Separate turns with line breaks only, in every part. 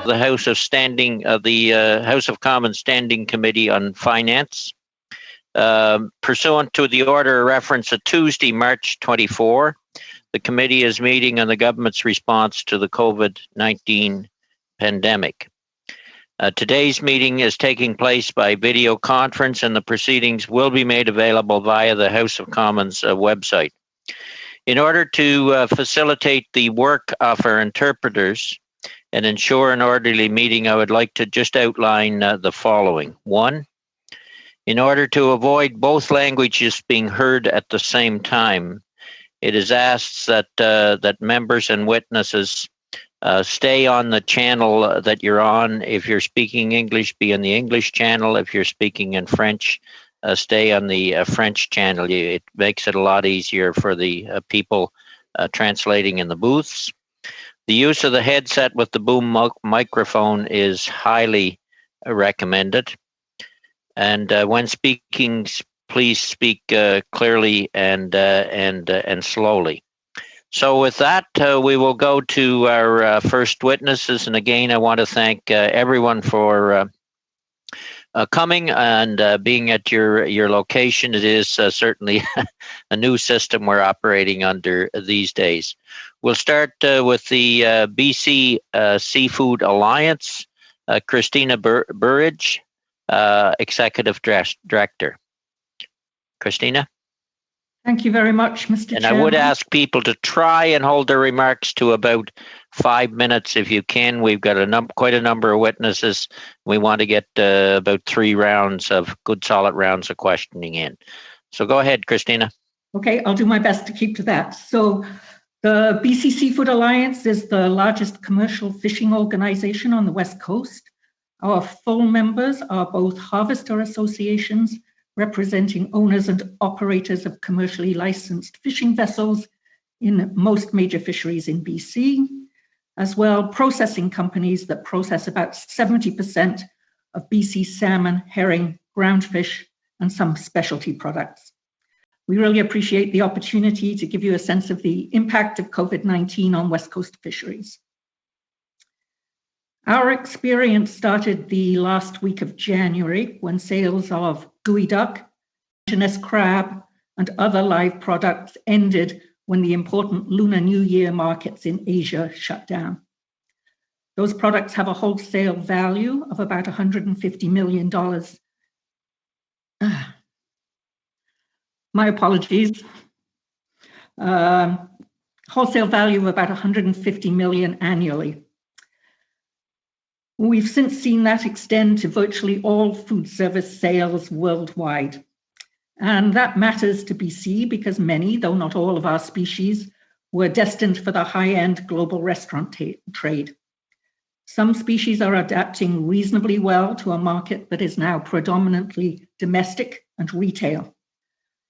the House of Commons Standing Committee on Finance. Pursuant to the order reference of Tuesday, March 24, the committee is meeting on the government's response to the COVID-19 pandemic. Today's meeting is taking place by video conference, and the proceedings will be made available via the House of Commons website. In order to facilitate the work of our interpreters and ensure an orderly meeting, I would like to just outline the following. One, in order to avoid both languages being heard at the same time, it is asked that members and witnesses stay on the channel that you're on. If you're speaking English, be on the English channel. If you're speaking in French, stay on the French channel. It makes it a lot easier for the people translating in the booths. The use of the headset with the boom microphone is highly recommended. And when speaking, please speak clearly and slowly. So with that, we will go to our first witnesses. And again, I want to thank everyone for coming and being at your location. It is certainly a new system we're operating under these days. We'll start with the BC Seafood Alliance, Christina Burridge, Executive Director. Christina?
Thank you very much, Mr. Chairman.
And I would ask people to try and hold their remarks to about 5 minutes if you can. We've got quite a number of witnesses. We want to get about 3 rounds of good, solid rounds of questioning in. So go ahead, Christina.
Okay, I'll do my best to keep to that. So the BC Seafood Alliance is the largest commercial fishing organization on the West Coast. Our full members are both harvester associations representing owners and operators of commercially licensed fishing vessels in most major fisheries in BC, as well processing companies that process about 70% of BC salmon, herring, groundfish, and some specialty products. We really appreciate the opportunity to give you a sense of the impact of COVID-19 on West Coast fisheries. Our experience started the last week of January when sales of gooey duck, Jeunesse crab, and other live products ended when the important Lunar New Year markets in Asia shut down. Those products have a wholesale value of about $150 million. My apologies. Wholesale value of about $150 million annually. We've since seen that extend to virtually all food service sales worldwide. And that matters to BC because many, though not all of our species, were destined for the high-end global restaurant trade. Some species are adapting reasonably well to a market that is now predominantly domestic and retail.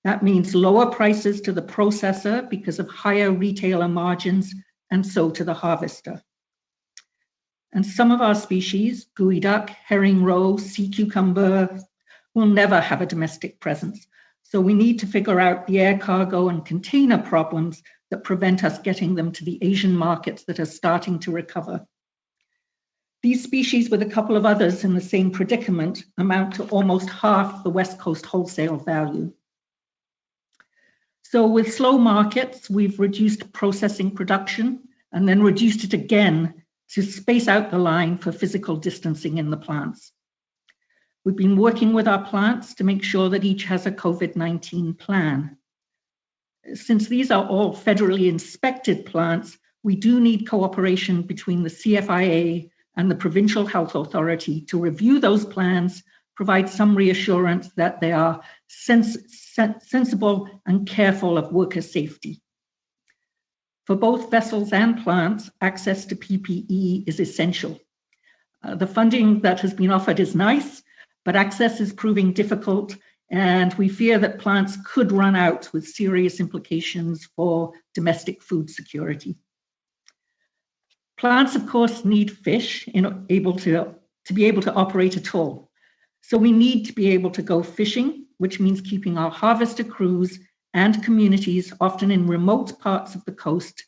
That means lower prices to the processor because of higher retailer margins, and so to the harvester. And some of our species, gooey duck, herring roe, sea cucumber, will never have a domestic presence. So we need to figure out the air cargo and container problems that prevent us getting them to the Asian markets that are starting to recover. These species, with a couple of others in the same predicament, amount to almost half the West Coast wholesale value. So with slow markets, we've reduced processing production and then reduced it again to space out the line for physical distancing in the plants. We've been working with our plants to make sure that each has a COVID-19 plan. Since these are all federally inspected plants, we do need cooperation between the CFIA and the Provincial Health Authority to review those plans, provide some reassurance that they are sensible and careful of worker safety. For both vessels and plants, access to PPE is essential. The funding that has been offered is nice, but access is proving difficult, and we fear that plants could run out with serious implications for domestic food security. Plants, of course, need fish to be able to operate at all. So we need to be able to go fishing, which means keeping our harvester crews and communities, often in remote parts of the coast,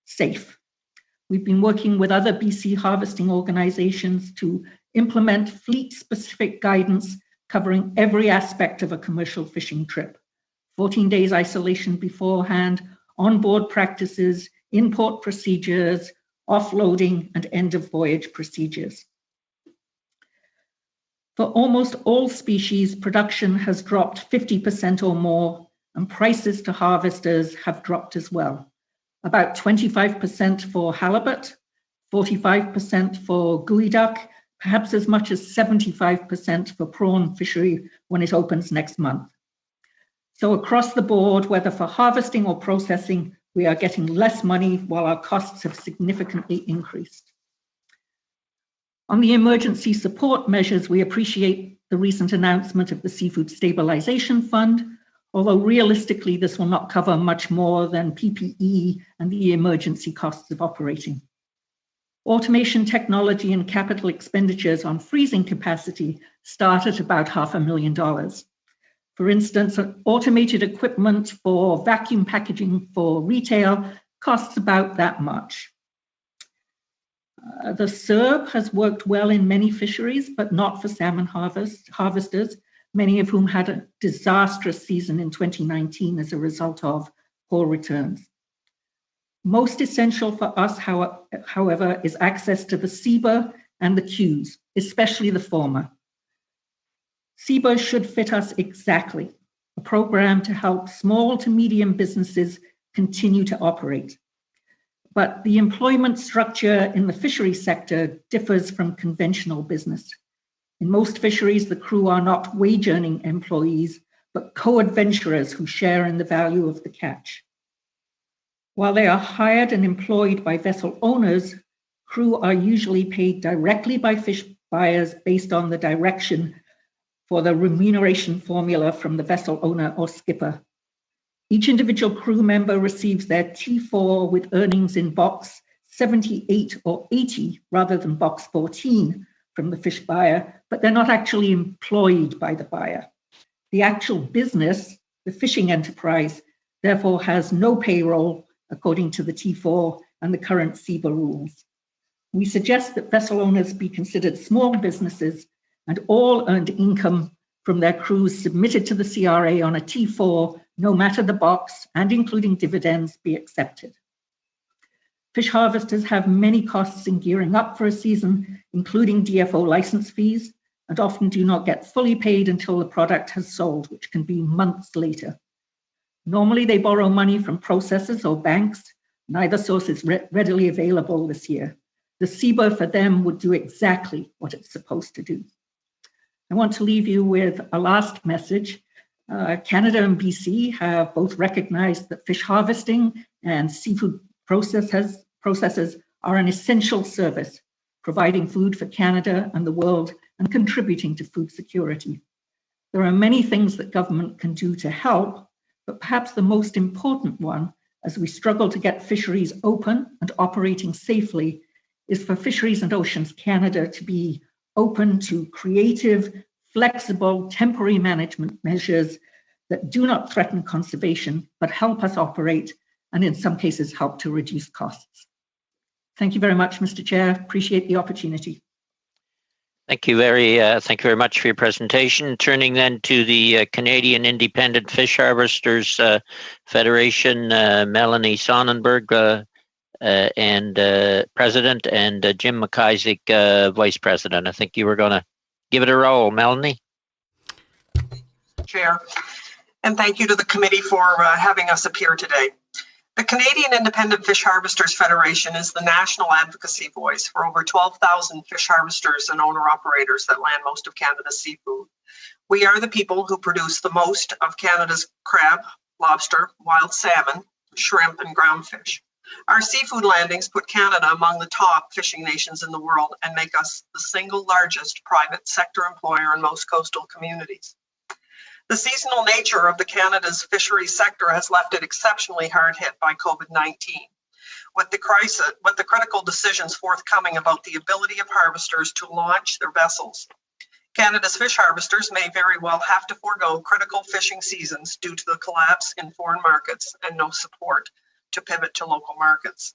safe. We've been working with other BC harvesting organizations to implement fleet-specific guidance covering every aspect of a commercial fishing trip. 14 days isolation beforehand, onboard practices, import procedures, offloading, and end-of-voyage procedures. For almost all species, production has dropped 50% or more, and prices to harvesters have dropped as well. About 25% for halibut, 45% for geoduck, perhaps as much as 75% for prawn fishery when it opens next month. So across the board, whether for harvesting or processing, we are getting less money while our costs have significantly increased. On the emergency support measures, we appreciate the recent announcement of the Seafood Stabilization Fund, although realistically, this will not cover much more than PPE and the emergency costs of operating. Automation technology and capital expenditures on freezing capacity start at about $500,000. For instance, automated equipment for vacuum packaging for retail costs about that much. The SERB has worked well in many fisheries, but not for salmon harvesters, many of whom had a disastrous season in 2019 as a result of poor returns. Most essential for us, however, is access to the CEBA and the queues, especially the former. CEBA should fit us exactly, a program to help small to medium businesses continue to operate. But the employment structure in the fishery sector differs from conventional business. In most fisheries, the crew are not wage-earning employees, but co-adventurers who share in the value of the catch. While they are hired and employed by vessel owners, crew are usually paid directly by fish buyers based on the direction for the remuneration formula from the vessel owner or skipper. Each individual crew member receives their T4 with earnings in box 78 or 80 rather than box 14 from the fish buyer, but they're not actually employed by the buyer. The actual business, the fishing enterprise, therefore has no payroll according to the T4 and the current CEBA rules. We suggest that vessel owners be considered small businesses and all earned income from their crews submitted to the CRA on a T4, no matter the box, and including dividends, be accepted. Fish harvesters have many costs in gearing up for a season, including DFO license fees, and often do not get fully paid until the product has sold, which can be months later. Normally, they borrow money from processors or banks. Neither source is readily available this year. The CEBA for them would do exactly what it's supposed to do. I want to leave you with a last message. Canada and BC have both recognized that fish harvesting and seafood processors are an essential service, providing food for Canada and the world and contributing to food security. There are many things that government can do to help, but perhaps the most important one, as we struggle to get fisheries open and operating safely, is for Fisheries and Oceans Canada to be open to creative, flexible, temporary management measures that do not threaten conservation, but help us operate and in some cases help to reduce costs. Thank you very much, Mr. Chair. Appreciate the opportunity.
Thank you very much for your presentation. Turning then to the Canadian Independent Fish Harvesters Federation, Melanie Sonnenberg, and President, and Jim McIsaac, Vice President. I think you were going to give it a roll, Melanie.
Chair, and thank you to the committee for having us appear today. The Canadian Independent Fish Harvesters Federation is the national advocacy voice for over 12,000 fish harvesters and owner-operators that land most of Canada's seafood. We are the people who produce the most of Canada's crab, lobster, wild salmon, shrimp, and ground fish. Our seafood landings put Canada among the top fishing nations in the world and make us the single largest private sector employer in most coastal communities. The seasonal nature of Canada's fisheries sector has left it exceptionally hard hit by COVID-19. With the critical decisions forthcoming about the ability of harvesters to launch their vessels, Canada's fish harvesters may very well have to forego critical fishing seasons due to the collapse in foreign markets and no support to pivot to local markets.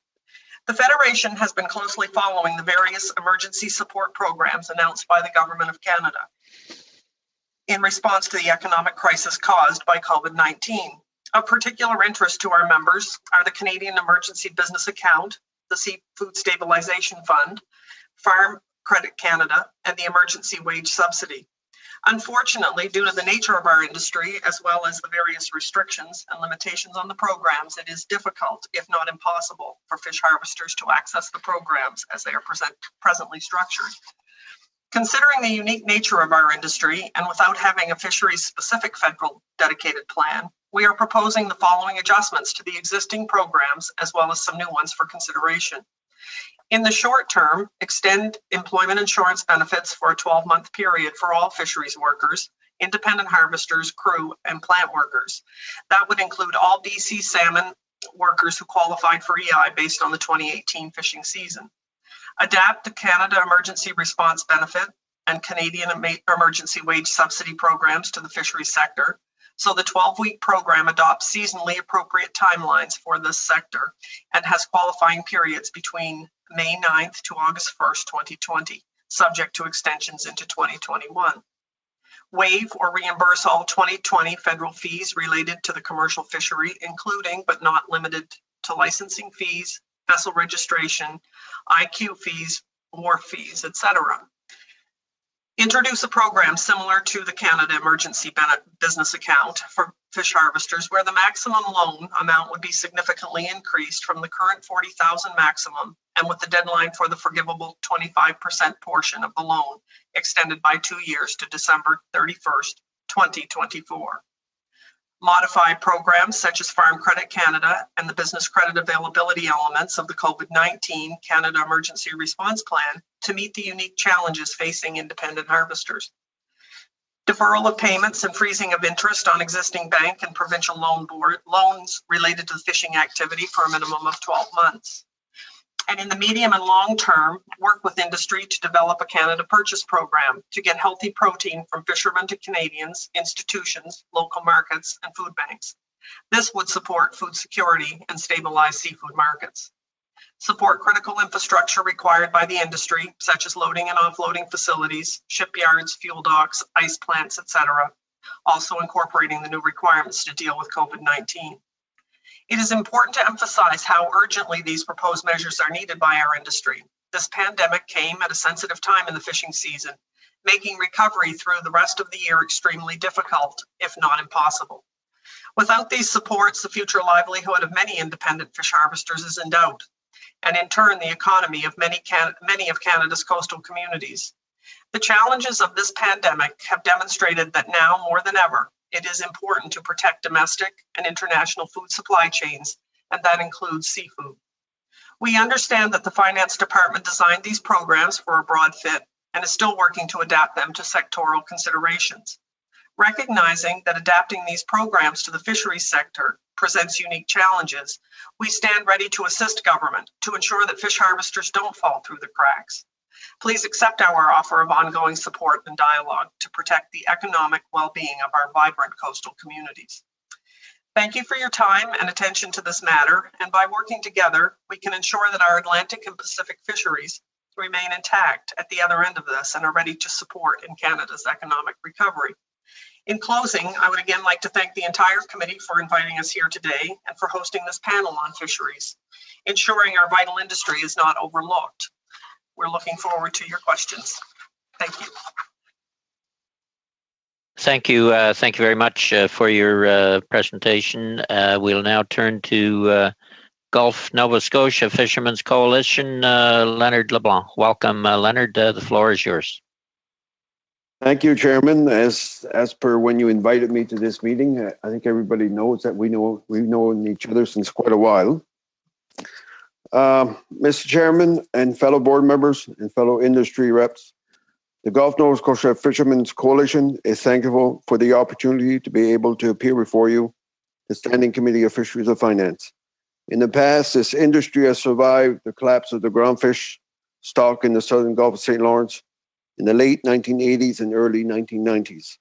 The Federation has been closely following the various emergency support programs announced by the Government of Canada in response to the economic crisis caused by COVID-19. Of particular interest to our members are the Canadian Emergency Business Account, the Seafood Stabilization Fund, Farm Credit Canada, and the Emergency Wage Subsidy. Unfortunately, due to the nature of our industry, as well as the various restrictions and limitations on the programs, it is difficult, if not impossible, for fish harvesters to access the programs as they are presently structured. Considering the unique nature of our industry and without having a fisheries-specific federal dedicated plan, we are proposing the following adjustments to the existing programs as well as some new ones for consideration. In the short term, extend employment insurance benefits for a 12-month period for all fisheries workers, independent harvesters, crew, and plant workers. That would include all BC salmon workers who qualified for EI based on the 2018 fishing season. Adapt the Canada Emergency Response Benefit and Canadian Emergency Wage Subsidy programs to the fisheries sector, so the 12-week program adopts seasonally appropriate timelines for this sector and has qualifying periods between May 9th to August 1st, 2020, subject to extensions into 2021. Waive or reimburse all 2020 federal fees related to the commercial fishery, including but not limited to licensing fees, vessel registration, IQ fees, wharf fees, etc. Introduce a program similar to the Canada Emergency Business Account for fish harvesters, where the maximum loan amount would be significantly increased from the current $40,000 maximum, and with the deadline for the forgivable 25% portion of the loan extended by 2 years to December 31st, 2024. Modify programs such as Farm Credit Canada and the business credit availability elements of the COVID-19 Canada Emergency Response Plan to meet the unique challenges facing independent harvesters. Deferral of payments and freezing of interest on existing bank and provincial loans related to the fishing activity for a minimum of 12 months. And in the medium and long term, work with industry to develop a Canada Purchase program to get healthy protein from fishermen to Canadians, institutions, local markets, and food banks. This would support food security and stabilize seafood markets. Support critical infrastructure required by the industry, such as loading and offloading facilities, shipyards, fuel docks, ice plants, etc., also incorporating the new requirements to deal with COVID-19. It is important to emphasize how urgently these proposed measures are needed by our industry. This pandemic came at a sensitive time in the fishing season, making recovery through the rest of the year extremely difficult, if not impossible. Without these supports, the future livelihood of many independent fish harvesters is in doubt, and in turn, the economy of many of Canada's coastal communities. The challenges of this pandemic have demonstrated that now more than ever, it is important to protect domestic and international food supply chains, and that includes seafood. We understand that the Finance Department designed these programs for a broad fit and is still working to adapt them to sectoral considerations. Recognizing that adapting these programs to the fisheries sector presents unique challenges, we stand ready to assist government to ensure that fish harvesters don't fall through the cracks. Please accept our offer of ongoing support and dialogue to protect the economic well-being of our vibrant coastal communities. Thank you for your time and attention to this matter, and by working together, we can ensure that our Atlantic and Pacific fisheries remain intact at the other end of this and are ready to support in Canada's economic recovery. In closing, I would again like to thank the entire committee for inviting us here today and for hosting this panel on fisheries, ensuring our vital industry is not overlooked. We're looking forward to your questions. Thank you.
Thank you. Thank you very much for your presentation. We'll now turn to Gulf Nova Scotia Fishermen's Coalition, Leonard LeBlanc. Welcome, Leonard. The floor is yours.
Thank you, Chairman. As per when you invited me to this meeting, I think everybody knows that we've known each other since quite a while. Mr. Chairman and fellow board members and fellow industry reps, the Gulf Nova Scotia Fishermen's Coalition is thankful for the opportunity to be able to appear before you, the Standing Committee of Fisheries and Finance. In the past, this industry has survived the collapse of the groundfish stock in the southern Gulf of St. Lawrence in the late 1980s and early 1990s.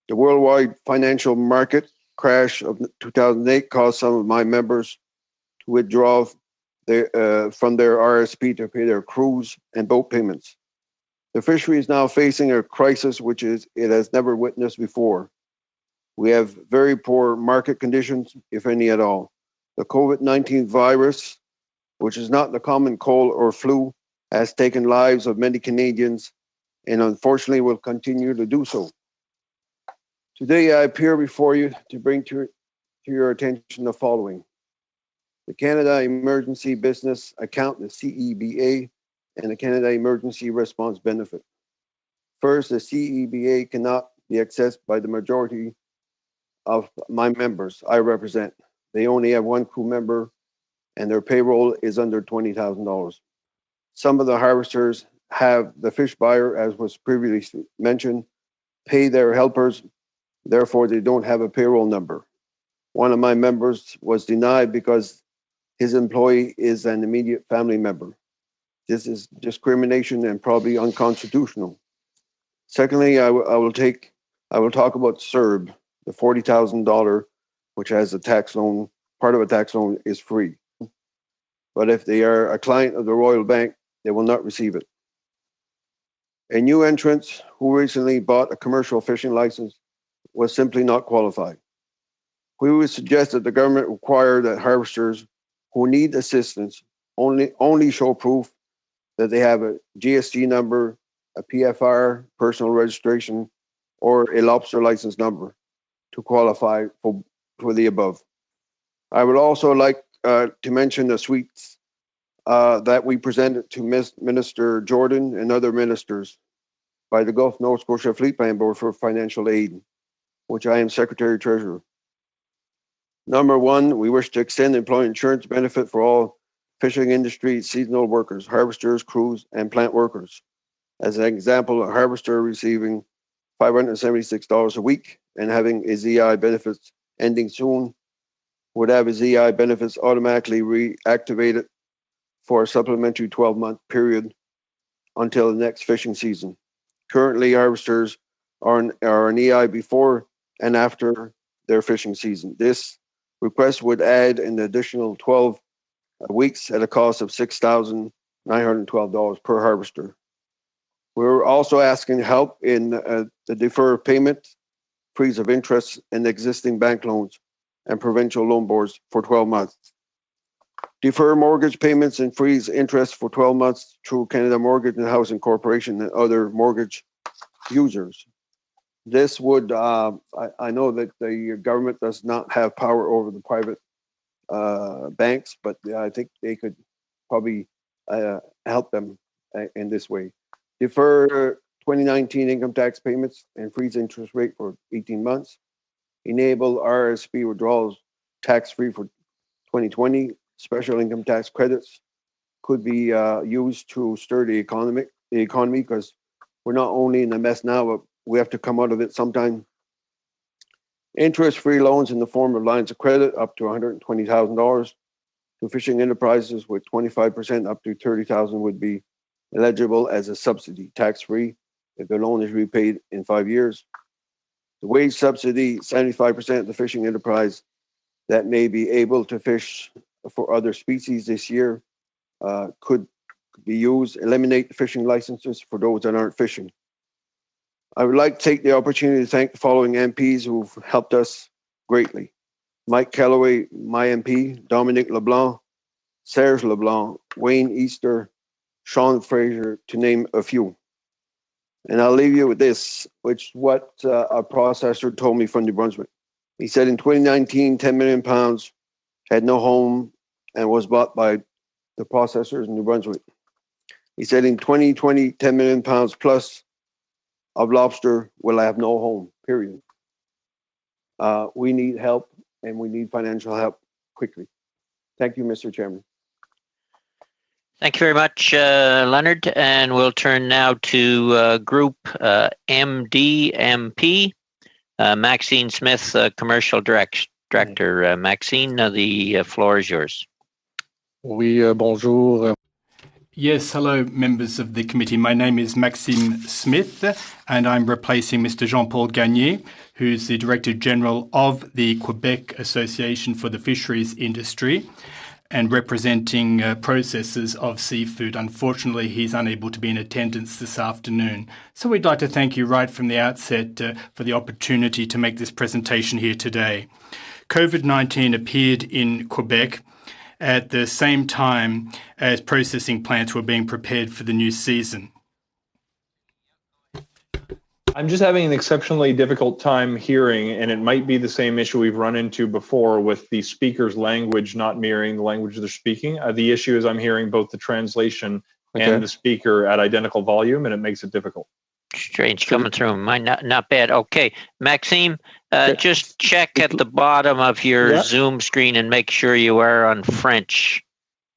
The worldwide financial market crash of 2008 caused some of my members to withdraw from their RSP to pay their cruise and boat payments. The fishery is now facing a crisis which it has never witnessed before. We have very poor market conditions, if any at all. The COVID-19 virus, which is not the common cold or flu, has taken lives of many Canadians and unfortunately will continue to do so. Today, I appear before you to bring to your attention the following: the Canada Emergency Business Account, the CEBA, and the Canada Emergency Response Benefit. First, the CEBA cannot be accessed by the majority of my members I represent. They only have one crew member and their payroll is under $20,000. Some of the harvesters have the fish buyer, as was previously mentioned, pay their helpers, therefore they don't have a payroll number. One of my members was denied because his employee is an immediate family member. This is discrimination and probably unconstitutional. Secondly, I will talk about CERB, the $40,000, which has a tax loan. Part of a tax loan is free, but if they are a client of the Royal Bank, they will not receive it. A new entrant who recently bought a commercial fishing license was simply not qualified. We would suggest that the government require that harvesters who need assistance only show proof that they have a GST number, a PFR, personal registration, or a lobster license number to qualify for the above. I would also like to mention the suites that we presented to Minister Jordan and other ministers by the Gulf Nova Scotia Fleet Plan Board for financial aid, which I am Secretary Treasurer. Number one, we wish to extend employment insurance benefit for all fishing industry seasonal workers, harvesters, crews, and plant workers. As an example, a harvester receiving $576 a week and having his ZI benefits ending soon would have his ZI benefits automatically reactivated for a supplementary 12-month period until the next fishing season. Currently, harvesters are an EI before and after their fishing season. This request would add an additional 12 weeks at a cost of $6,912 per harvester. We're also asking help in the deferred payment, freeze of interest in existing bank loans and provincial loan boards for 12 months. Defer mortgage payments and freeze interest for 12 months through Canada Mortgage and Housing Corporation and other mortgage users. This would, I know that the government does not have power over the private banks, but I think they could probably help them in this way. Defer 2019 income tax payments and freeze interest rate for 18 months. Enable RSP withdrawals tax-free for 2020. Special income tax credits could be used to stir the economy because we're not only in a mess now, but we have to come out of it sometime. Interest-free loans in the form of lines of credit up to $120,000 to fishing enterprises with 25% up to $30,000 would be eligible as a subsidy, tax-free, if the loan is repaid in 5 years. The wage subsidy, 75% of the fishing enterprise that may be able to fish for other species this year could be used. Eliminate the fishing licenses for those that aren't fishing. I would like to take the opportunity to thank the following MPs who've helped us greatly. Mike Calloway, my MP, Dominic LeBlanc, Serge LeBlanc, Wayne Easter, Sean Fraser, to name a few. And I'll leave you with this, which is what a processor told me from New Brunswick. He said in 2019, 10 million pounds had no home and was bought by the processors in New Brunswick. He said in 2020, 10 million pounds plus of lobster will have no home, period. We need help, and we need financial help quickly. Thank you, Mr. Chairman.
Thank you very much, Leonard. And we'll turn now to Group MDMP. Maxine Smith, Commercial Director. Maxine, the floor is yours.
Oui, bonjour.
Yes, hello, members of the committee. My name is Maxime Smith, and I'm replacing Mr. Jean-Paul Gagné, who's the Director General of the Quebec Association for the Fisheries Industry. and representing processors of seafood. Unfortunately, he's unable to be in attendance this afternoon. So we'd like to thank you right from the outset for the opportunity to make this presentation here today. COVID-19 appeared in Quebec at the same time as processing plants were being prepared for the new season.
I'm just having an exceptionally difficult time hearing, and it might be the same issue we've run into before with the speaker's language not mirroring the language they're speaking. The issue is I'm hearing both the translation and the speaker at identical volume, and it makes it difficult.
Strange coming through. Mine not bad. Okay, Maxime, just check at the bottom of your Zoom screen and make sure you are on French.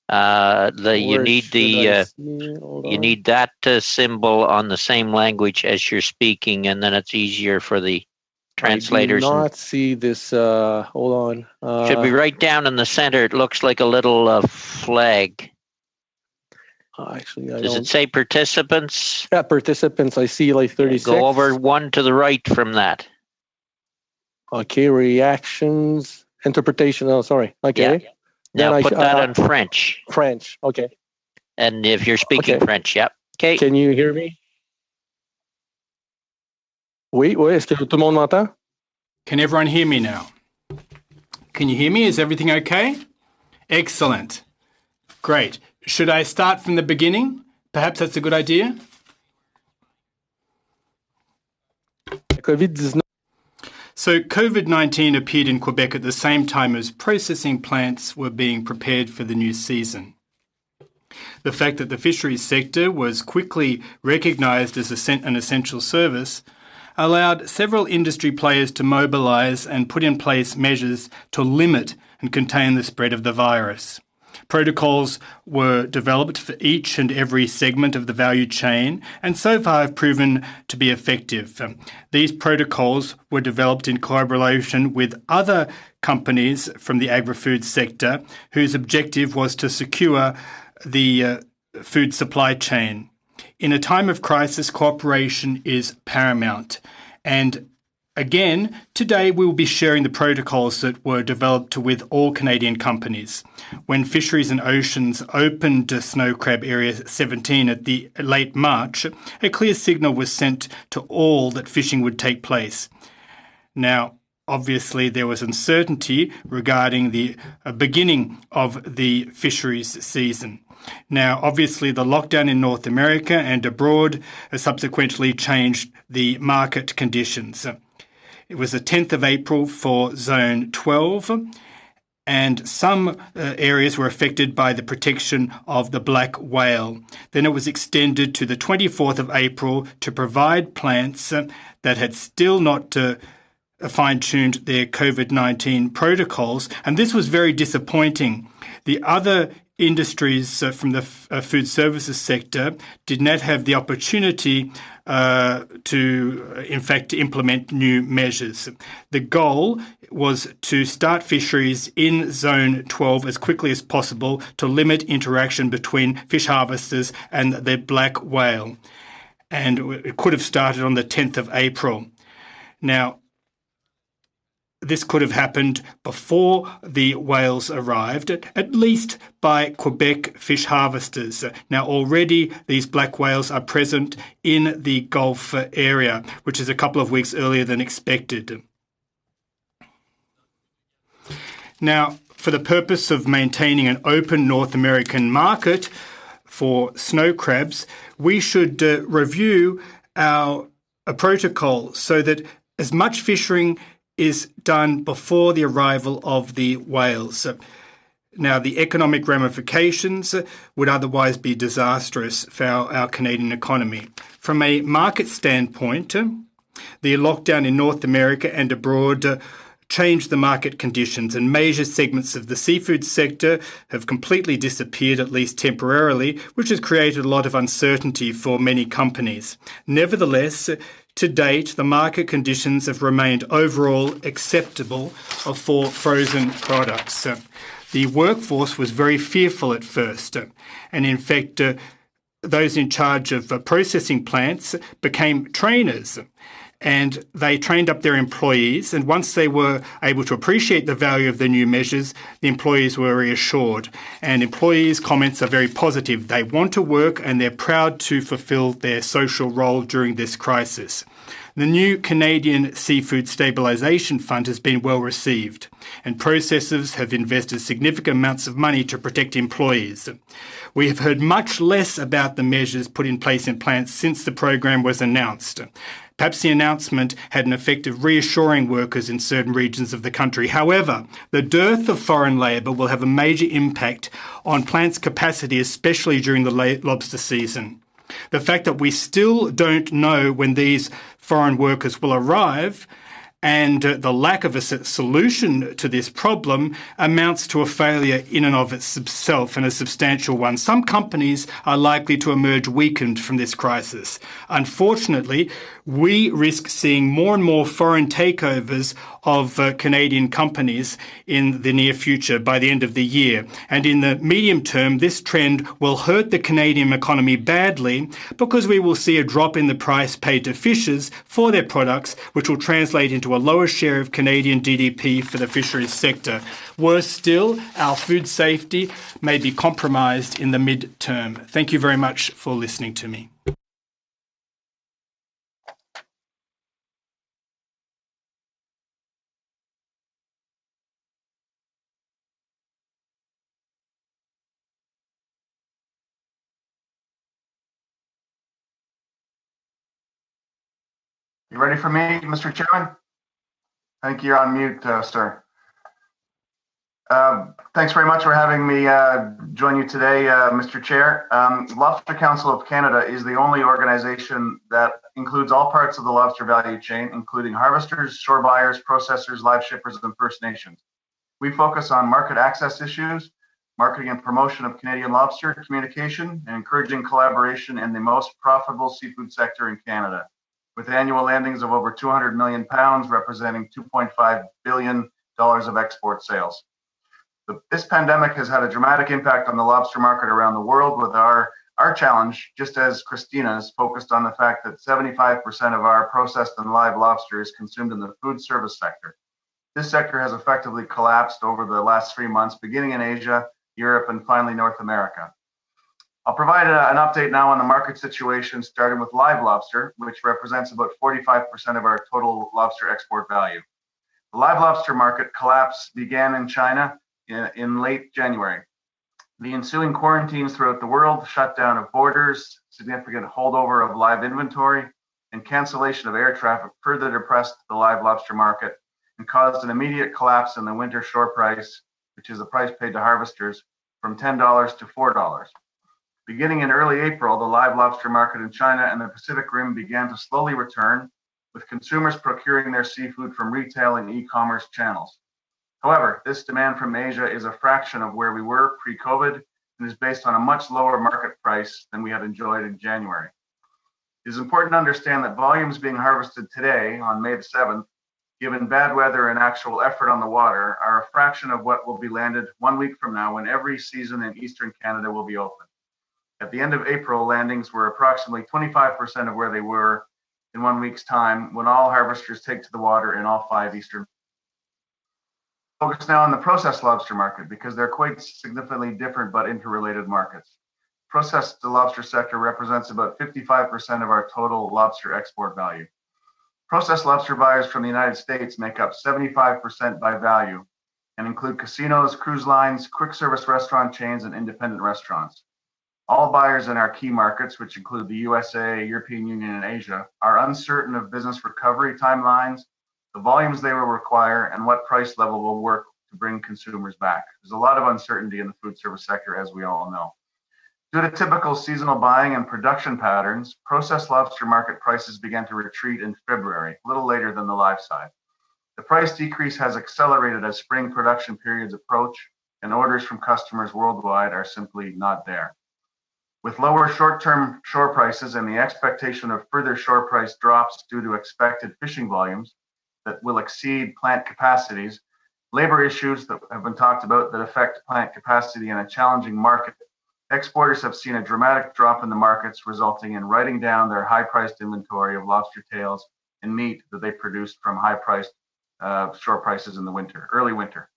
You need that symbol on the same language as you're speaking, and then it's easier for the translators.
I do not see this. Hold on.
Should be right down in the center. It looks like a little flag.
Actually,
Does it say participants?
Yeah, participants. I see like 36.
Go over one to the right from that.
Okay, reactions, interpretation. Oh, sorry. Okay.
Yeah. Now put that in French.
French, okay.
And if you're speaking French, yep. Okay.
Can you hear me? Oui, est-ce que tout le monde m'entend?
Can everyone hear me now? Can you hear me? Is everything okay? Excellent. Great. Should I start from the beginning? Perhaps that's a good idea.
COVID-19.
So COVID-19 appeared in Quebec at the same time as processing plants were being prepared for the new season. The fact that the fisheries sector was quickly recognised as an essential service allowed several industry players to mobilise and put in place measures to limit and contain the spread of the virus. Protocols were developed for each and every segment of the value chain and so far have proven to be effective. These protocols were developed in collaboration with other companies from the agri-food sector whose objective was to secure the food supply chain. In a time of crisis, cooperation is paramount. And again, today we will be sharing the protocols that were developed with all Canadian companies. When Fisheries and Oceans opened Snow Crab Area 17 at the late March, a clear signal was sent to all that fishing would take place. Now, obviously, there was uncertainty regarding the beginning of the fisheries season. Now, obviously, the lockdown in North America and abroad subsequently changed the market conditions. It was the 10th of April for Zone 12, and some areas were affected by the protection of the black whale. Then it was extended to the 24th of April to provide plants that had still not fine-tuned their COVID-19 protocols, and this was very disappointing. The other industries from the food services sector did not have the opportunity to, in fact, implement new measures. The goal was to start fisheries in Zone 12 as quickly as possible to limit interaction between fish harvesters and the black whale. And it could have started on the 10th of April. Now, this could have happened before the whales arrived, at least by Quebec fish harvesters. Now, already these black whales are present in the Gulf area, which is a couple of weeks earlier than expected. Now, for the purpose of maintaining an open North American market for snow crabs, we should review our protocol so that as much fishing is done before the arrival of the whales. Now, the economic ramifications would otherwise be disastrous for our Canadian economy. From a market standpoint, the lockdown in North America and abroad changed the market conditions, and major segments of the seafood sector have completely disappeared, at least temporarily, which has created a lot of uncertainty for many companies. Nevertheless, to date, the market conditions have remained overall acceptable for frozen products. The workforce was very fearful at first, and in fact, those in charge of processing plants became trainers. and they trained up their employees. And once they were able to appreciate the value of the new measures, the employees were reassured. And employees' comments are very positive. They want to work and they're proud to fulfill their social role during this crisis. The new Canadian Seafood Stabilisation Fund has been well received, and processors have invested significant amounts of money to protect employees. We have heard much less about the measures put in place in plants since the program was announced. Perhaps the announcement had an effect of reassuring workers in certain regions of the country. However, the dearth of foreign labour will have a major impact on plants' capacity, especially during the lobster season. The fact that we still don't know when these foreign workers will arrive and the lack of a solution to this problem amounts to a failure in and of itself, and a substantial one. Some companies are likely to emerge weakened from this crisis. Unfortunately, we risk seeing more and more foreign takeovers of Canadian companies in the near future by the end of the year. And in the medium term, this trend will hurt the Canadian economy badly because we will see a drop in the price paid to fishers for their products, which will translate into a lower share of Canadian GDP for the fisheries sector. Worse still, our food safety may be compromised in the mid-term. Thank you very much for listening to me.
You ready for me, Mr. Chairman? I think you're on mute, sir. Thanks very much for having me join you today, Mr. Chair. Lobster Council of Canada is the only organization that includes all parts of the lobster value chain, including harvesters, shore buyers, processors, live shippers, and First Nations. We focus on market access issues, marketing and promotion of Canadian lobster, communication, and encouraging collaboration in the most profitable seafood sector in Canada, with annual landings of over 200 million pounds, representing $2.5 billion of export sales. This pandemic has had a dramatic impact on the lobster market around the world, with our challenge, just as Christina's, focused on the fact that 75% of our processed and live lobster is consumed in the food service sector. This sector has effectively collapsed over the last 3 months, beginning in Asia, Europe, and finally North America. I'll provide an update now on the market situation, starting with live lobster, which represents about 45% of our total lobster export value. The live lobster market collapse began in China in late January. The ensuing quarantines throughout the world, shutdown of borders, significant holdover of live inventory, and cancellation of air traffic further depressed the live lobster market and caused an immediate collapse in the winter shore price, which is the price paid to harvesters, from $10 to $4. Beginning in early April, the live lobster market in China and the Pacific Rim began to slowly return, with consumers procuring their seafood from retail and e-commerce channels. However, this demand from Asia is a fraction of where we were pre-COVID and is based on a much lower market price than we had enjoyed in January. It is important to understand that volumes being harvested today, on May the 7th, given bad weather and actual effort on the water, are a fraction of what will be landed 1 week from now, when every season in Eastern Canada will be open. At the end of April, landings were approximately 25% of where they were in 1 week's time, when all harvesters take to the water in all 5 Eastern. Focus now on the processed lobster market, because they're quite significantly different but interrelated markets. Processed lobster sector represents about 55% of our total lobster export value. Processed lobster buyers from the United States make up 75% by value and include casinos, cruise lines, quick service restaurant chains, and independent restaurants. All buyers in our key markets, which include the USA, European Union, and Asia, are uncertain of business recovery timelines, the volumes they will require, and what price level will work to bring consumers back. There's a lot of uncertainty in the food service sector, as we all know. Due to typical seasonal buying and production patterns, processed lobster market prices began to retreat in February, a little later than the live side. The price decrease has accelerated as spring production periods approach, and orders from customers worldwide are simply not there. With lower short-term shore prices and the expectation of further shore price drops due to expected fishing volumes that will exceed plant capacities, labor issues that have been talked about that affect plant capacity in a challenging market, exporters have seen a dramatic drop in the markets, resulting in writing down their high-priced inventory of lobster tails and meat that they produced from high-priced shore prices in the early winter.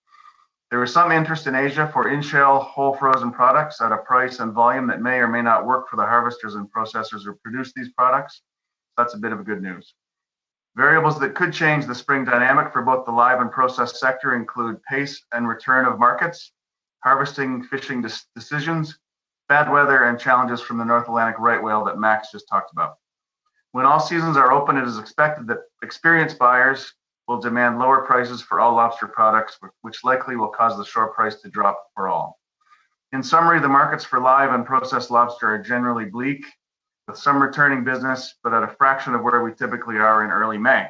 There is some interest in Asia for in-shell whole frozen products at a price and volume that may or may not work for the harvesters and processors who produce these products. That's a bit of good news. Variables that could change the spring dynamic for both the live and processed sector include pace and return of markets, harvesting, fishing decisions, bad weather, and challenges from the North Atlantic right whale that Max just talked about. When all seasons are open, it is expected that experienced buyers will demand lower prices for all lobster products, which likely will cause the shore price to drop for all. In summary, the markets for live and processed lobster are generally bleak, with some returning business, but at a fraction of where we typically are in early May.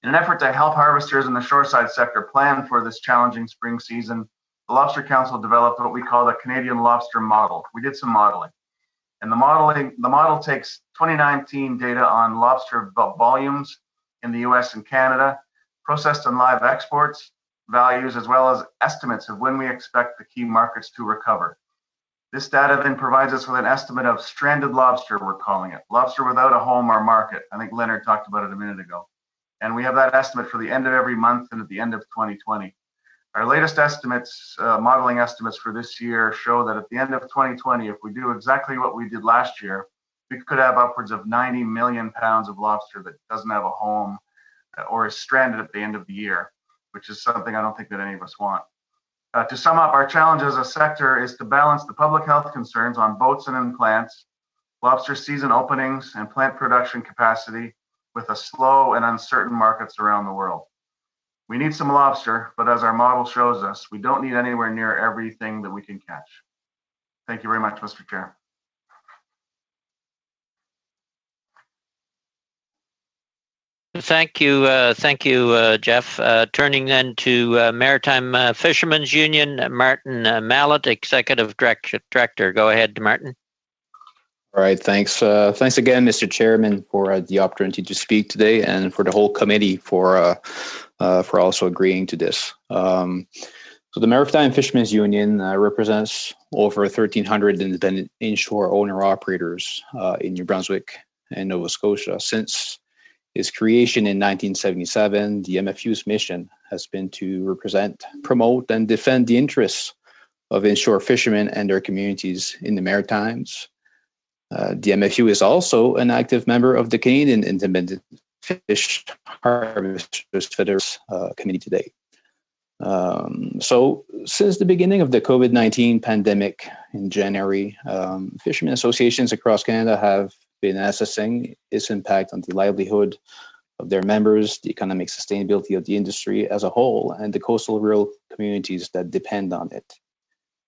In an effort to help harvesters in the shoreside sector plan for this challenging spring season, the Lobster Council developed what we call the Canadian lobster model. We did some modeling. And the model takes 2019 data on lobster volumes in the US and Canada, processed and live exports, values, as well as estimates of when we expect the key markets to recover. This data then provides us with an estimate of stranded lobster, we're calling it, lobster without a home or market. I think Leonard talked about it a minute ago. And we have that estimate for the end of every month and at the end of 2020. Our latest estimates, modeling estimates for this year show that at the end of 2020, if we do exactly what we did last year, we could have upwards of 90 million pounds of lobster that doesn't have a home or is stranded at the end of the year, which is something I don't think that any of us want. To sum up, our challenge as a sector is to balance the public health concerns on boats and in plants, lobster season openings and plant production capacity with a slow and uncertain markets around the world. We need some lobster, but as our model shows us, we don't need anywhere near everything that we can catch. Thank you very much, Mr. Chair.
Thank you, Jeff. Turning then to Maritime Fishermen's Union, Martin Mallet, Executive Director. Go ahead, Martin.
All right, thanks. Thanks again, Mr. Chairman, for the opportunity to speak today, and for the whole committee for also agreeing to this. So the Maritime Fishermen's Union represents over 1,300 independent inshore owner-operators in New Brunswick and Nova Scotia. Since its creation in 1977, the MFU's mission has been to represent, promote, and defend the interests of inshore fishermen and their communities in the Maritimes. The MFU is also an active member of the Canadian Independent Fish Harvesters Federation Committee today. So since the beginning of the COVID-19 pandemic in January, fishermen associations across Canada have been assessing its impact on the livelihood of their members, the economic sustainability of the industry as a whole, and the coastal rural communities that depend on it.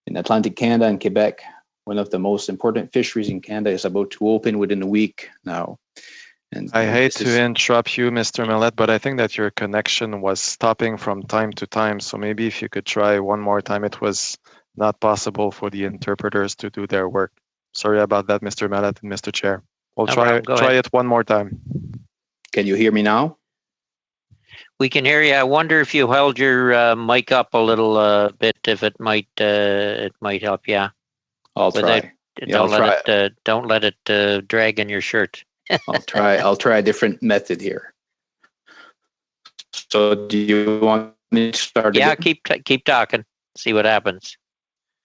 In Atlantic Canada and Quebec, one of the most important fisheries in Canada is about to open within a week now. And
I hate to interrupt you, Mr. Millet, but I think that your connection was stopping from time to time. So maybe if you could try one more time. It was not possible for the interpreters to do their work. Sorry about that, Mr. Millet and Mr. Chair. We'll try it one more time.
Can you hear me now?
We can hear you. I wonder if you held your mic up a little bit, if it might help. Yeah.
I'll try.
Don't let it drag in your shirt.
I'll try a different method here. So do you want me to start
Yeah,
again?
keep talking. See what happens.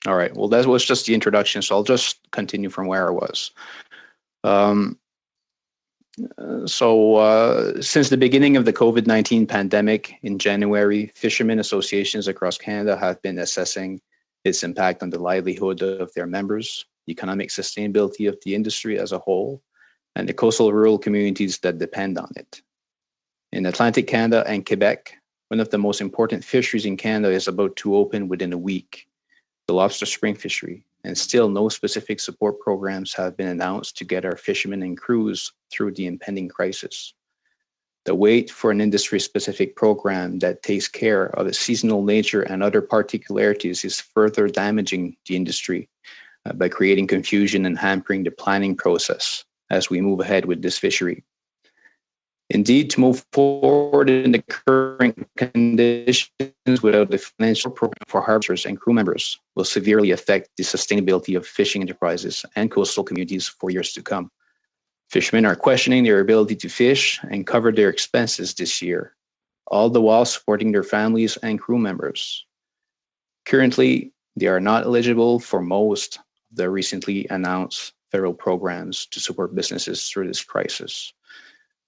All right. Well, that was just the introduction, so I'll just continue from where I was. Since the beginning of the COVID-19 pandemic in January, fishermen associations across Canada have been assessing its impact on the livelihood of their members, the economic sustainability of the industry as a whole, and the coastal rural communities that depend on it. In Atlantic Canada and Quebec, one of the most important fisheries in Canada is about to open within a week, the lobster spring fishery, and still no specific support programs have been announced to get our fishermen and crews through the impending crisis. The wait for an industry-specific program that takes care of its seasonal nature and other particularities is further damaging the industry by creating confusion and hampering the planning process as we move ahead with this fishery. Indeed, to move forward in the current conditions without the financial program for harvesters and crew members will severely affect the sustainability of fishing enterprises and coastal communities for years to come. Fishermen are questioning their ability to fish and cover their expenses this year, all the while supporting their families and crew members. Currently, they are not eligible for most of the recently announced federal programs to support businesses through this crisis.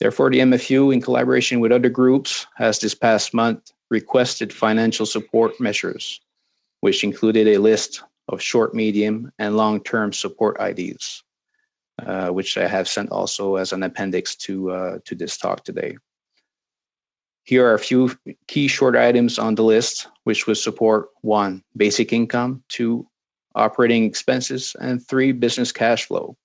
Therefore, the MFU, in collaboration with other groups, has this past month requested financial support measures, which included a list of short, medium, and long-term support IDs, which I have sent also as an appendix to this talk today. Here are a few key short items on the list, which would support 1, basic income, 2, operating expenses, and 3, business cash flow.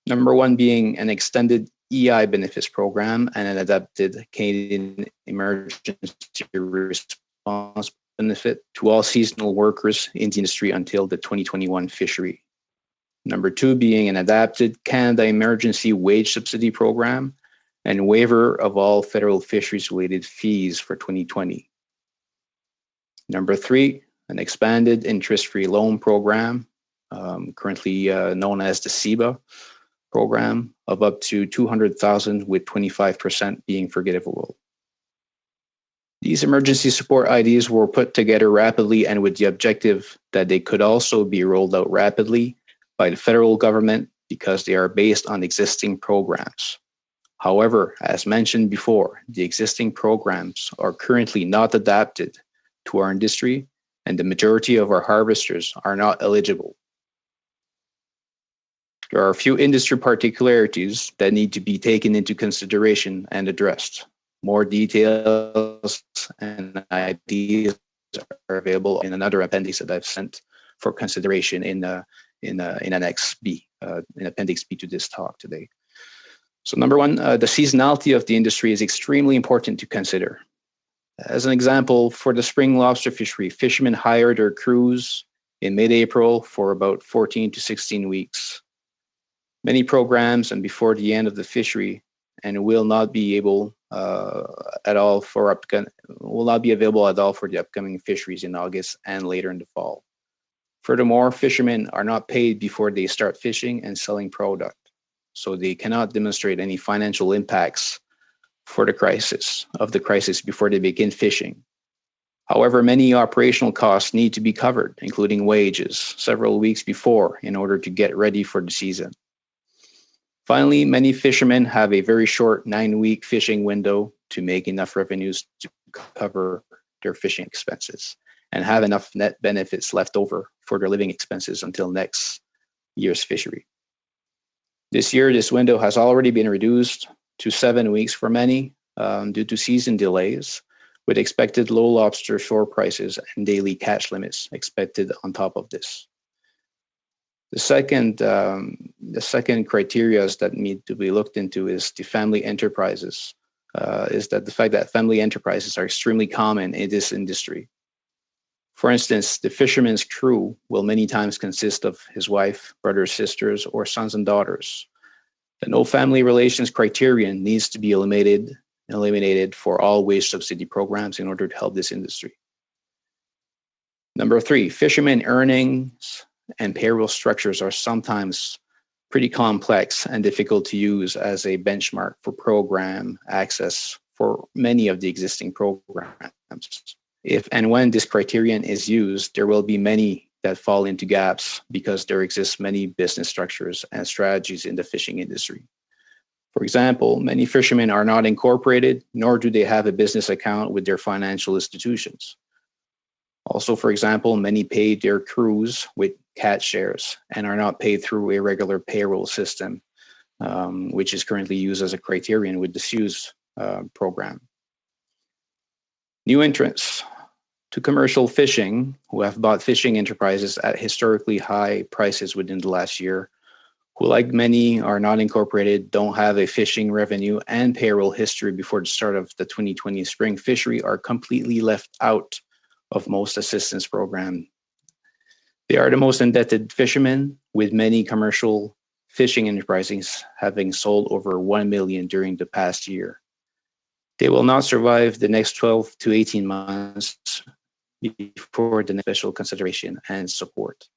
Number 1 being an extended EI benefits program and an adapted Canadian emergency response benefit to all seasonal workers in the industry until the 2021 fishery. Number 2 being an adapted Canada emergency wage subsidy program and waiver of all federal fisheries-related fees for 2020. Number 3, an expanded interest-free loan program, currently known as the CEBA program, of up to $200,000 with 25% being forgivable. These emergency support IDs were put together rapidly and with the objective that they could also be rolled out rapidly by the federal government because they are based on existing programs. However, as mentioned before, the existing programs are currently not adapted to our industry, and the majority of our harvesters are not eligible. There are a few industry particularities that need to be taken into consideration and addressed. More details and ideas are available in another appendix that I've sent for consideration in Annex B, in Appendix B to this talk today. So number 1, the seasonality of the industry is extremely important to consider. As an example, for the spring lobster fishery, fishermen hire their crews in mid-April for about 14 to 16 weeks. Many programs and before the end of the fishery and will not be able available at all for the upcoming fisheries in August and later in the fall. Furthermore, fishermen are not paid before they start fishing and selling product, so they cannot demonstrate any financial impacts for the crisis before they begin fishing. However, many operational costs need to be covered, including wages, several weeks before in order to get ready for the season. Finally, many fishermen have a very short 9-week fishing window to make enough revenues to cover their fishing expenses and have enough net benefits left over for their living expenses until next year's fishery. This year, this window has already been reduced to 7 weeks for many due to season delays, with expected low lobster shore prices and daily catch limits expected on top of this. The second criteria that need to be looked into is the family enterprises. The fact that family enterprises are extremely common in this industry. For instance, the fisherman's crew will many times consist of his wife, brothers, sisters, or sons and daughters. The no family relations criterion needs to be eliminated for all wage subsidy programs in order to help this industry. Number 3, fishermen earnings and payroll structures are sometimes pretty complex and difficult to use as a benchmark for program access for many of the existing programs. If and when this criterion is used, there will be many that fall into gaps because there exist many business structures and strategies in the fishing industry. For example, many fishermen are not incorporated, nor do they have a business account with their financial institutions. Also, for example, many pay their crews with catch shares and are not paid through a regular payroll system, which is currently used as a criterion with the CEWS program. New entrants to commercial fishing who have bought fishing enterprises at historically high prices within the last year, who, like many, are not incorporated, don't have a fishing revenue and payroll history before the start of the 2020 spring fishery, are completely left out of most assistance programs. They are the most indebted fishermen, with many commercial fishing enterprises having sold over 1 million during the past year. They will not survive the next 12 to 18 months before the special consideration and support.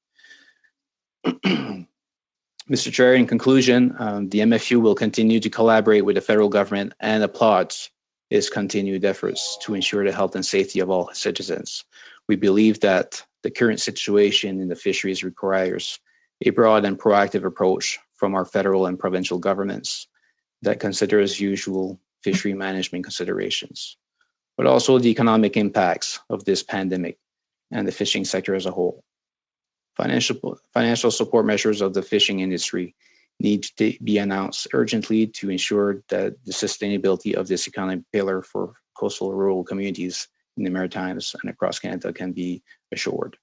Mr. Chair, in conclusion, the MFU will continue to collaborate with the federal government and applauds its continued efforts to ensure the health and safety of all citizens. We believe that the current situation in the fisheries requires a broad and proactive approach from our federal and provincial governments that considers usual fishery management considerations, but also the economic impacts of this pandemic and the fishing sector as a whole. Financial support measures of the fishing industry need to be announced urgently to ensure that the sustainability of this economic pillar for coastal rural communities in the Maritimes and across Canada can be assured.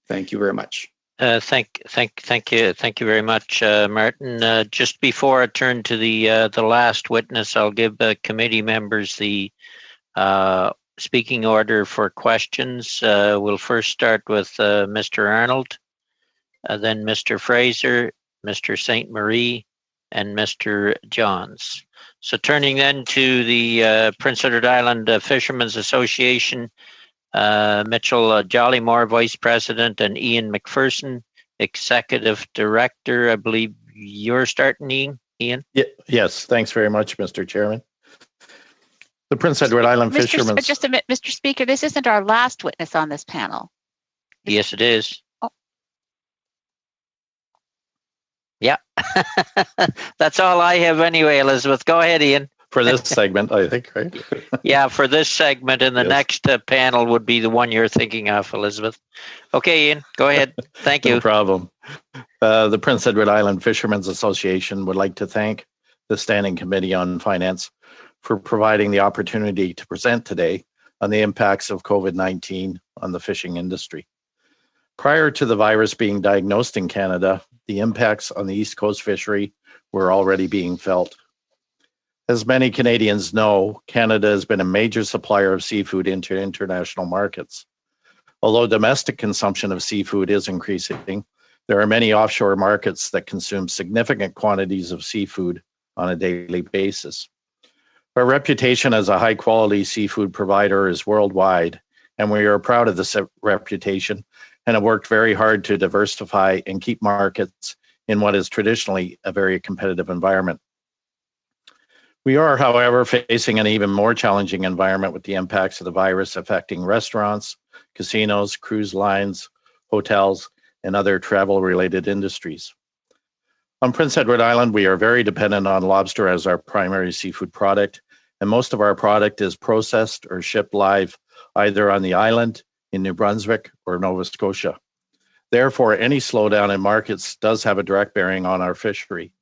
Thank you very much.
Thank you very much, Martin. Just before I turn to the last witness, I'll give committee members the speaking order for questions. We'll first start with Mr. Arnold, then Mr. Fraser, Mr. St. Marie, and Mr. Johns. So turning then to the Prince Edward Island Fishermen's Association, Mitchell Jollymore, Vice President, and Ian McPherson, Executive Director. I believe you're starting, Ian?
Yes, thanks very much, Mr. Chairman. The Prince Edward Island Fishermen's...
Just a minute, Mr. Speaker, this isn't our last witness on this panel.
Yes, it is.
Oh.
Yeah. That's all I have anyway, Elizabeth. Go ahead, Ian.
For this segment, I think, right?
Yeah, for this segment, and the next panel would be the one you're thinking of, Elizabeth. Okay, Ian, go ahead. Thank you.
No problem. The Prince Edward Island Fishermen's Association would like to thank the Standing Committee on Finance for providing the opportunity to present today on the impacts of COVID-19 on the fishing industry. Prior to the virus being diagnosed in Canada, the impacts on the East Coast fishery were already being felt. As many Canadians know, Canada has been a major supplier of seafood into international markets. Although domestic consumption of seafood is increasing, there are many offshore markets that consume significant quantities of seafood on a daily basis. Our reputation as a high-quality seafood provider is worldwide, and we are proud of this reputation and have worked very hard to diversify and keep markets in what is traditionally a very competitive environment. We are, however, facing an even more challenging environment with the impacts of the virus affecting restaurants, casinos, cruise lines, hotels, and other travel-related industries. On Prince Edward Island, we are very dependent on lobster as our primary seafood product, and most of our product is processed or shipped live either on the island, in New Brunswick, or Nova Scotia. Therefore, any slowdown in markets does have a direct bearing on our fishery.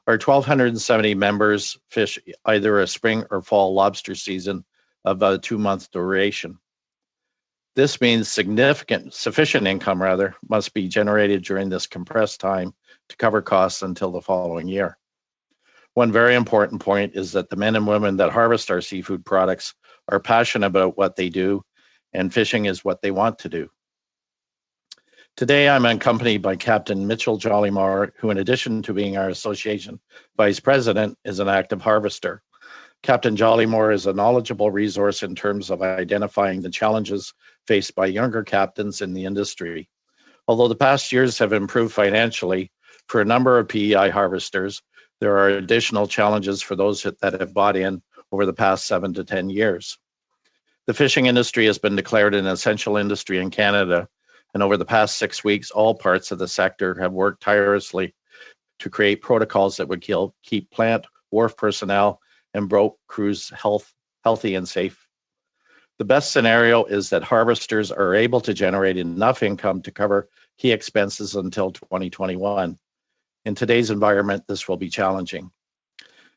Our 1,270 members fish either a spring or fall lobster season of a 2-month duration. This means sufficient income must be generated during this compressed time to cover costs until the following year. One very important point is that the men and women that harvest our seafood products are passionate about what they do, and fishing is what they want to do. Today, I'm accompanied by Captain Mitchell Jollymore, who, in addition to being our association vice president, is an active harvester. Captain Jollymore is a knowledgeable resource in terms of identifying the challenges faced by younger captains in the industry. Although the past years have improved financially for a number of PEI harvesters, there are additional challenges for those that have bought in over the past 7 to 10 years. The fishing industry has been declared an essential industry in Canada, and over the past 6 weeks, all parts of the sector have worked tirelessly to create protocols that would keep plant, wharf personnel, and boat crews healthy and safe. The best scenario is that harvesters are able to generate enough income to cover key expenses until 2021. In today's environment, this will be challenging.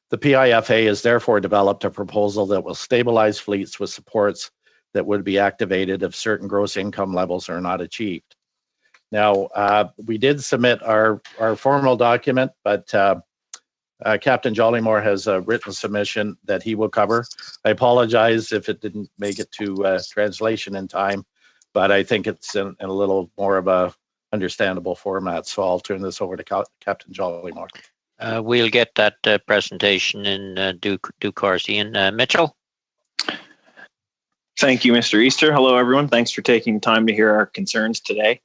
The PIFA has therefore developed a proposal that will stabilize fleets with supports that would be activated if certain gross income levels are not achieved. Now, we did submit our formal document, but Captain Jollymore has a written submission that he will cover. I apologize if it didn't make it to translation in time, but I think it's in a little more of a understandable format. So I'll turn this over to Captain Jollymore.
We'll get that presentation in due course. Ian, Mitchell?
Thank you, Mr. Easter. Hello, everyone. Thanks for taking time to hear our concerns today.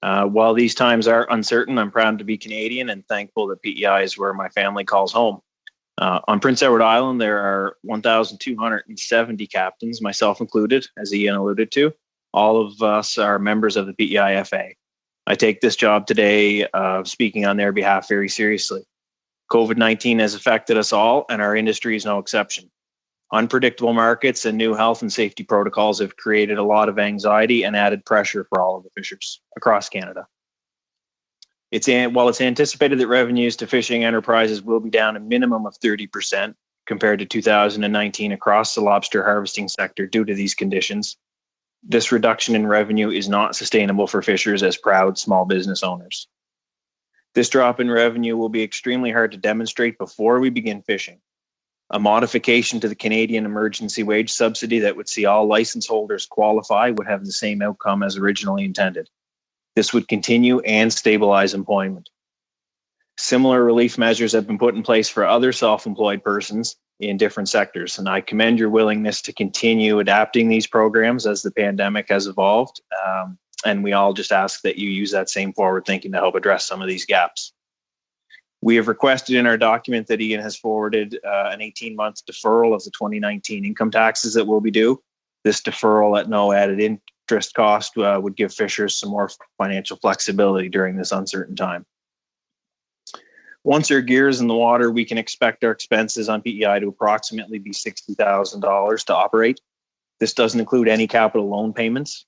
While these times are uncertain, I'm proud to be Canadian and thankful that PEI is where my family calls home. On Prince Edward Island, there are 1,270 captains, myself included, as Ian alluded to. All of us are members of the PEI FA. I take this job today, speaking on their behalf, very seriously. COVID-19 has affected us all, and our industry is no exception. Unpredictable markets and new health and safety protocols have created a lot of anxiety and added pressure for all of the fishers across Canada. While it's anticipated that revenues to fishing enterprises will be down a minimum of 30% compared to 2019 across the lobster harvesting sector due to these conditions, this reduction in revenue is not sustainable for fishers as proud small business owners. This drop in revenue will be extremely hard to demonstrate before we begin fishing. A modification to the Canadian Emergency Wage Subsidy that would see all license holders qualify would have the same outcome as originally intended. This would continue and stabilize employment. Similar relief measures have been put in place for other self-employed persons in different sectors, and I commend your willingness to continue adapting these programs as the pandemic has evolved, and we all just ask that you use that same forward thinking to help address some of these gaps. We have requested in our document that Ian has forwarded an 18-month deferral of the 2019 income taxes that will be due. This deferral at no added interest cost would give fishers some more financial flexibility during this uncertain time. Once our gear is in the water, we can expect our expenses on PEI to approximately be $60,000 to operate. This doesn't include any capital loan payments.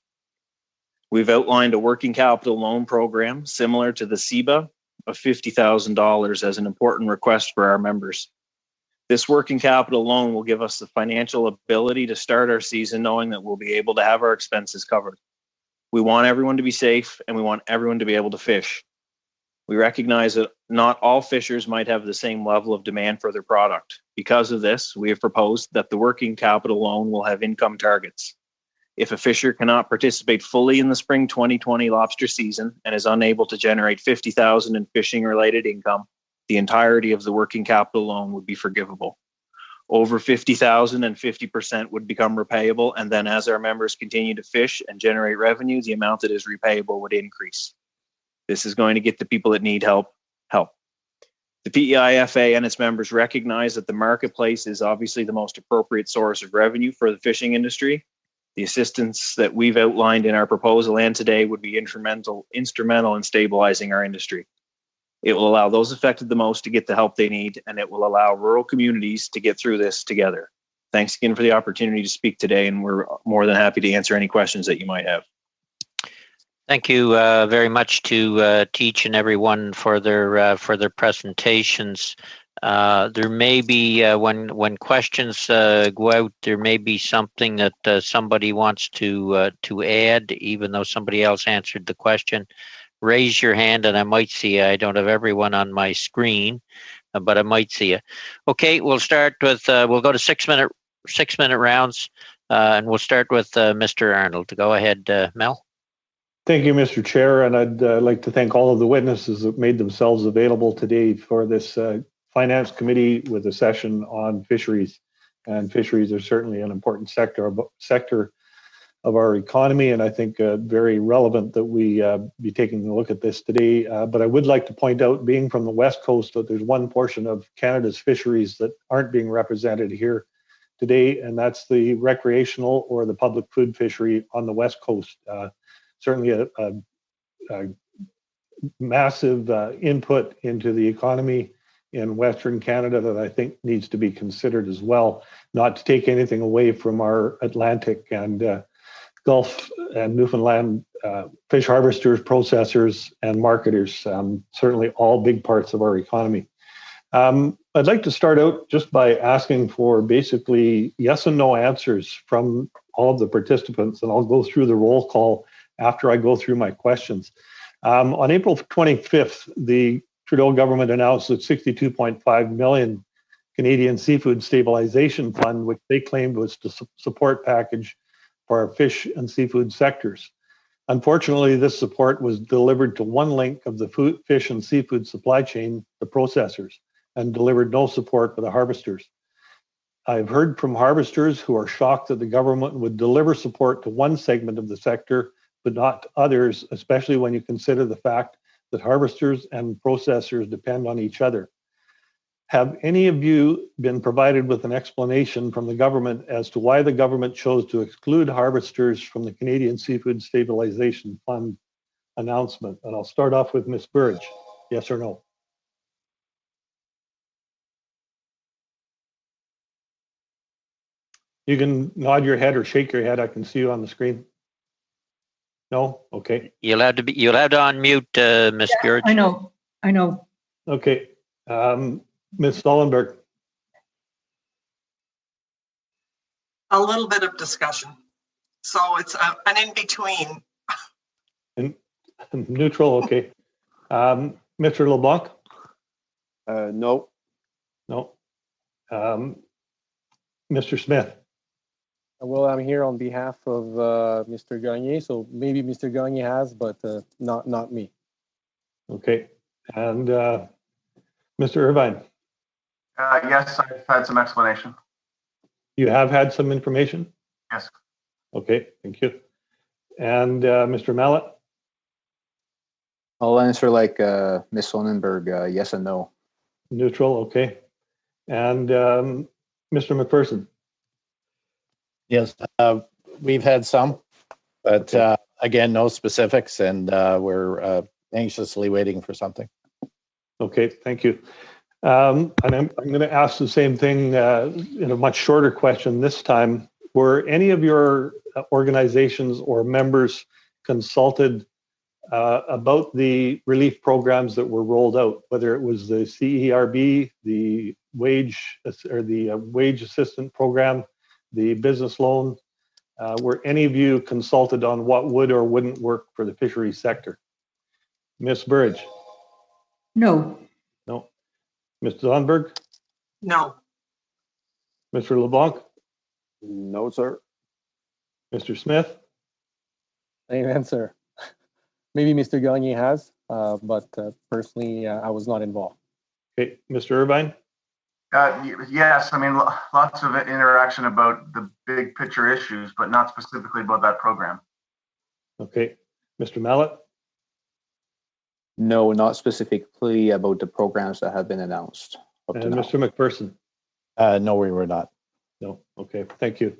We've outlined a working capital loan program similar to the CEBA of $50,000 as an important request for our members. This working capital loan will give us the financial ability to start our season knowing that we'll be able to have our expenses covered. We want everyone to be safe and we want everyone to be able to fish. We recognize that not all fishers might have the same level of demand for their product. Because of this, we have proposed that the working capital loan will have income targets. If a fisher cannot participate fully in the spring 2020 lobster season and is unable to generate $50,000 in fishing-related income, the entirety of the working capital loan would be forgivable. Over $50,000 and 50% would become repayable, and then as our members continue to fish and generate revenue, the amount that is repayable would increase. This is going to get the people that need help. The PEI FA and its members recognize that the marketplace is obviously the most appropriate source of revenue for the fishing industry. The assistance that we've outlined in our proposal and today would be instrumental in stabilizing our industry. It will allow those affected the most to get the help they need, and it will allow rural communities to get through this together. Thanks again for the opportunity to speak today, and we're more than happy to answer any questions that you might have.
Thank you very much to each and everyone for their presentations. There may be when questions go out, there may be something that somebody wants to add, even though somebody else answered the question. Raise your hand, and I might see you. I don't have everyone on my screen, but I might see you. Okay, we'll start with we'll go to 6 minute rounds, and we'll start with Mr. Arnold. Go ahead, Mel.
Thank you, Mr. Chair, and I'd like to thank all of the witnesses that made themselves available today for this Finance Committee with a session on fisheries. And fisheries are certainly an important sector of our economy, and I think very relevant that we be taking a look at this today. But I would like to point out, being from the West Coast, that there's one portion of Canada's fisheries that aren't being represented here today, and that's the recreational or the public food fishery on the West Coast. Certainly a massive input into the economy in Western Canada that I think needs to be considered as well, not to take anything away from our Atlantic and Gulf and Newfoundland fish harvesters, processors, and marketers, certainly all big parts of our economy. I'd like to start out just by asking for basically yes and no answers from all of the participants, and I'll go through the roll call after I go through my questions. On April 25th, the Trudeau government announced that 62.5 million Canadian Seafood Stabilization Fund, which they claimed was the support package for our fish and seafood sectors. Unfortunately, this support was delivered to one link of the fish and seafood supply chain, the processors, and delivered no support for the harvesters. I've heard from harvesters who are shocked that the government would deliver support to one segment of the sector, but not to others, especially when you consider the fact that harvesters and processors depend on each other. Have any of you been provided with an explanation from the government as to why the government chose to exclude harvesters from the Canadian Seafood Stabilization Fund announcement? And I'll start off with Ms. Burge. Yes or no? You can nod your head or shake your head. I can see you on the screen. No? Okay.
You'll have to unmute, Ms. Burge.
I know.
Okay. Ms. Stollenberg.
A little bit of discussion. So it's an in-between.
Neutral, okay. Mr. LeBlanc?
No.
No. Mr. Smith?
Well, I'm here on behalf of Mr. Gagné, so maybe Mr. Gagné has, but not me.
Okay. And Mr. Irvine?
Yes, I've had some explanation.
You have had some information?
Yes.
Okay, thank you. And Mr. Mallet?
I'll answer like Ms. Sonnenberg, yes and no.
Neutral, okay. And Mr. McPherson?
Yes, we've had some, but again, no specifics, and we're anxiously waiting for something.
Okay, thank you. And I'm going to ask the same thing in a much shorter question this time. Were any of your organizations or members consulted about the relief programs that were rolled out, whether it was the CERB, the wage assistance program, the business loan? Were any of you consulted on what would or wouldn't work for the fisheries sector? Ms. Burge?
No.
No. Mr. Zonnberg?
No.
Mr. LeBlanc?
No, sir.
Mr. Smith?
Same answer. Maybe Mr. Gagné has, but personally, I was not involved.
Okay, Mr. Irvine?
Yes, I mean, lots of interaction about the big picture issues, but not specifically about that program.
Okay, Mr. Mallet?
No, not specifically about the programs that have been announced.
And Mr. McPherson?
No, we were not.
No, okay, thank you.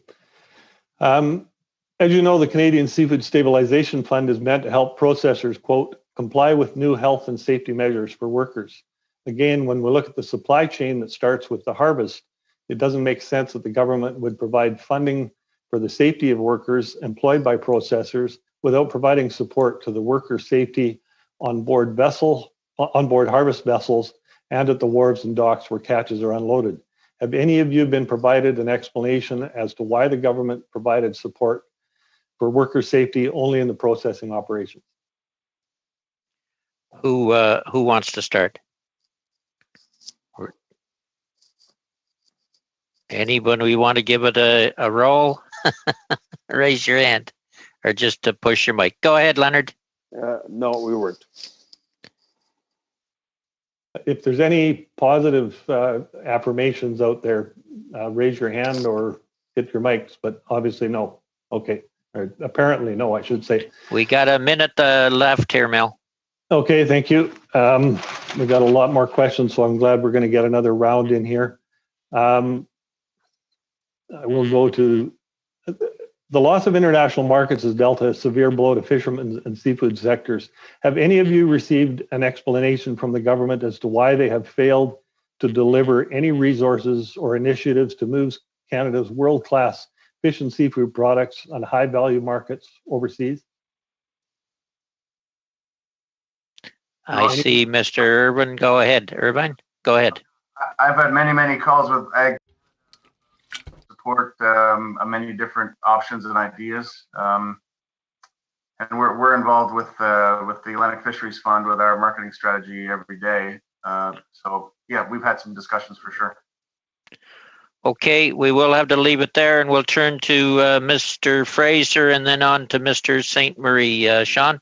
As you know, the Canadian Seafood Stabilization Fund is meant to help processors, quote, comply with new health and safety measures for workers. Again, when we look at the supply chain that starts with the harvest, it doesn't make sense that the government would provide funding for the safety of workers employed by processors without providing support to the worker safety on board harvest vessels and at the wharves and docks where catches are unloaded. Have any of you been provided an explanation as to why the government provided support for worker safety only in the processing operations?
Who wants to start? Anyone we want to give it a roll? Raise your hand, or just to push your mic. Go ahead, Leonard.
No, we weren't.
If there's any positive affirmations out there, raise your hand or hit your mics, but obviously no. Okay, or apparently no, I should say.
We got a minute left here, Mel.
Okay, thank you. We got a lot more questions, so I'm glad we're going to get another round in here. I will go to the loss of international markets has dealt a severe blow to fishermen and seafood sectors. Have any of you received an explanation from the government as to why they have failed to deliver any resources or initiatives to move Canada's world-class fish and seafood products on high-value markets overseas?
I see Mr. Irvine. Go ahead, Irvine. Go ahead.
I've had many calls with ag support, many different options and ideas, and we're involved with the Atlantic Fisheries Fund with our marketing strategy every day. So yeah, we've had some discussions for sure.
Okay, we will have to leave it there, and we'll turn to Mr. Fraser and then on to Mr. St. Marie. Sean?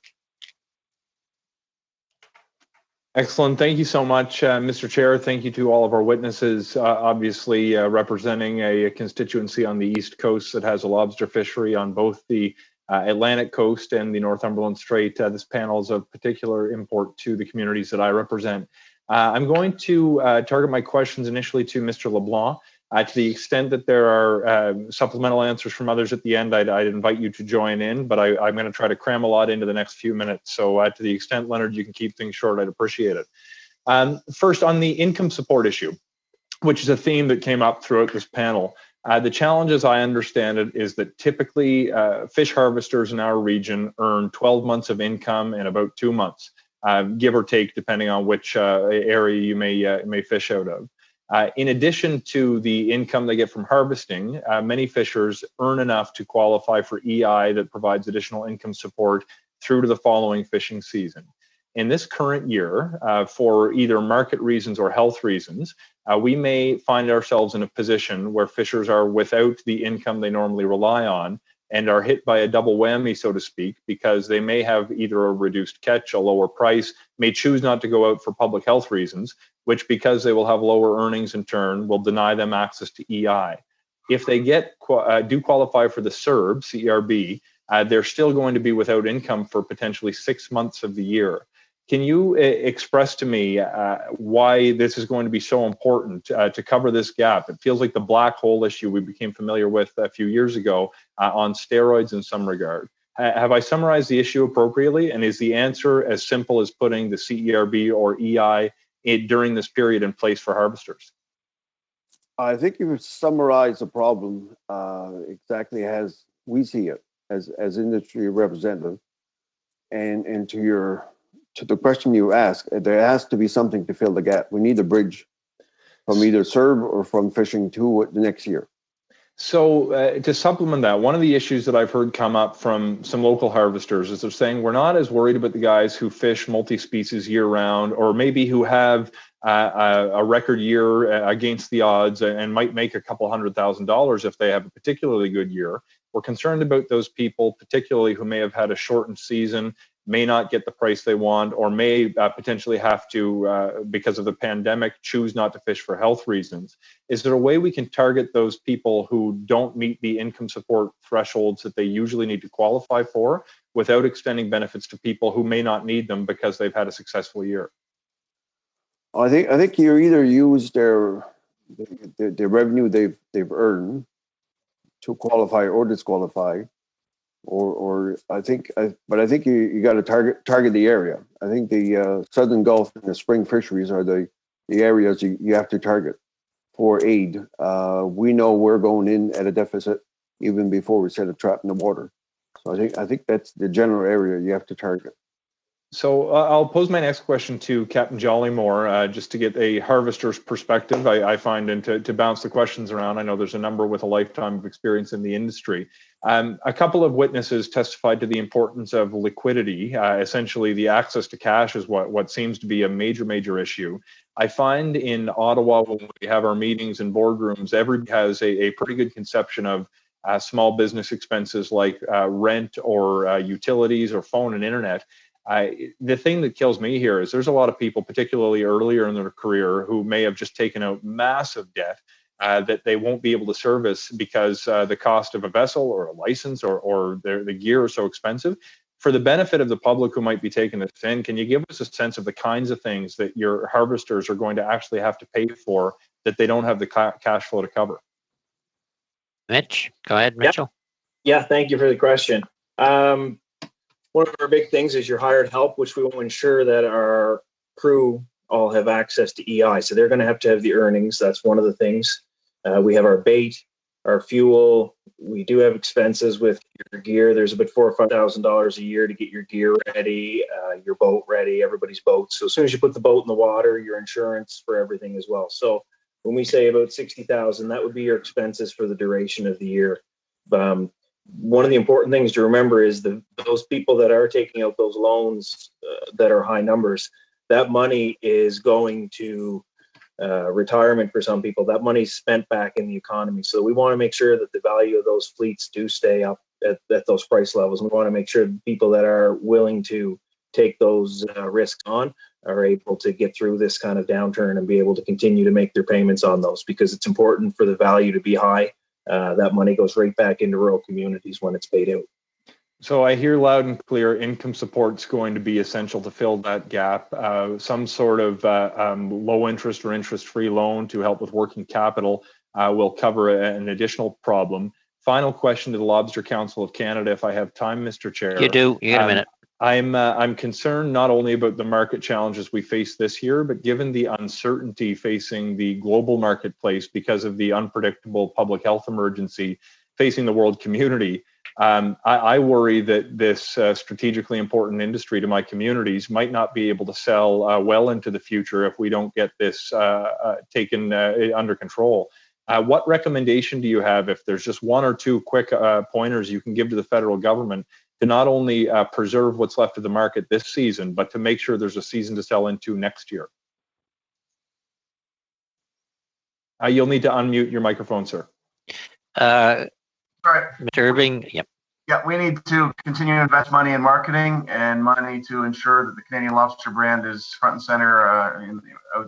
Excellent. Thank you so much, Mr. Chair. Thank you to all of our witnesses, obviously representing a constituency on the East Coast that has a lobster fishery on both the Atlantic Coast and the Northumberland Strait. This panel is of particular import to the communities that I represent. I'm going to target my questions initially to Mr. LeBlanc. To the extent that there are supplemental answers from others at the end, I'd invite you to join in, but I'm going to try to cram a lot into the next few minutes. So to the extent, Leonard, you can keep things short, I'd appreciate it. First, on the income support issue, which is a theme that came up throughout this panel. The challenge, as I understand it, is that typically fish harvesters in our region earn 12 months of income in about 2 months, give or take, depending on which area you may fish out of. In addition to the income they get from harvesting, many fishers earn enough to qualify for EI that provides additional income support through to the following fishing season. In this current year, for either market reasons or health reasons, we may find ourselves in a position where fishers are without the income they normally rely on and are hit by a double whammy, so to speak, because they may have either a reduced catch, a lower price, may choose not to go out for public health reasons, which, because they will have lower earnings in turn, will deny them access to EI. If they do qualify for the CERB, CERB, they're still going to be without income for potentially 6 months of the year. Can you express to me why this is going to be so important to cover this gap? It feels like the black hole issue we became familiar with a few years ago on steroids in some regard. Have I summarized the issue appropriately? And is the answer as simple as putting the CERB or EI during this period in place for harvesters?
I think you've summarized the problem exactly as we see it as industry representative. And to the question you asked, there has to be something to fill the gap. We need a bridge from either CERB or from fishing to the next year.
So to supplement that, one of the issues that I've heard come up from some local harvesters is they're saying we're not as worried about the guys who fish multi-species year-round, or maybe who have a record year against the odds and might make a couple $100,000 if they have a particularly good year. We're concerned about those people, particularly who may have had a shortened season, may not get the price they want, or may potentially have to, because of the pandemic, choose not to fish for health reasons. Is there a way we can target those people who don't meet the income support thresholds that they usually need to qualify for without extending benefits to people who may not need them because they've had a successful year?
I think you either use the revenue they've earned to qualify or disqualify, or I think you got to target the area. I think the Southern Gulf and the spring fisheries are the areas you have to target for aid. We know we're going in at a deficit even before we set a trap in the water. So I think that's the general area you have to target.
So I'll pose my next question to Captain Jollymore, just to get a harvester's perspective. I find, and to bounce the questions around, I know there's a number with a lifetime of experience in the industry. A couple of witnesses testified to the importance of liquidity. Essentially, the access to cash is what seems to be a major issue. I find in Ottawa, when we have our meetings and boardrooms, everybody has a pretty good conception of small business expenses like rent or utilities or phone and internet. The thing that kills me here is there's a lot of people, particularly earlier in their career, who may have just taken out massive debt that they won't be able to service because the cost of a vessel or a license or the gear are so expensive. For the benefit of the public who might be taking this in, can you give us a sense of the kinds of things that your harvesters are going to actually have to pay for that they don't have the cash flow to cover?
Mitch, go ahead, Mitchell.
Yeah, thank you for the question. One of our big things is your hired help, which we will ensure that our crew all have access to EI. So they're going to have the earnings. That's one of the things. We have our bait, our fuel. We do have expenses with your gear. There's about $4,000 or $5,000 a year to get your gear ready, your boat ready, everybody's boat. So as soon as you put the boat in the water, your insurance for everything as well. So when we say about $60,000, that would be your expenses for the duration of the year. One of the important things to remember is those people that are taking out those loans that are high numbers, that money is going to retirement for some people. That money's spent back in the economy. So we want to make sure that the value of those fleets do stay up at those price levels. We want to make sure that people that are willing to take those risks on are able to get through this kind of downturn and be able to continue to make their payments on those, because it's important for the value to be high. That money goes right back into rural communities when it's paid out.
So I hear loud and clear income support's going to be essential to fill that gap. Some sort of low interest or interest-free loan to help with working capital will cover an additional problem. Final question to the Lobster Council of Canada, if I have time, Mr. Chair.
You do. You got a minute.
I'm concerned not only about the market challenges we face this year, but given the uncertainty facing the global marketplace because of the unpredictable public health emergency facing the world community. I worry that this strategically important industry to my communities might not be able to sell well into the future if we don't get this taken under control. What recommendation do you have, if there's just one or two quick pointers you can give to the federal government to not only preserve what's left of the market this season, but to make sure there's a season to sell into next year? You'll need to unmute your microphone, sir.
Right.
Mr. Irving, yep.
Yeah, we need to continue to invest money in marketing and money to ensure that the Canadian lobster brand is front and center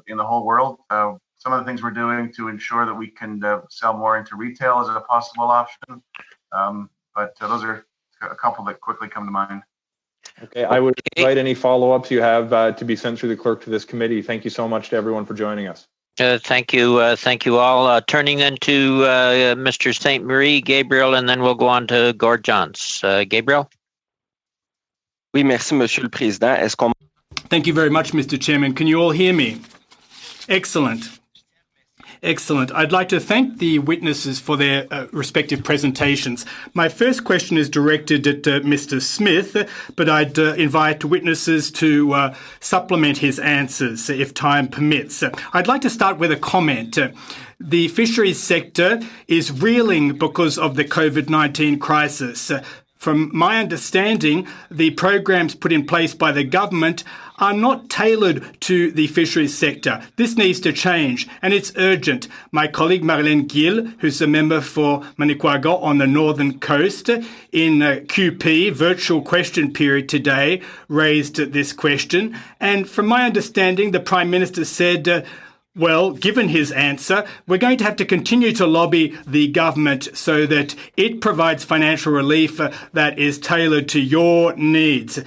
in the whole world. Some of the things we're doing to ensure that we can sell more into retail is a possible option. But those are a couple that quickly come to mind.
Okay, I would invite any follow-ups you have to be sent through the clerk to this committee. Thank you so much to everyone for joining us.
Thank you. Thank you all. Turning then to Mr. St. Marie, Gabriel, and then we'll go on to Gord Johns. Gabriel?
Oui, merci, Monsieur le Président. Est-ce qu'on...
Thank you very much, Mr. Chairman. Can you all hear me? Excellent. Excellent. I'd like to thank the witnesses for their respective presentations. My first question is directed at Mr. Smith, but I'd invite witnesses to supplement his answers if time permits. I'd like to start with a comment. The fisheries sector is reeling because of the COVID-19 crisis. From my understanding, the programs put in place by the government are not tailored to the fisheries sector. This needs to change, and it's urgent. My colleague Marilyn Gill, who's a member for Manicouagan on the northern coast, in QP, virtual question period today, raised this question. And from my understanding, the Prime Minister said, well, given his answer, we're going to have to continue to lobby the government so that it provides financial relief that is tailored to your needs.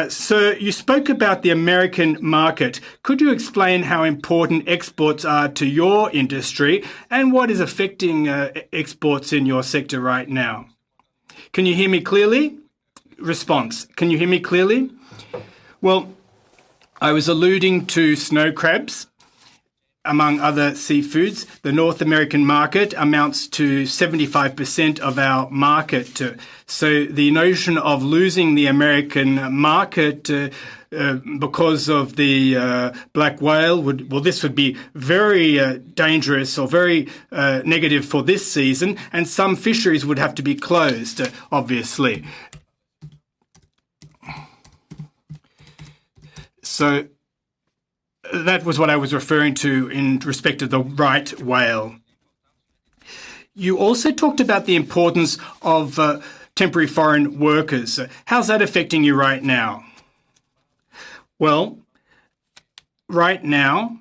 Sir, you spoke about the American market. Could you explain how important exports are to your industry and what is affecting exports in your sector right now? Can you hear me clearly? Response. Can you hear me clearly? Well, I was alluding to snow crabs. Among other seafoods, the North American market amounts to 75% of our market. So the notion of losing the American market because of the black whale this would be very dangerous or very negative for this season, and some fisheries would have to be closed, obviously. So that was what I was referring to in respect of the right whale. You also talked about the importance of temporary foreign workers. How's that affecting you right now? Well, right now,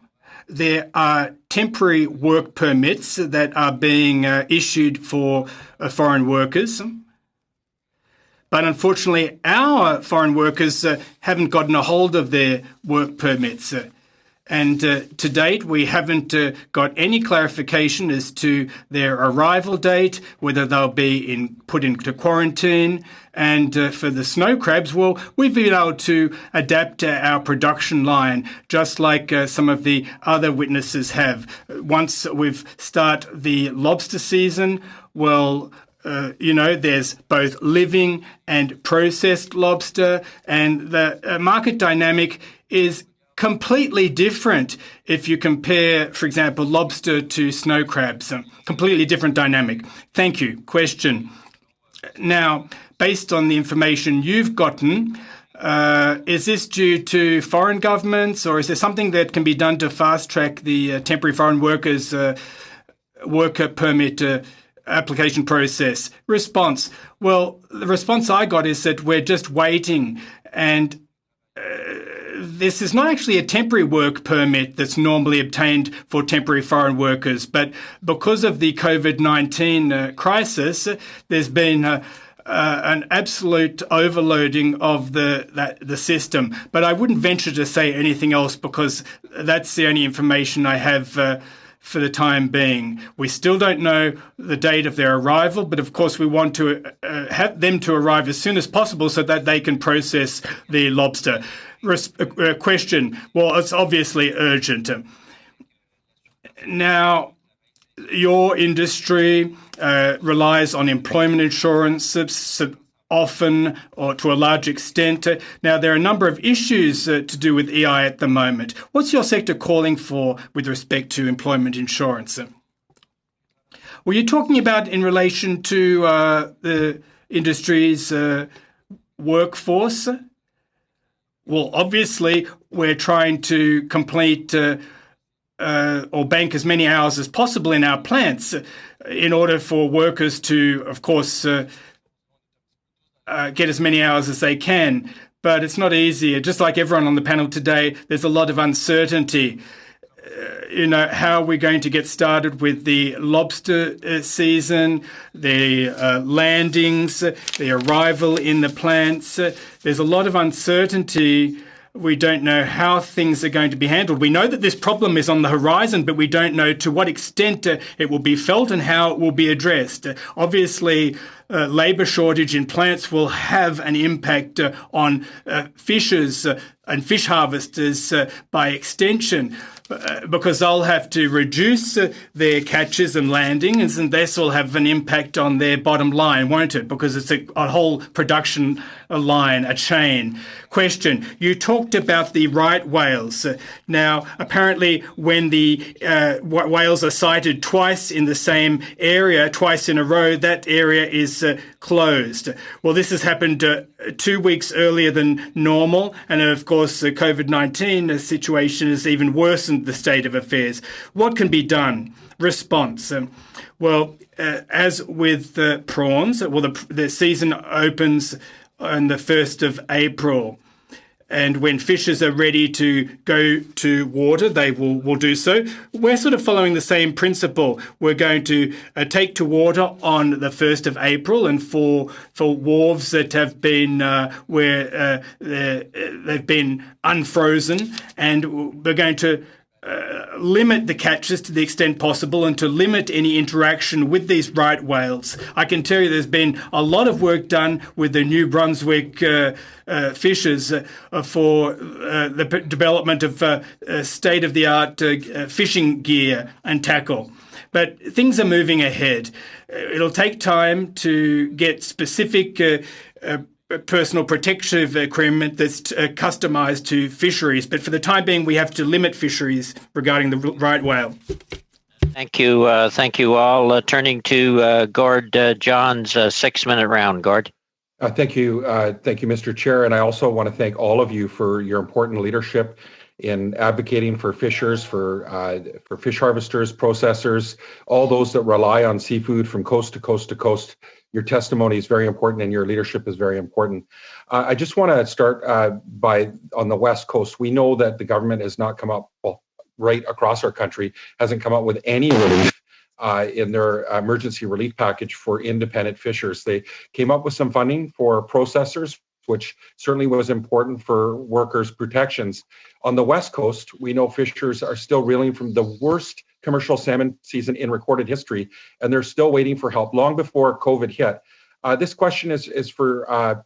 there are temporary work permits that are being issued for foreign workers. But unfortunately, our foreign workers haven't gotten a hold of their work permits. And to date, we haven't got any clarification as to their arrival date, whether they'll be put into quarantine. And for the snow crabs, well, we've been able to adapt our production line, just like some of the other witnesses have. Once we've started the lobster season, well, there's both living and processed lobster, and the market dynamic is completely different if you compare, for example, lobster to snow crabs. Completely different dynamic. Thank you. Question. Now, based on the information you've gotten, is this due to foreign governments, or is there something that can be done to fast-track the temporary foreign workers worker permit application process? Response. Well, the response I got is that we're just waiting, and this is not actually a temporary work permit that's normally obtained for temporary foreign workers, but because of the COVID-19 crisis, there's been an absolute overloading of the system. But I wouldn't venture to say anything else because that's the only information I have for the time being. We still don't know the date of their arrival, but of course we want to have them to arrive as soon as possible so that they can process the lobster. Question, well, it's obviously urgent. Now, your industry relies on employment insurance often or to a large extent. Now, there are a number of issues to do with EI at the moment. What's your sector calling for with respect to employment insurance? Were you talking about in relation to the industry's workforce? Well, obviously, we're trying to complete or bank as many hours as possible in our plants in order for workers to, of course, get as many hours as they can. But it's not easy. Just like everyone on the panel today, there's a lot of uncertainty. How are we going to get started with the lobster season, the landings, the arrival in the plants? There's a lot of uncertainty. We don't know how things are going to be handled. We know that this problem is on the horizon, but we don't know to what extent it will be felt and how it will be addressed. Obviously, labour shortage in plants will have an impact on fishers and fish harvesters by extension, because they'll have to reduce their catches and landings, and this will have an impact on their bottom line, won't it? Because it's a whole production line, a chain. Question, you talked about the right whales. Now, apparently when the whales are sighted twice in the same area, twice in a row, that area is closed. Well, this has happened 2 weeks earlier than normal, and of course the COVID-19 situation has even worsened the state of affairs. What can be done? Response. As with prawns, the season opens on the 1st of April. And when fishers are ready to go to water, they will do so. We're sort of following the same principle. We're going to take to water on the 1st of April, and for wharves that have been where they've been unfrozen, and we're going to limit the catches to the extent possible and to limit any interaction with these right whales. I can tell you there's been a lot of work done with the New Brunswick fishers for the development of state-of-the-art fishing gear and tackle. But things are moving ahead. It'll take time to get specific personal protective equipment that's customised to fisheries. But for the time being, we have to limit fisheries regarding the right whale.
Thank you. Thank you all. Turning to Gord John's 6-minute round. Gord.
Thank you. Thank you, Mr. Chair. And I also want to thank all of you for your important leadership in advocating for fishers, for fish harvesters, processors, all those that rely on seafood from coast to coast to coast. Your testimony is very important and your leadership is very important. I just want to start by on the West Coast. We know that the government has not come up, right across our country, hasn't come up with any relief in their emergency relief package for independent fishers. They came up with some funding for processors, which certainly was important for workers' protections. On the West Coast, we know fishers are still reeling from the worst commercial salmon season in recorded history, and they're still waiting for help long before COVID hit. This question is for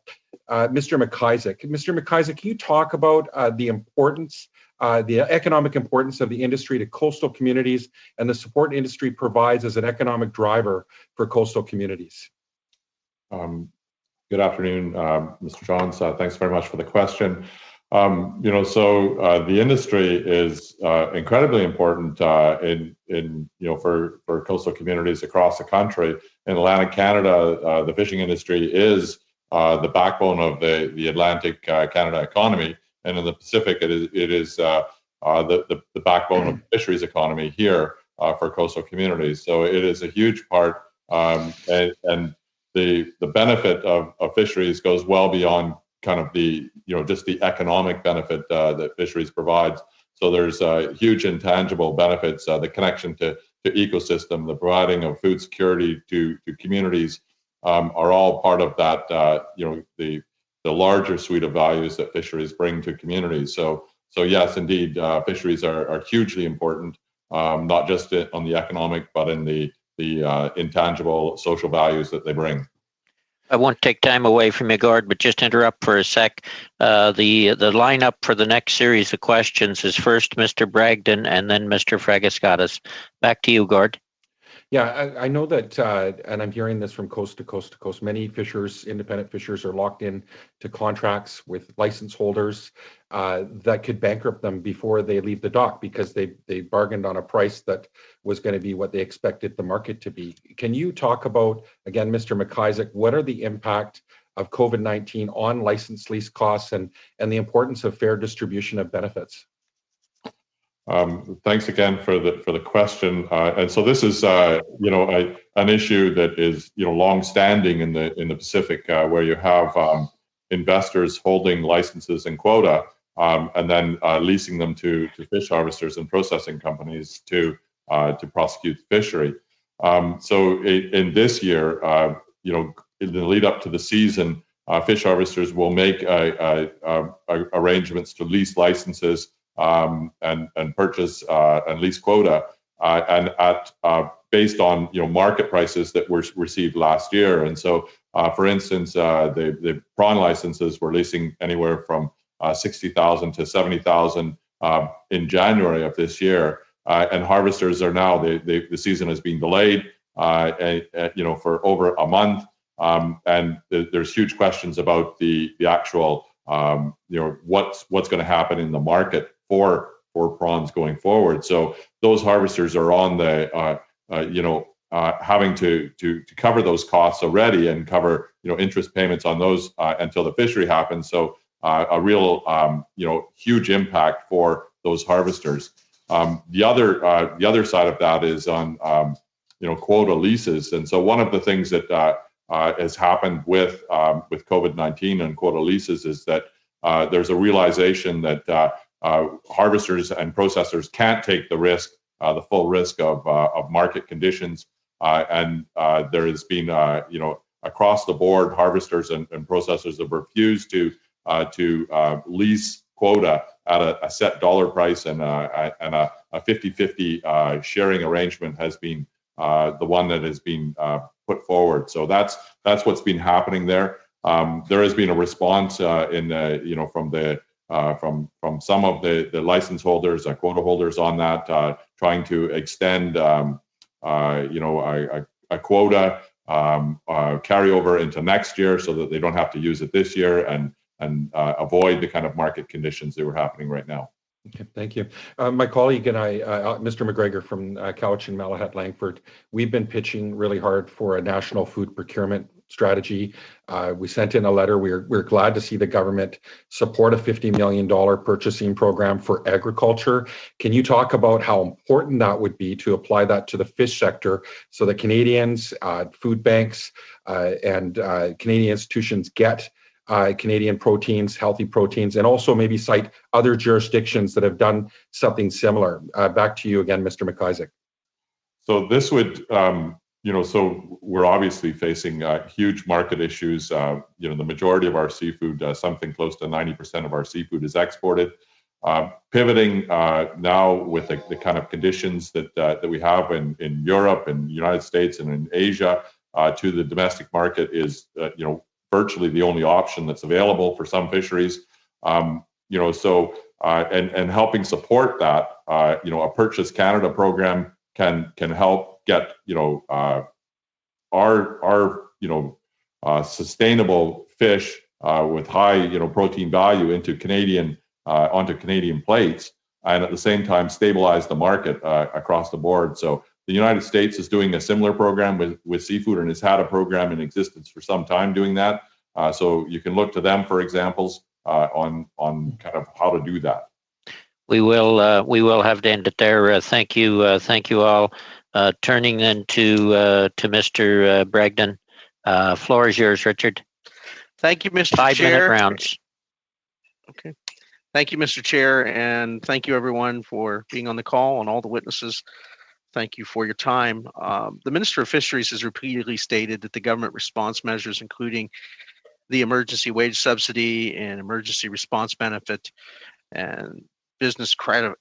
Mr. McIsaac. Mr. McIsaac, can you talk about the importance, the economic importance of the industry to coastal communities and the support industry provides as an economic driver for coastal communities?
Good afternoon, Mr. Johns. Thanks very much for the question. The industry is incredibly important for coastal communities across the country. In Atlantic Canada, the fishing industry is the backbone of the Atlantic Canada economy, and in the Pacific, it is the backbone of the fisheries economy here for coastal communities. So it is a huge part, and the benefit of fisheries goes well beyond kind of just the economic benefit that fisheries provides. So there's huge intangible benefits, the connection to ecosystem, the providing of food security to communities, are all part of that, the larger suite of values that fisheries bring to communities. So yes, indeed, fisheries are hugely important, not just on the economic, but in the intangible social values that they bring.
I won't take time away from you, Gord, but just interrupt for a sec. The lineup for the next series of questions is first Mr. Bragdon and then Mr. Fragaskatis. Back to you, Gord.
Yeah, I know that, and I'm hearing this from coast to coast to coast. Many fishers, independent fishers, are locked in to contracts with license holders that could bankrupt them before they leave the dock because they bargained on a price that was going to be what they expected the market to be. Can you talk about, again, Mr. McIsaac, what are the impact of COVID-19 on license lease costs and the importance of fair distribution of benefits?
Thanks again for the question. And so this is, an issue that is, long-standing in the Pacific, where you have investors holding licenses and quota, and then leasing them to fish harvesters and processing companies to prosecute the fishery. So in this year, in the lead up to the season, fish harvesters will make arrangements to lease licenses and purchase and lease quota, and at based on market prices that were received last year. And so, for instance, the prawn licenses were leasing anywhere from 60,000 to 70,000 in January of this year, and harvesters are now the season has been delayed, for over a month, and there's huge questions about the actual what's going to happen in the market for prawns going forward. So those harvesters are on the having to cover those costs already and cover interest payments on those until the fishery happens. So a real huge impact for those harvesters. The other side of that is on quota leases. And so one of the things that has happened with COVID-19 and quota leases is that there's a realization that harvesters and processors can't take the risk, the full risk of market conditions, and there has been, across the board, harvesters and processors have refused to lease quota at a set dollar price, and a 50-50 sharing arrangement has been the one that has been put forward. So that's what's been happening there. There has been a response from some of the license holders, quota holders on that, trying to extend a quota carryover into next year so that they don't have to use it this year and avoid the kind of market conditions that were happening right now.
Okay, thank you. My colleague and I, Mr. McGregor from Cowichan, Malahat, Langford, we've been pitching really hard for a national food procurement strategy. We sent in a letter. We're glad to see the government support a $50 million purchasing program for agriculture. Can you talk about how important that would be to apply that to the fish sector so that Canadians, food banks, and Canadian institutions get Canadian proteins, healthy proteins, and also maybe cite other jurisdictions that have done something similar? Back to you again, Mr. McIsaac.
So this would, so we're obviously facing huge market issues. The majority of our seafood, something close to 90% of our seafood, is exported. Pivoting now with the kind of conditions that we have in Europe and the United States and in Asia to the domestic market is, virtually the only option that's available for some fisheries. And helping support that, a Purchase Canada program can help get our sustainable fish with high protein value into onto Canadian plates, and at the same time stabilize the market across the board. So the United States is doing a similar program with seafood and has had a program in existence for some time doing that. So you can look to them for examples on kind of how to do that.
We will have to end it there. Thank you all. Turning then to Mr. Bragdon. Floor is yours, Richard.
Thank you, Mr.
5-minute rounds.
Okay. Thank you, Mr. Chair, and thank you everyone for being on the call and all the witnesses. thank you for your time. The Minister of Fisheries has repeatedly stated that the government response measures, including the emergency wage subsidy and emergency response benefit and business credit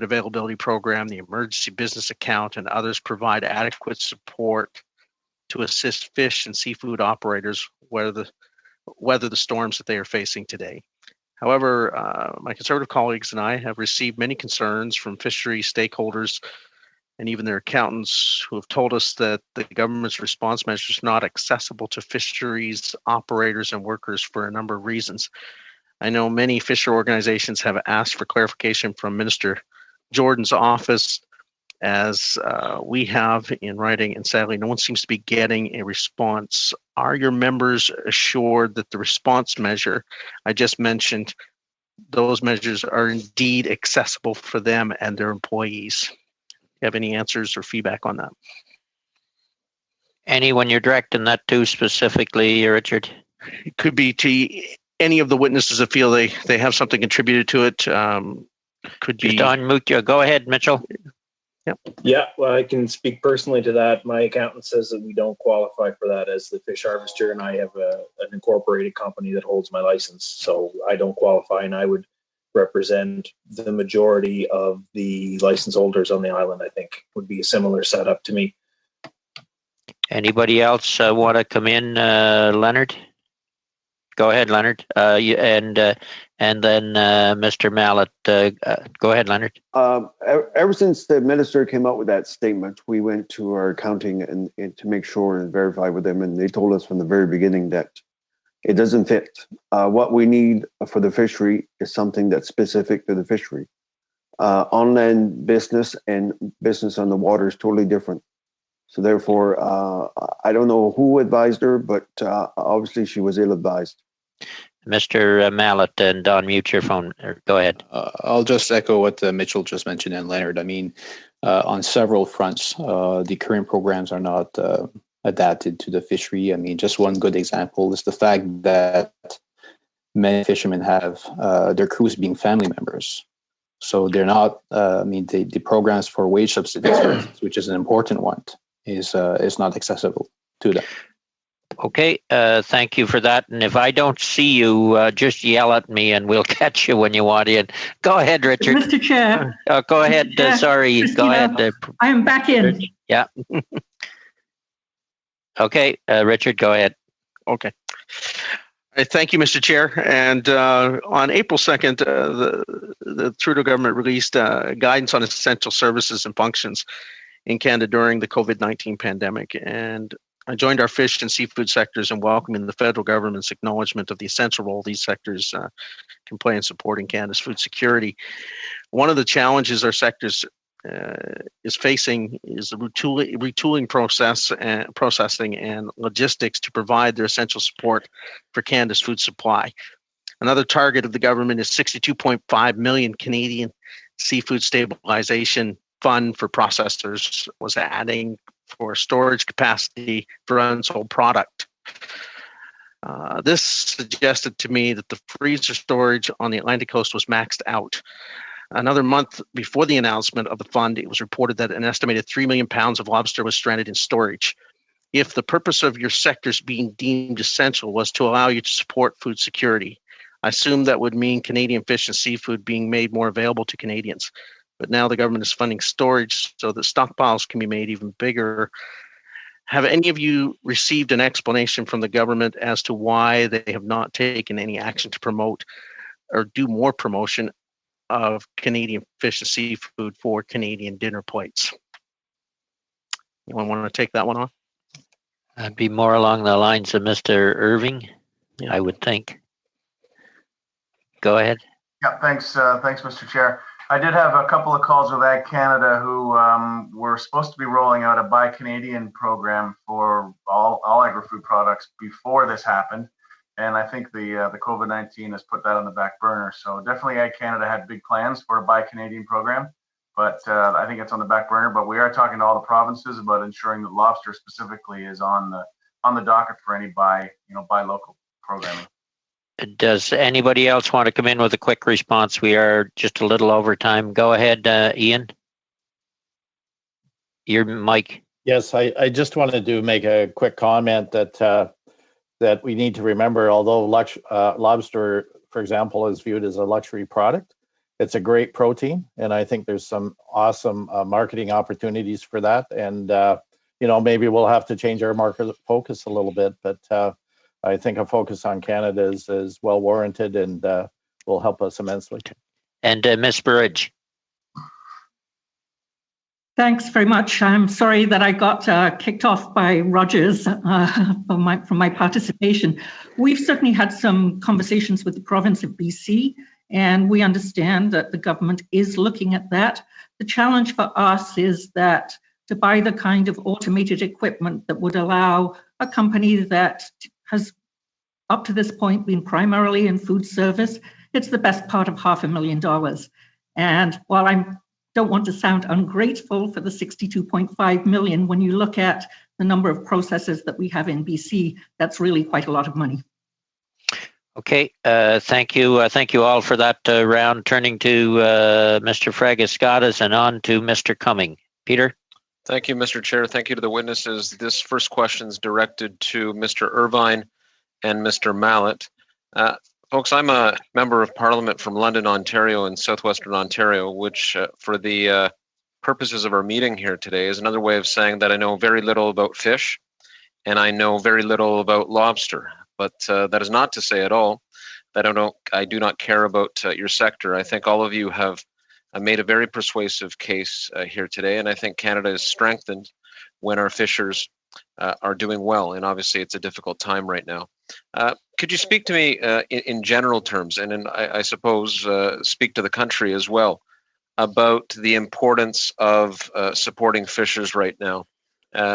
availability program, the emergency business account, and others provide adequate support to assist fish and seafood operators weather the storms that they are facing today. However, my Conservative colleagues and I have received many concerns from fishery stakeholders and even their accountants who have told us that the government's response measures are not accessible to fisheries operators and workers for a number of reasons. I know many fisher organizations have asked for clarification from Minister Jordan's office, as we have in writing, and sadly, no one seems to be getting a response. Are your members assured that the response measure I just mentioned, those measures are indeed accessible for them and their employees? Do you have any answers or feedback on that?
Anyone you're directing that to specifically, Richard?
It could be to any of the witnesses that feel they have something contributed to it. Could be.
Just unmute you. Go ahead, Mitchell.
Yep.
Yeah, well, I can speak personally to that. My accountant says that we don't qualify for that as the fish harvester, and I have an incorporated company that holds my license, so I don't qualify, and I would represent the majority of the license holders on the island. I think would be a similar setup to me.
Anybody else want to come in, Leonard? Go ahead, Leonard. And then Mr. Mallet. Go ahead, Leonard.
Ever since the minister came out with that statement, we went to our accounting and to make sure and verify with them, and they told us from the very beginning that it doesn't fit. What we need for the fishery is something that's specific to the fishery. On-land business and business on the water is totally different. So therefore, I don't know who advised her, but obviously she was ill-advised.
Mr. Mallet, and Don, mute your phone. Go ahead.
I'll just echo what Mitchell just mentioned and Leonard. I mean, on several fronts, the current programs are not adapted to the fishery. I mean, just one good example is the fact that many fishermen have their crews being family members. So they're not, the programs for wage subsidies, which is an important one, is not accessible to them.
Okay, thank you for that. And if I don't see you, just yell at me and we'll catch you when you want in. Go ahead, Richard.
Mr. Chair.
Go ahead. Sorry.
Christina,
go ahead.
I am back in.
Yeah. Okay, Richard, go ahead.
Okay. Thank you, Mr. Chair. And on April 2nd, the Trudeau government released guidance on essential services and functions in Canada during the COVID-19 pandemic. And I joined our fish and seafood sectors in welcoming the federal government's acknowledgement of the essential role these sectors can play in supporting Canada's food security. One of the challenges our sectors is facing is the retooling process and processing and logistics to provide their essential support for Canada's food supply. Another target of the government is 62.5 million Canadian seafood stabilization fund for processors was adding for storage capacity for unsold product. This suggested to me that the freezer storage on the Atlantic coast was maxed out. Another month before the announcement of the fund, it was reported that an estimated 3 million pounds of lobster was stranded in storage. If the purpose of your sectors being deemed essential was to allow you to support food security, I assume that would mean Canadian fish and seafood being made more available to Canadians. But now the government is funding storage so that stockpiles can be made even bigger. Have any of you received an explanation from the government as to why they have not taken any action to promote or do more promotion of Canadian fish and seafood for Canadian dinner plates? Anyone want to take that one on?
That'd be more along the lines of Mr. Irving, yeah. I would think. Go ahead.
Yeah, thanks, Mr. Chair. I did have a couple of calls with Ag Canada who were supposed to be rolling out a Buy Canadian program for all agri-food products before this happened. And I think the COVID-19 has put that on the back burner. So definitely Ag Canada had big plans for a Buy Canadian program, but I think it's on the back burner. But we are talking to all the provinces about ensuring that lobster specifically is on the docket for any buy local programming.
Does anybody else want to come in with a quick response? We are just a little over time. Go ahead, Ian. your mic.
Yes, I just wanted to make a quick comment that that we need to remember, although lobster, for example, is viewed as a luxury product, it's a great protein, and I think there's some awesome marketing opportunities for that. And maybe we'll have to change our market focus a little bit, but I think a focus on Canada is well warranted and will help us immensely.
And Ms. Burridge.
Thanks very much. I'm sorry that I got kicked off by Rogers from my participation. We've certainly had some conversations with the province of BC, and we understand that the government is looking at that. The challenge for us is that to buy the kind of automated equipment that would allow a company that has up to this point been primarily in food service, it's the best part of $500,000. And while I don't want to sound ungrateful for the $62.5 million, when you look at the number of processors that we have in BC, that's really quite a lot of money.
Okay, thank you. Thank you all for that round. Turning to Mr. Fragascatas and on to Mr. Cumming. Peter?
Thank you, Mr. Chair. Thank you to the witnesses. This first question is directed to Mr. Irvine and Mr. Mallett. Folks, I'm a member of Parliament from London, Ontario and Southwestern Ontario, which for the purposes of our meeting here today is another way of saying that I know very little about fish and I know very little about lobster. But that is not to say at all that I do not care about your sector. I think all of you have made a very persuasive case here today, and I think Canada is strengthened when our fishers are doing well, and obviously it's a difficult time right now. Could you speak to me in general terms, and I suppose speak to the country as well, about the importance of supporting fishers right now?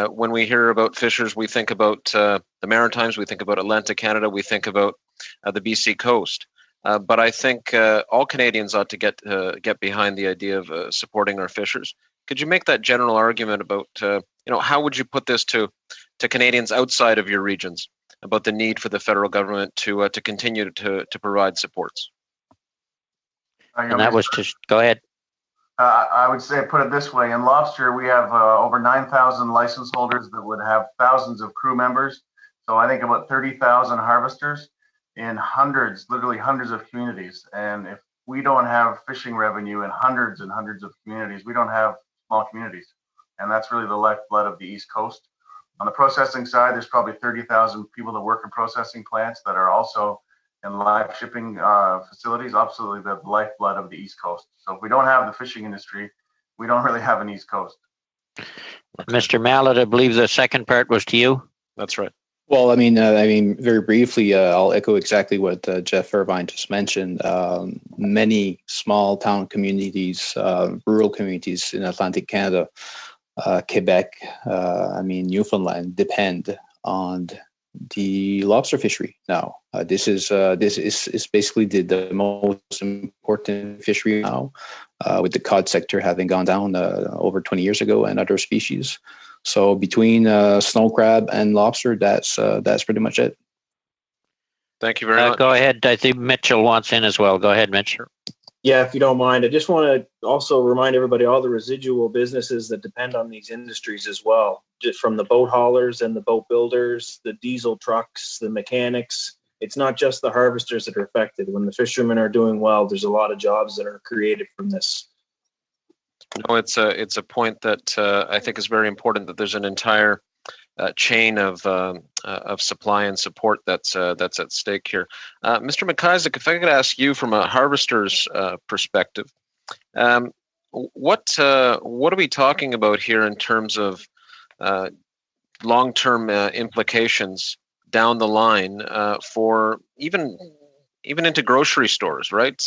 When we hear about fishers, we think about the Maritimes, we think about Atlantic Canada, we think about the BC coast. But I think all Canadians ought to get behind the idea of supporting our fishers. Could you make that general argument about, how would you put this to Canadians outside of your regions about the need for the federal government to continue to provide supports?
And that was to go ahead.
I would say, put it this way: in lobster, we have over 9,000 license holders that would have thousands of crew members. So I think about 30,000 harvesters in hundreds, literally hundreds of communities. And if we don't have fishing revenue in hundreds and hundreds of communities, we don't have small communities. And that's really the lifeblood of the East Coast. On the processing side, there's probably 30,000 people that work in processing plants that are also in live shipping facilities, absolutely the lifeblood of the East Coast. So if we don't have the fishing industry, we don't really have an East Coast.
Mr. Mallett, I believe the second part was to you.
That's right.
Well, I mean, very briefly, I'll echo exactly what Jeff Irvine just mentioned. Many small town communities, rural communities in Atlantic Canada, Quebec, Newfoundland depend on the lobster fishery now. This is basically the most important fishery now, with the cod sector having gone down over 20 years ago and other species. So between snow crab and lobster, that's pretty much it.
Thank you very much.
Go ahead. I think Mitchell wants in as well. Go ahead, Mitch.
Yeah, if you don't mind, I just want to also remind everybody all the residual businesses that depend on these industries as well, just from the boat haulers and the boat builders, the diesel trucks, the mechanics. It's not just the harvesters that are affected. When the fishermen are doing well, there's a lot of jobs that are created from this.
No, it's a point that I think is very important, that there's an entire chain of supply and support that's at stake here. Mr. McIsaac, if I could ask you from a harvester's perspective, what are we talking about here in terms of long-term implications down the line for even into grocery stores, right?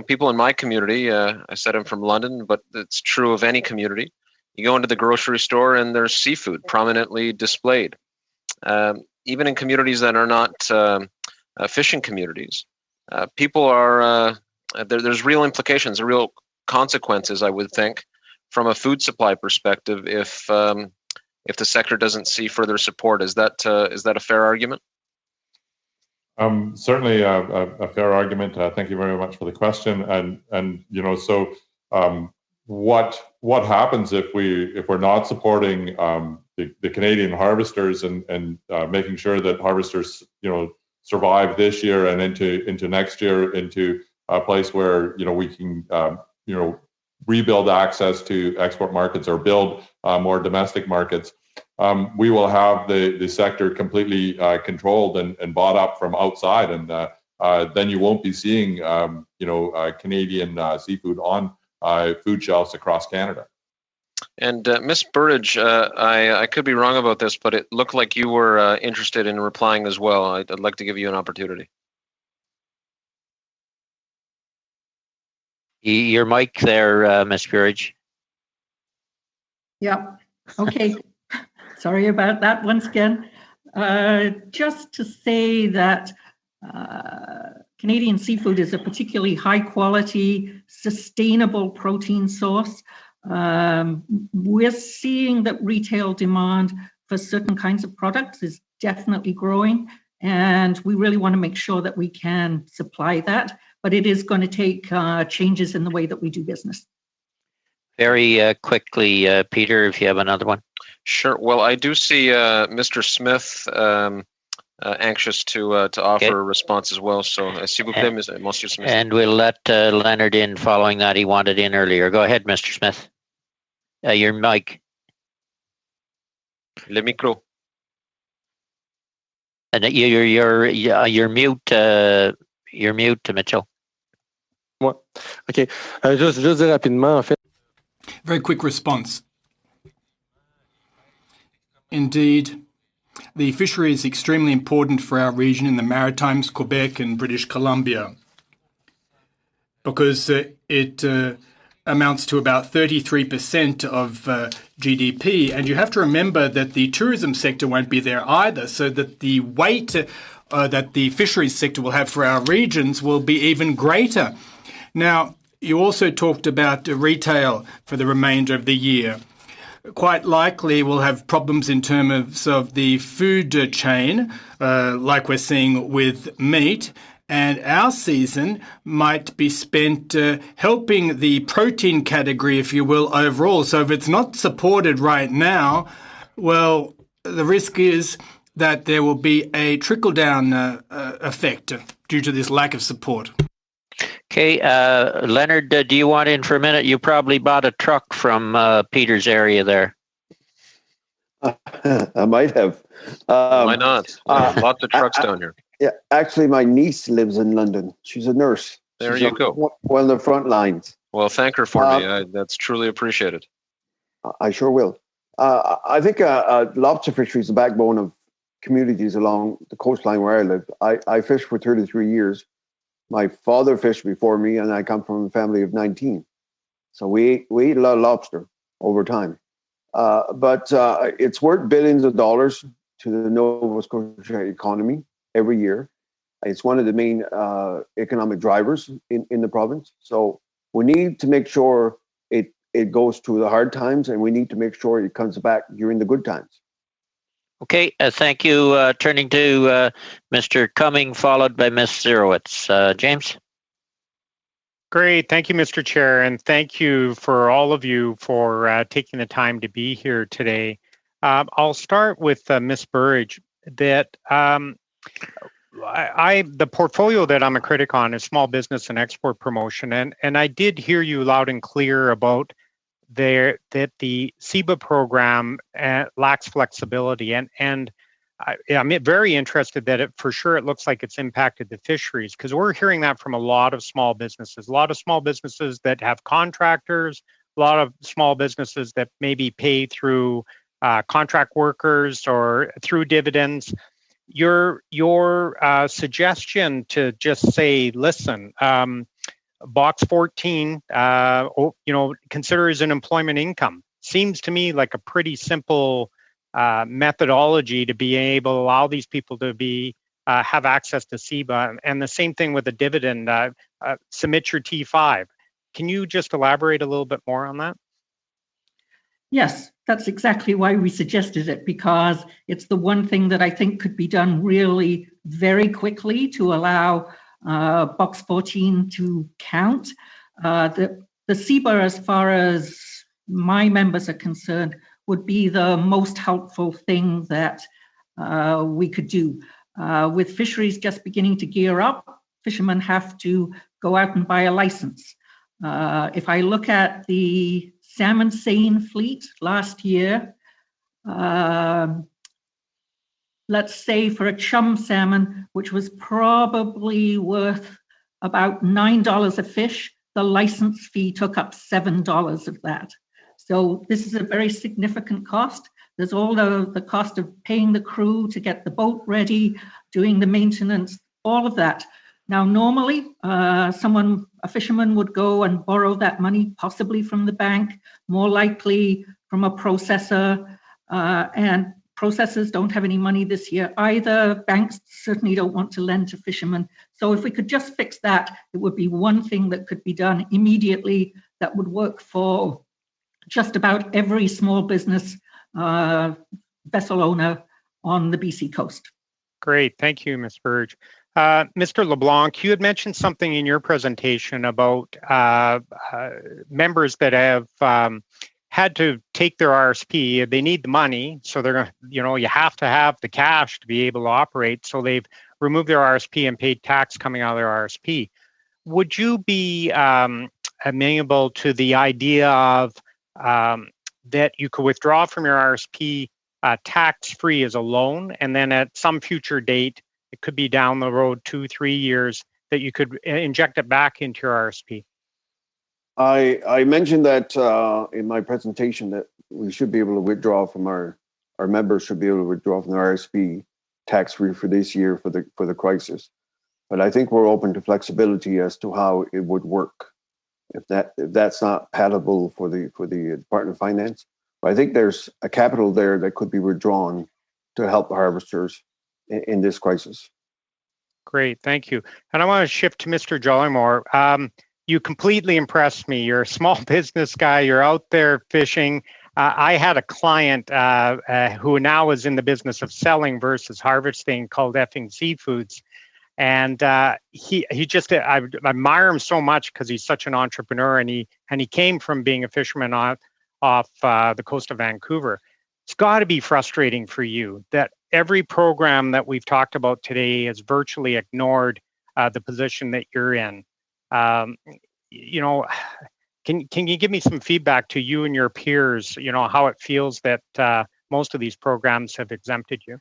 People in my community, I said I'm from London, but it's true of any community. You go into the grocery store and there's seafood prominently displayed. Even in communities that are not fishing communities, people are, there's real implications, real consequences, I would think, from a food supply perspective if the sector doesn't see further support. Is that a fair argument?
Certainly a fair argument. Thank you very much for the question. And what happens if we're not supporting the Canadian harvesters and making sure that harvesters survive this year and into next year, into a place where we can rebuild access to export markets or build more domestic markets. We will have the sector completely controlled and bought up from outside, and then you won't be seeing Canadian seafood on food shelves across Canada.
And Ms. Burridge, I could be wrong about this, but it looked like you were interested in replying as well. I'd like to give you an opportunity.
Your mic there, Ms. Burridge.
Yeah. Okay. Sorry about that once again. Just to say that Canadian seafood is a particularly high quality, sustainable protein source. We're seeing that retail demand for certain kinds of products is definitely growing, and we really want to make sure that we can supply that, but it is going to take changes in the way that we do business.
Very quickly, Peter, if you have another one.
Sure. Well, I do see Mr. Smith anxious to offer a response as well. So, s'il vous plaît, Monsieur Smith.
And we'll let Leonard in following that. He wanted in earlier. Go ahead, Mr. Smith. Your mic.
Le micro.
And you're mute. You're mute, Mitchell.
Ouais. OK. Juste dire rapidement, en fait.
Very quick response. Indeed, the fishery is extremely important for our region in the Maritimes, Quebec and British Columbia, because it amounts to about 33% of GDP. And you have to remember that the tourism sector won't be there either, so that the weight that the fisheries sector will have for our regions will be even greater. Now, you also talked about retail for the remainder of the year. Quite likely we'll have problems in terms of the food chain, like we're seeing with meat, and our season might be spent helping the protein category, if you will, overall. So if it's not supported right now, well, the risk is that there will be a trickle-down effect due to this lack of support.
Okay, Leonard, do you want in for a minute? You probably bought a truck from Peter's area there.
I might have.
Why not? Lots of trucks down here.
Yeah, actually, my niece lives in London. She's a nurse.
There
She's
you go.
One of the front lines.
Well, thank her for me. That's truly appreciated.
I sure will. I think lobster fishery is the backbone of communities along the coastline where I live. I fished for 33 years. My father fished before me, and I come from a family of 19. So we eat a lot of lobster over time. But it's worth billions of dollars to the Nova Scotia economy every year. It's one of the main economic drivers in the province. So we need to make sure it goes through the hard times, and we need to make sure it comes back during the good times.
Okay, thank you. Turning to Mr. Cumming, followed by Ms. Zerowitz. James?
Great. Thank you, Mr. Chair, and thank you for all of you for taking the time to be here today. I'll start with Ms. Burridge. That the portfolio that I'm a critic on is small business and export promotion, and I did hear you loud and clear about that the CEBA program lacks flexibility, and I'm very interested that it looks like it's impacted the fisheries, because we're hearing that from a lot of small businesses that have contractors, a lot of small businesses that maybe pay through contract workers or through dividends. Your suggestion to just say, listen, Box 14, consider as an employment income, seems to me like a pretty simple methodology to be able to allow these people to have access to CEBA. And the same thing with the dividend, submit your T5. Can you just elaborate a little bit more on that?
Yes, that's exactly why we suggested it, because it's the one thing that I think could be done really very quickly to allow Box 14 to count. The the CBA, as far as my members are concerned, would be the most helpful thing that we could do. With fisheries just beginning to gear up, fishermen have to go out and buy a license. If I look at the salmon seine fleet last year, let's say for a chum salmon, which was probably worth about $9 a fish, the license fee took up $7 of that. So this is a very significant cost. There's all the cost of paying the crew to get the boat ready, doing the maintenance, all of that. Now, normally, a fisherman would go and borrow that money, possibly from the bank, more likely from a processor, and processors don't have any money this year either. Banks certainly don't want to lend to fishermen. So if we could just fix that, it would be one thing that could be done immediately that would work for just about every small business vessel owner on the BC coast.
Great, thank you, Ms. Burge. Mr. LeBlanc, you had mentioned something in your presentation about members that have had to take their RSP. They need the money, so they're going to, you have to have the cash to be able to operate. So they've removed their RSP and paid tax coming out of their RSP. Would you be amenable to the idea of that you could withdraw from your RSP tax-free as a loan, and then at some future date, it could be down the road 2-3 years, that you could inject it back into your RSP?
I mentioned that in my presentation that we should be able to withdraw from our members should be able to withdraw from the RSP tax-free for this year for the crisis. But I think we're open to flexibility as to how it would work if that's not palatable for the Department of Finance. But I think there's a capital there that could be withdrawn to help the harvesters in this crisis.
Great, thank you. And I want to shift to Mr. Jollymore. You completely impressed me. You're a small business guy. You're out there fishing. I had a client who now is in the business of selling versus harvesting, called Effing Seafoods. And he just, I admire him so much because he's such an entrepreneur, and he came from being a fisherman off the coast of Vancouver. It's got to be frustrating for you that every program that we've talked about today has virtually ignored the position that you're in. Can you give me some feedback to you and your peers, how it feels that most of these programs have exempted you?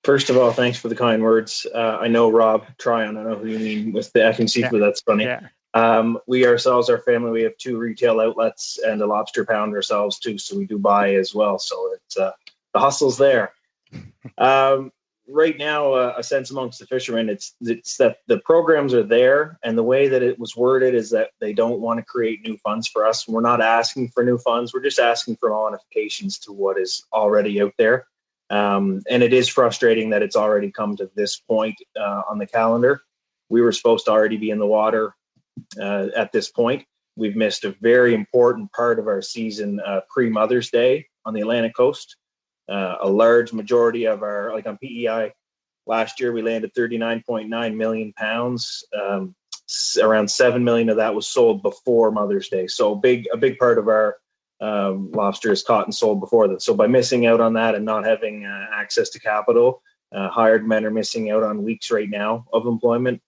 First of all, thanks for the kind words. I know Rob Tryon, I know who you mean with the effing seafood. Yeah. That's funny. Yeah. We ourselves, our family, we have 2 retail outlets and a lobster pound ourselves too, so we do buy as well. So it's the hustle's there. Right now, a sense amongst the fishermen, it's that the programs are there, and the way that it was worded is that they don't want to create new funds for us. We're not asking for new funds. We're just asking for modifications to what is already out there. And it is frustrating that it's already come to this point on the calendar. We were supposed to already be in the water at this point. We've missed a very important part of our season pre-Mother's Day on the Atlantic coast. A large majority of our, like on PEI, last year we landed 39.9 million pounds. Around 7 million of that was sold before Mother's Day. So a big part of our lobster is caught and sold before that. So by missing out on that and not having access to capital, hired men are missing out on weeks right now of employment.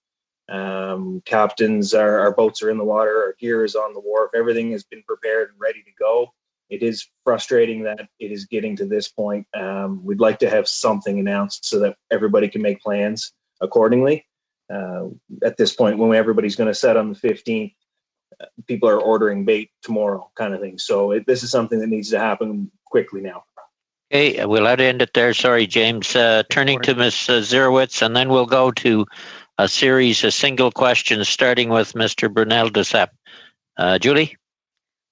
Captains, our boats are in the water, our gear is on the wharf, everything has been prepared and ready to go. It is frustrating that it is getting to this point. We'd like to have something announced so that everybody can make plans accordingly. At this point, when everybody's going to set on the 15th, people are ordering bait tomorrow, kind of thing. So this is something that needs to happen quickly now.
Okay, we'll have to end it there. Sorry, James. Turning to Ms. Zerowitz, and then we'll go to a series of single questions, starting with Mr. Brunel de Sepp. Julie?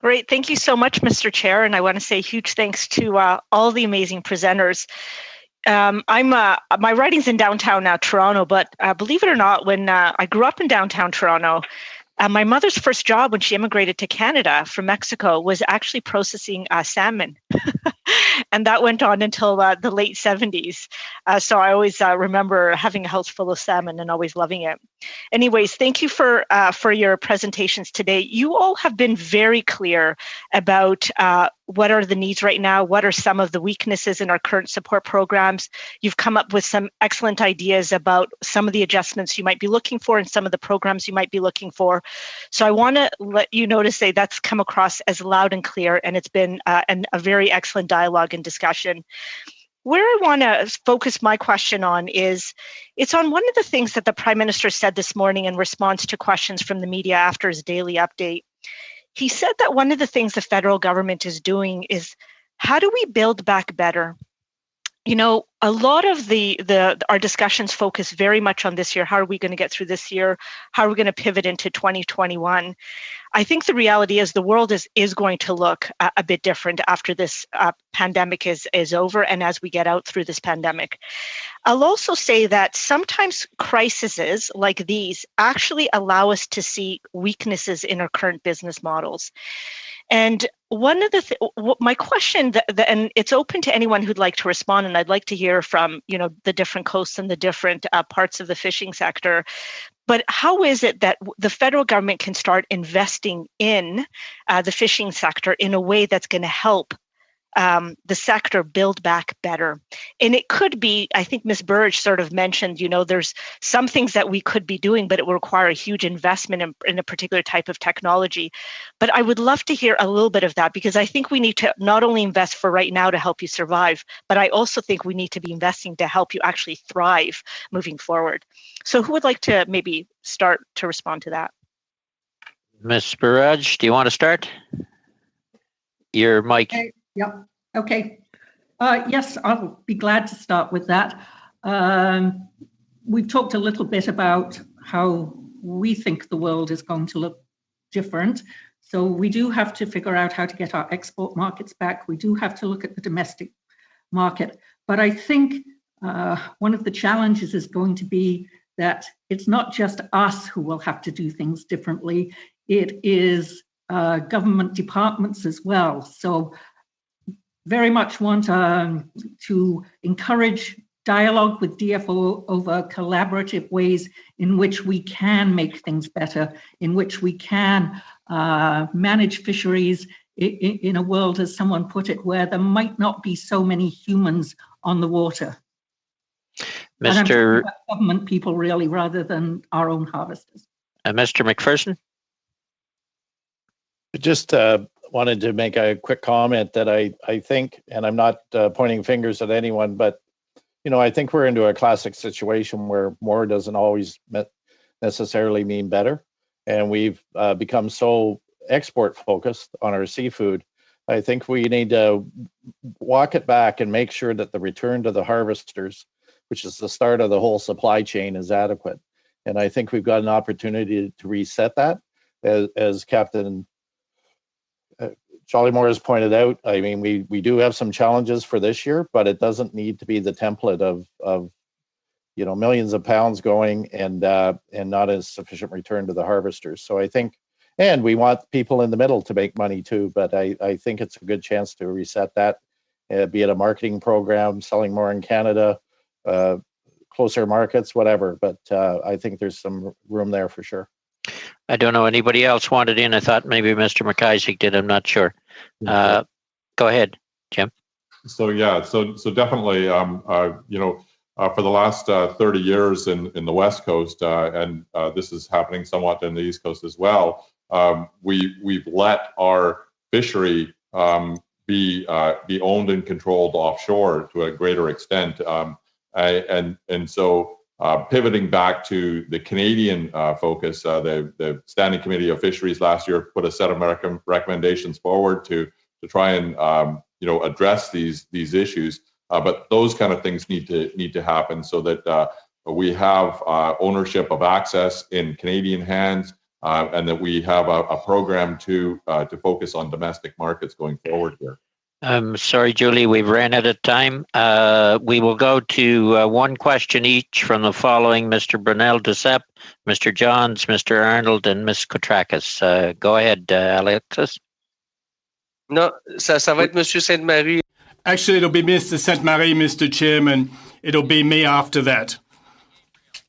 Great. Thank you so much, Mr. Chair. And I want to say huge thanks to all the amazing presenters. My writing's in downtown Toronto, but believe it or not, when I grew up in downtown Toronto, My mother's first job when she immigrated to Canada from Mexico was actually processing salmon. And that went on until the late 70s. So I always remember having a house full of salmon and always loving it. Anyways, thank you for your presentations today. You all have been very clear about what are the needs right now, what are some of the weaknesses in our current support programs. You've come up with some excellent ideas about some of the adjustments you might be looking for and some of the programs you might be looking for. So I want to let you know to say that's come across as loud and clear, and it's been a very excellent dialogue and discussion. Where I want to focus my question on is, it's on one of the things that the Prime Minister said this morning in response to questions from the media after his daily update. He said that one of the things the federal government is doing is, how do we build back better? You know, a lot of our discussions focus very much on this year. How are we going to get through this year? How are we going to pivot into 2021? I think the reality is the world is going to look a bit different after this pandemic is over and as we get out through this pandemic. I'll also say that sometimes crises like these actually allow us to see weaknesses in our current business models. And one of the my question, and it's open to anyone who'd like to respond, and I'd like to hear from the different coasts and the different parts of the fishing sector. But how is it that the federal government can start investing in the fishing sector in a way that's going to help the sector build back better? And it could be, I think Ms. Burge sort of mentioned, there's some things that we could be doing, but it will require a huge investment in a particular type of technology. But I would love to hear a little bit of that, because I think we need to not only invest for right now to help you survive, but I also think we need to be investing to help you actually thrive moving forward. So who would like to maybe start to respond to that?
Ms. Burrage, do you want to start? Your mic.
Yeah, okay. Yes, I'll be glad to start with that. We've talked a little bit about how we think the world is going to look different. So we do have to figure out how to get our export markets back. We do have to look at the domestic market. But I think one of the challenges is going to be that it's not just us who will have to do things differently. It is government departments as well. So very much want to encourage dialogue with DFO over collaborative ways in which we can make things better, in which we can manage fisheries in a world, as someone put it, where there might not be so many humans on the water. And I'm talking about government people, really, rather than our own harvesters.
Mr. McPherson?
Just wanted to make a quick comment that I think, and I'm not pointing fingers at anyone, but I think we're into a classic situation where more doesn't always necessarily mean better, and we've become so export focused on our seafood. I think we need to walk it back and make sure that the return to the harvesters, which is the start of the whole supply chain, is adequate. And I think we've got an opportunity to reset that, as Captain Jollymore has pointed out. I mean, we do have some challenges for this year, but it doesn't need to be the template of millions of pounds going and not as sufficient return to the harvesters. So I think, and we want people in the middle to make money too, but I think it's a good chance to reset that, be it a marketing program, selling more in Canada, closer markets, whatever. But I think there's some room there for sure.
I don't know, anybody else wanted in? I thought maybe Mr. McIsaac did. I'm not sure. Go ahead, Jim.
So definitely, for the last 30 years in the West Coast, and this is happening somewhat in the East Coast as well, we've let our fishery be owned and controlled offshore to a greater extent, and so. Pivoting back to the Canadian focus, the Standing Committee of Fisheries last year put a set of recommendations forward to try and address these issues. But those kind of things need to happen so that we have ownership of access in Canadian hands, and that we have a program to focus on domestic markets going forward here.
I'm sorry, Julie, we've ran out of time. We will go to one question each from the following: Mr. Brunel Duceppe, Mr. Johns, Mr. Arnold, and Ms. Kotrakis. Go ahead, Alexis.
Non, ça va être Monsieur Sainte-Marie.
Actually, it'll be Mr. Sainte-Marie, Mr. Chairman. It'll be me after that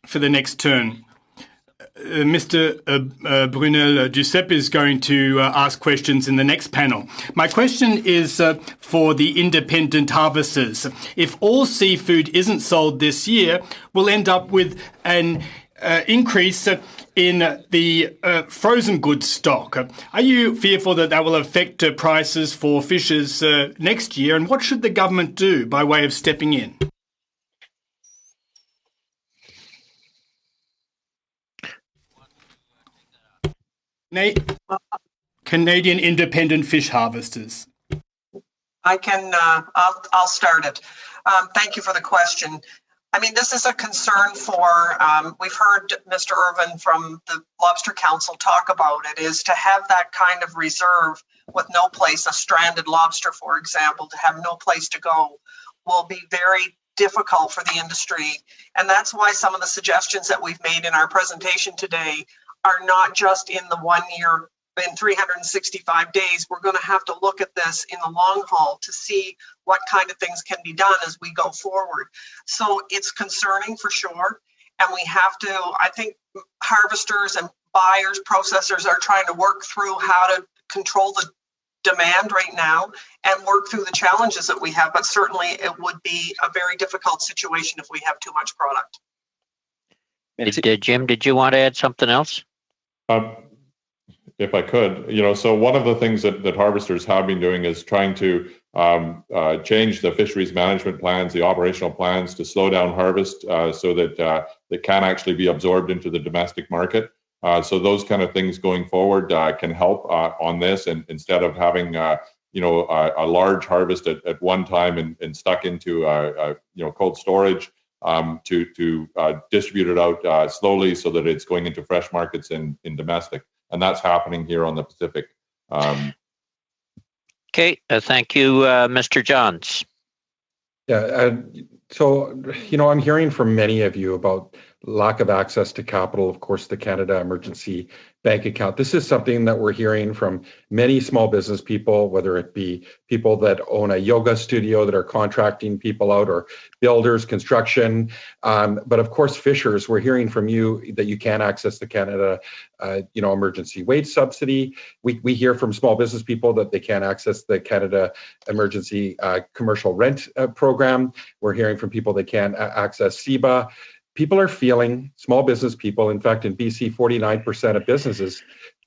for the next turn. Mr. Brunel Duceppe is going to ask questions in the next panel. My question is for the independent harvesters. If all seafood isn't sold this year, we'll end up with an increase in the frozen goods stock. Are you fearful that that will affect prices for fishers next year? And what should the government do by way of stepping in? Canadian independent fish harvesters.
I can, I'll start it. Thank you for the question. I mean, this is a concern for, we've heard Mr. Irvin from the Lobster Council talk about it, is to have that kind of reserve with no place, a stranded lobster, for example, to have no place to go will be very difficult for the industry. And that's why some of the suggestions that we've made in our presentation today are not just in the 1 year, in 365 days. We're going to have to look at this in the long haul to see what kind of things can be done as we go forward. So it's concerning for sure. And we have to, I think harvesters and buyers, processors are trying to work through how to control the demand right now and work through the challenges that we have. But certainly it would be a very difficult situation if we have too much product.
Jim, did you want to add something else?
If I could, so one of the things that harvesters have been doing is trying to change the fisheries management plans, the operational plans, to slow down harvest so that they can actually be absorbed into the domestic market. So those kind of things going forward can help on this, and instead of having a large harvest at one time and stuck into cold storage, to distribute it out slowly so that it's going into fresh markets in domestic. And that's happening here on the Pacific.
Okay, thank you, Mr. Johns.
Yeah, so, I'm hearing from many of you about lack of access to capital, of course, the Canada Emergency Bank Account. This is something that we're hearing from many small business people, whether it be people that own a yoga studio that are contracting people out, or builders, construction. But of course, fishers, we're hearing from you that you can't access the Canada emergency wage subsidy. We hear from small business people that they can't access the Canada Emergency Commercial Rent Program. We're hearing from people that can't access CEBA. People are feeling, small business people, in fact, in BC, 49% of businesses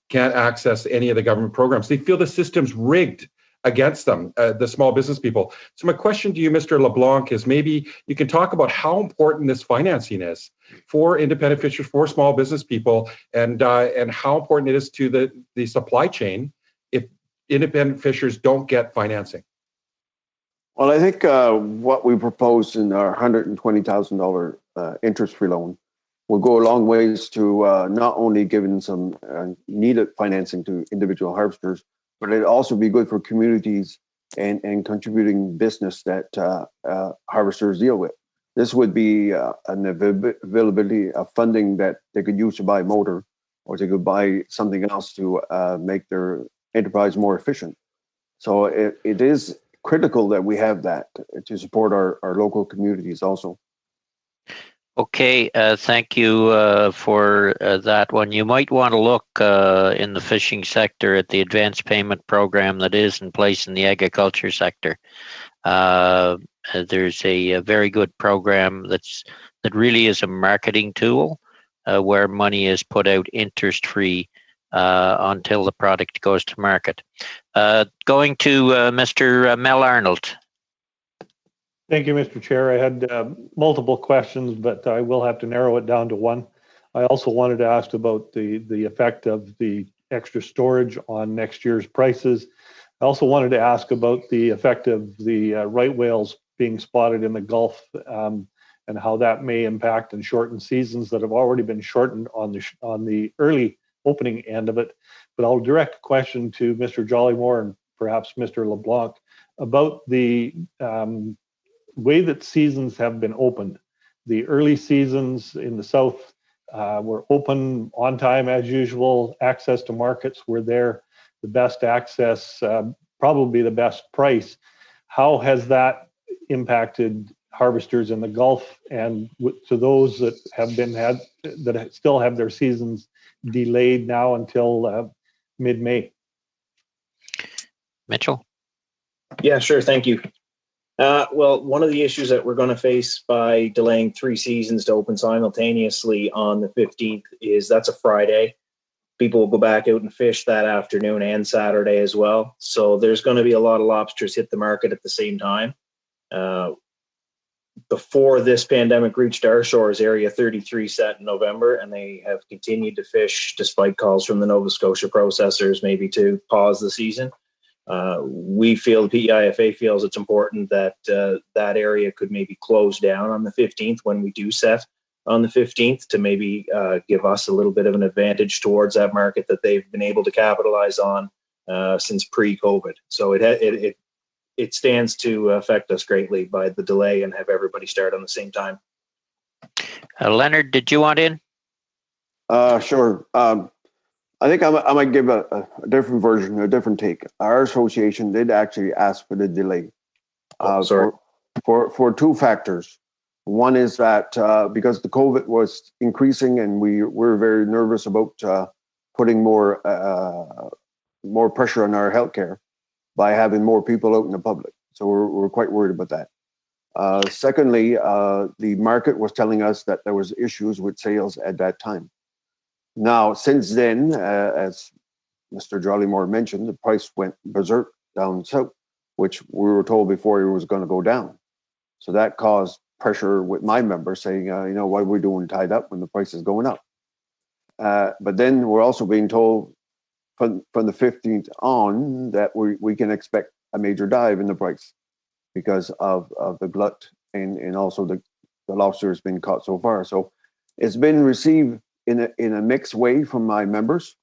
can't access any of the government programs. They feel the system's rigged against them, the small business people. So my question to you, Mr. LeBlanc, is maybe you can talk about how important this financing is for independent fishers, for small business people, and how important it is to the supply chain if independent fishers don't get financing.
Well, I think what we proposed in our $120,000 interest-free loan will go a long ways to not only giving some needed financing to individual harvesters, but it'd also be good for communities and contributing business that harvesters deal with. This would be an availability of funding that they could use to buy a motor, or they could buy something else to make their enterprise more efficient. So it is critical that we have that to support our local communities also.
Okay, thank you for that one. You might want to look in the fishing sector at the advance payment program that is in place in the agriculture sector. There's a very good program that really is a marketing tool where money is put out interest-free until the product goes to market. Going to Mr. Mel Arnold.
Thank you, Mr. Chair. I had multiple questions, but I will have to narrow it down to one. I also wanted to ask about the effect of the extra storage on next year's prices. I also wanted to ask about the effect of the right whales being spotted in the Gulf and how that may impact and shorten seasons that have already been shortened on the early opening end of it. But I'll direct a question to Mr. Jollymore and perhaps Mr. LeBlanc. about the way that seasons have been opened. The early seasons in the south were open on time as usual. Access to markets were there, the best access, probably the best price. How has that impacted harvesters in the Gulf, and to those that that still have their seasons delayed now until mid-May?
Mitchell?
Yeah, sure. Thank you. Well, one of the issues that we're going to face by delaying 3 seasons to open simultaneously on the 15th is that's a Friday. People will go back out and fish that afternoon and Saturday as well. So there's going to be a lot of lobsters hit the market at the same time. Before this pandemic reached our shores, Area 33 set in November, and they have continued to fish despite calls from the Nova Scotia processors maybe to pause the season. We feel, the PEIFA feels it's important that that area could maybe close down on the 15th when we do set on the 15th to maybe give us a little bit of an advantage towards that market that they've been able to capitalize on since pre-COVID. So it stands to affect us greatly by the delay and have everybody start on the same time.
Leonard, did you want in?
Sure. I think I might give a different version, a different take. Our association did actually ask for the delay for 2 factors. One is that because the COVID was increasing and we were very nervous about putting more pressure on our healthcare by having more people out in the public. So we're quite worried about that. Secondly, the market was telling us that there was issues with sales at that time. Now, since then, as Mr. Jollymore mentioned, the price went berserk down south, which we were told before it was going to go down. So that caused pressure with my members saying, why are we doing tied up when the price is going up? But then we're also being told from the 15th on that we can expect a major dive in the price because of the glut and also the lobster has been caught so far. So it's been received in a mixed way from my members,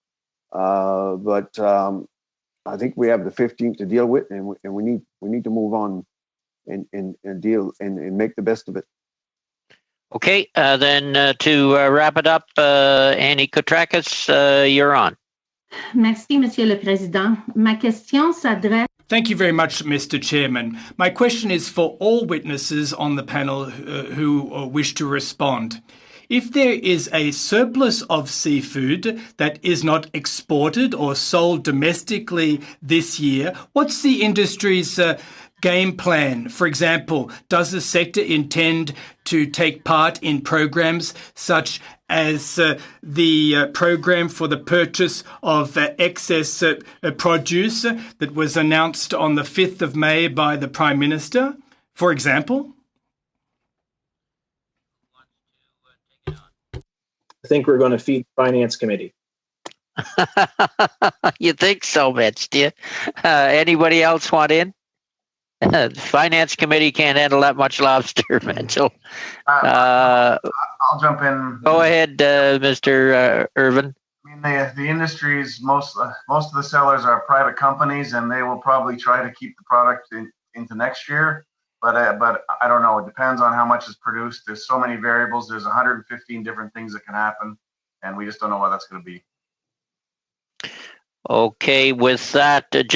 but I think we have the 15th to deal with, and we need to move on and deal and make the best of it.
Okay, then to wrap it up, Annie Koutrakis, you're on.
Merci, Monsieur le Président. Ma question s'adresse.
Thank you very much, Mr. Chairman. My question is for all witnesses on the panel who wish to respond. If there is a surplus of seafood that is not exported or sold domestically this year, what's the industry's game plan? For example, does the sector intend to take part in programs such as the program for the purchase of excess produce that was announced on the 5th of May by the Prime Minister, for example?
I think we're going to feed the Finance Committee.
You think so, Mitch, do you? Anybody else want in? The Finance Committee can't handle that much lobster, Mitchell.
I'll jump in.
Go ahead, Mr. Irvin.
I mean, the industries, most of the sellers are private companies, and they will probably try to keep the product into next year. But I don't know. It depends on how much is produced. There's so many variables. There's 115 different things that can happen, and we just don't know what that's going to be.
Okay, with that, there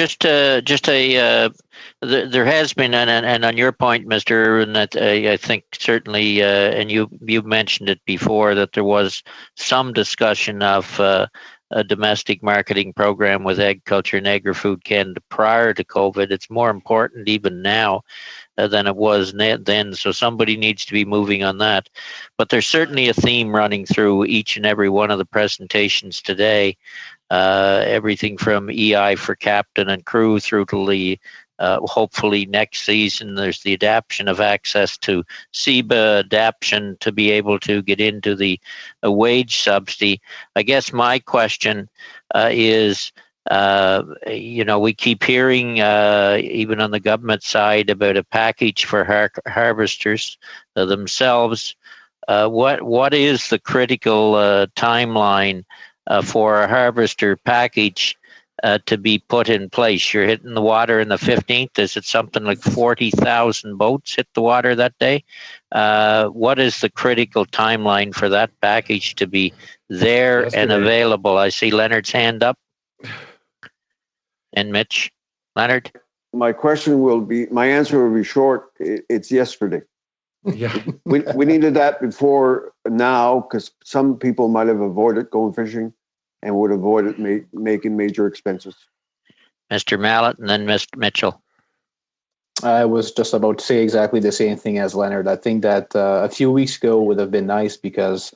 has been, and on your point, Mr. Irwin, that I think certainly, and you mentioned it before, that there was some discussion of a domestic marketing program with Agriculture and Agri-Food Canada prior to COVID. It's more important even now than it was then, so somebody needs to be moving on that. But there's certainly a theme running through each and every one of the presentations today. Everything from EI for captain and crew through to the hopefully next season there's the adaption of access to CEBA, adaption to be able to get into the wage subsidy. I guess my question is, we keep hearing even on the government side about a package for harvesters themselves. What is the critical timeline for a harvester package to be put in place. You're hitting the water in the 15th. Is it something like 40,000 boats hit the water that day? What is the critical timeline for that package to be there and available? I see Leonard's hand up. And Mitch. Leonard?
My answer will be short. It's yesterday.
Yeah.
we needed that before now because some people might have avoided going fishing and would avoid it making major expenses.
Mr. Mallet and then Mr. Mitchell.
I was just about to say exactly the same thing as Leonard. I think that a few weeks ago would have been nice because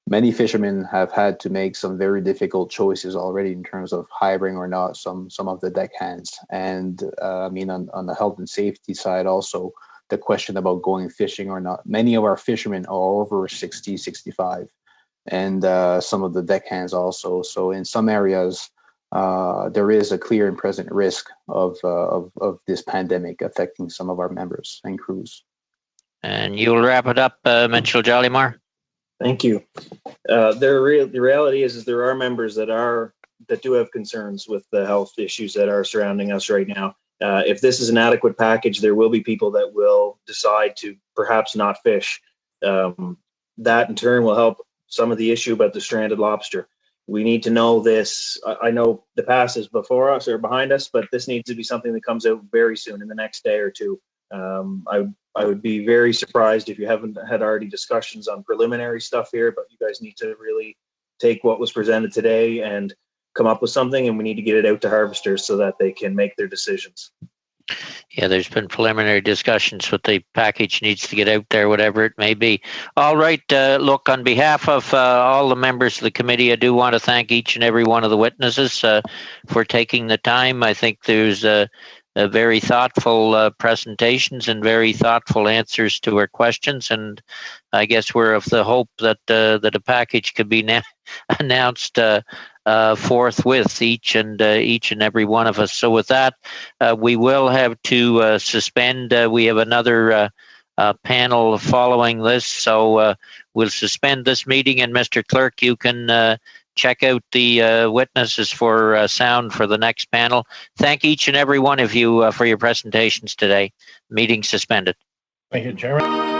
many fishermen have had to make some very difficult choices already in terms of hiring or not some of the deckhands. And I mean, on the health and safety side also, the question about going fishing or not. Many of our fishermen are over 60, 65, and some of the deckhands also. So in some areas, there is a clear and present risk of this pandemic affecting some of our members and crews.
And you'll wrap it up, Mitchell Jollymore.
Thank you. The reality is there are members that do have concerns with the health issues that are surrounding us right now. If this is an adequate package, there will be people that will decide to perhaps not fish. That in turn will help some of the issue about the stranded lobster. We need to know this. I know the past is before us or behind us, but this needs to be something that comes out very soon in the next day or two. I would be very surprised if you haven't had already discussions on preliminary stuff here, but you guys need to really take what was presented today and come up with something, and we need to get it out to harvesters so that they can make their decisions.
Yeah, there's been preliminary discussions, but the package needs to get out there, whatever it may be. All right, look, on behalf of all the members of the committee, I do want to thank each and every one of the witnesses for taking the time. I think there's very thoughtful presentations and very thoughtful answers to our questions, and I guess we're of the hope that a package could be announced forthwith, each and every one of us. So with that, we will have to suspend. We have another panel following this, so we'll suspend this meeting. And Mr. Clerk, you can check out the witnesses for sound for the next panel. Thank each and every one of you for your presentations today. Meeting suspended.
Thank you, Chairman.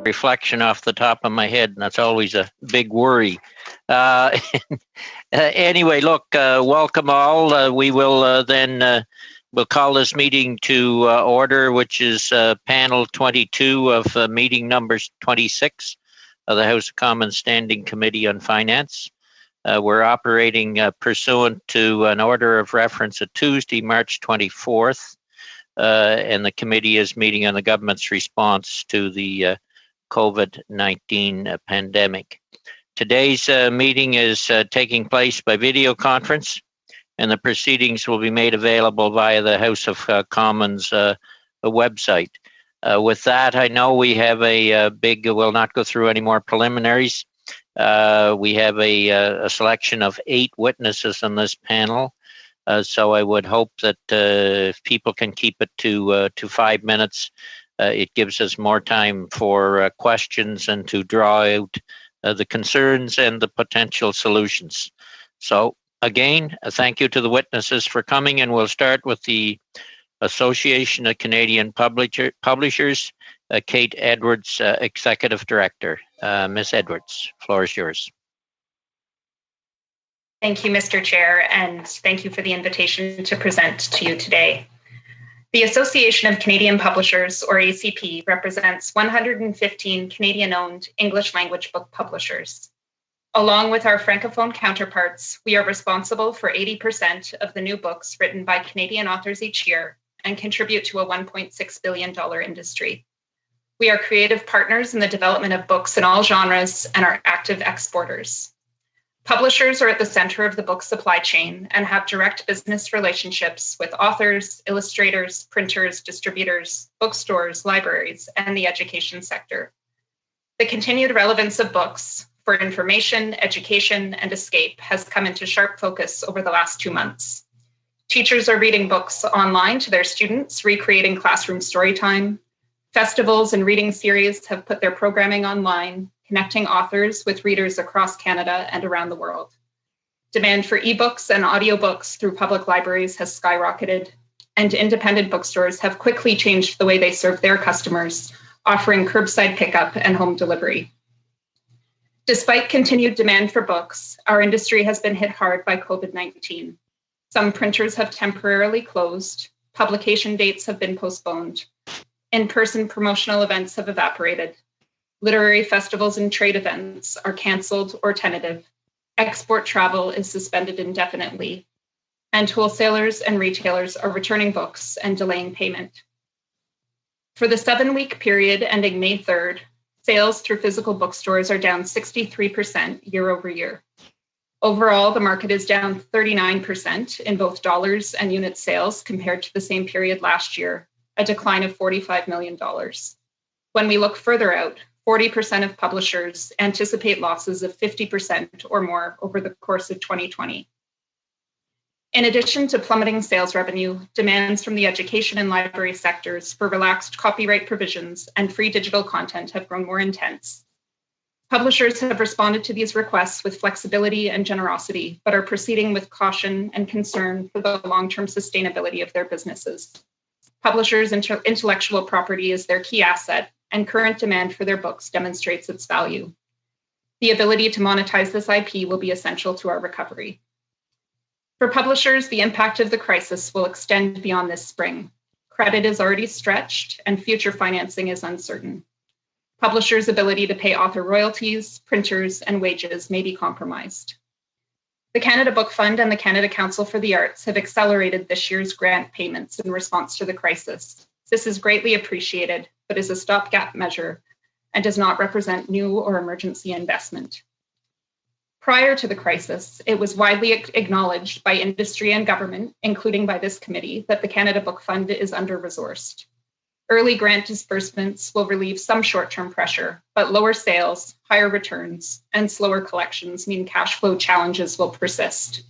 reflection off the top of my head, and that's always a big worry. Anyway, look, welcome all. We will then we'll call this meeting to order, which is panel 22 of meeting numbers 26 of the House of Commons Standing Committee on Finance. We're operating pursuant to an order of reference of Tuesday, March 24th, and the committee is meeting on the government's response to the COVID-19 pandemic. Today's meeting is taking place by video conference, and the proceedings will be made available via the House of Commons website. With that, I know we have a big, we'll not go through any more preliminaries. We have a selection of 8 witnesses on this panel. So I would hope that if people can keep it to 5 minutes, it gives us more time for questions and to draw out the concerns and the potential solutions. So again, thank you to the witnesses for coming, and we'll start with the Association of Canadian Publishers, Kate Edwards, Executive Director. Ms. Edwards, floor is yours.
Thank you, Mr. Chair, and thank you for the invitation to present to you today. The Association of Canadian Publishers, or ACP, represents 115 Canadian-owned English language book publishers. Along with our Francophone counterparts, we are responsible for 80% of the new books written by Canadian authors each year and contribute to a $1.6 billion industry. We are creative partners in the development of books in all genres and are active exporters. Publishers are at the center of the book supply chain and have direct business relationships with authors, illustrators, printers, distributors, bookstores, libraries, and the education sector. The continued relevance of books for information, education, and escape has come into sharp focus over the last 2 months. Teachers are reading books online to their students, recreating classroom storytime. Festivals and reading series have put their programming online, connecting authors with readers across Canada and around the world. Demand for ebooks and audiobooks through public libraries has skyrocketed, and independent bookstores have quickly changed the way they serve their customers, offering curbside pickup and home delivery. Despite continued demand for books, our industry has been hit hard by COVID-19. Some printers have temporarily closed, publication dates have been postponed, in-person promotional events have evaporated, literary festivals and trade events are canceled or tentative, export travel is suspended indefinitely, and wholesalers and retailers are returning books and delaying payment. For the 7-week period ending May 3rd, sales through physical bookstores are down 63% year over year. Overall, the market is down 39% in both dollars and unit sales compared to the same period last year, a decline of $45 million. When we look further out, 40% of publishers anticipate losses of 50% or more over the course of 2020. In addition to plummeting sales revenue, demands from the education and library sectors for relaxed copyright provisions and free digital content have grown more intense. Publishers have responded to these requests with flexibility and generosity, but are proceeding with caution and concern for the long-term sustainability of their businesses. Publishers' intellectual property is their key asset, and current demand for their books demonstrates its value. The ability to monetize this IP will be essential to our recovery. For publishers, the impact of the crisis will extend beyond this spring. Credit is already stretched, and future financing is uncertain. Publishers' ability to pay author royalties, printers, and wages may be compromised. The Canada Book Fund and the Canada Council for the Arts have accelerated this year's grant payments in response to the crisis. This is greatly appreciated, but is a stopgap measure and does not represent new or emergency investment. Prior to the crisis, it was widely acknowledged by industry and government, including by this committee, that the Canada Book Fund is under-resourced. Early grant disbursements will relieve some short-term pressure, but lower sales, higher returns, and slower collections mean cash flow challenges will persist.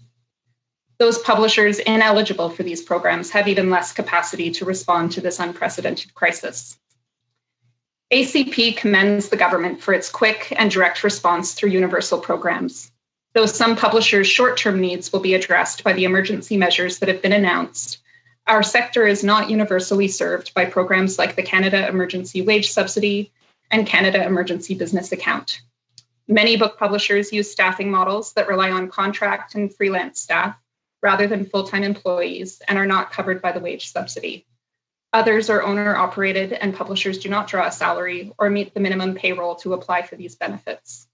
Those publishers ineligible for these programs have even less capacity to respond to this unprecedented crisis. ACP commends the government for its quick and direct response through universal programs. Though some publishers' short-term needs will be addressed by the emergency measures that have been announced, our sector is not universally served by programs like the Canada Emergency Wage Subsidy and Canada Emergency Business Account. Many book publishers use staffing models that rely on contract and freelance staff rather than full-time employees and are not covered by the wage subsidy. Others are owner-operated and publishers do not draw a salary or meet the minimum payroll to apply for these benefits.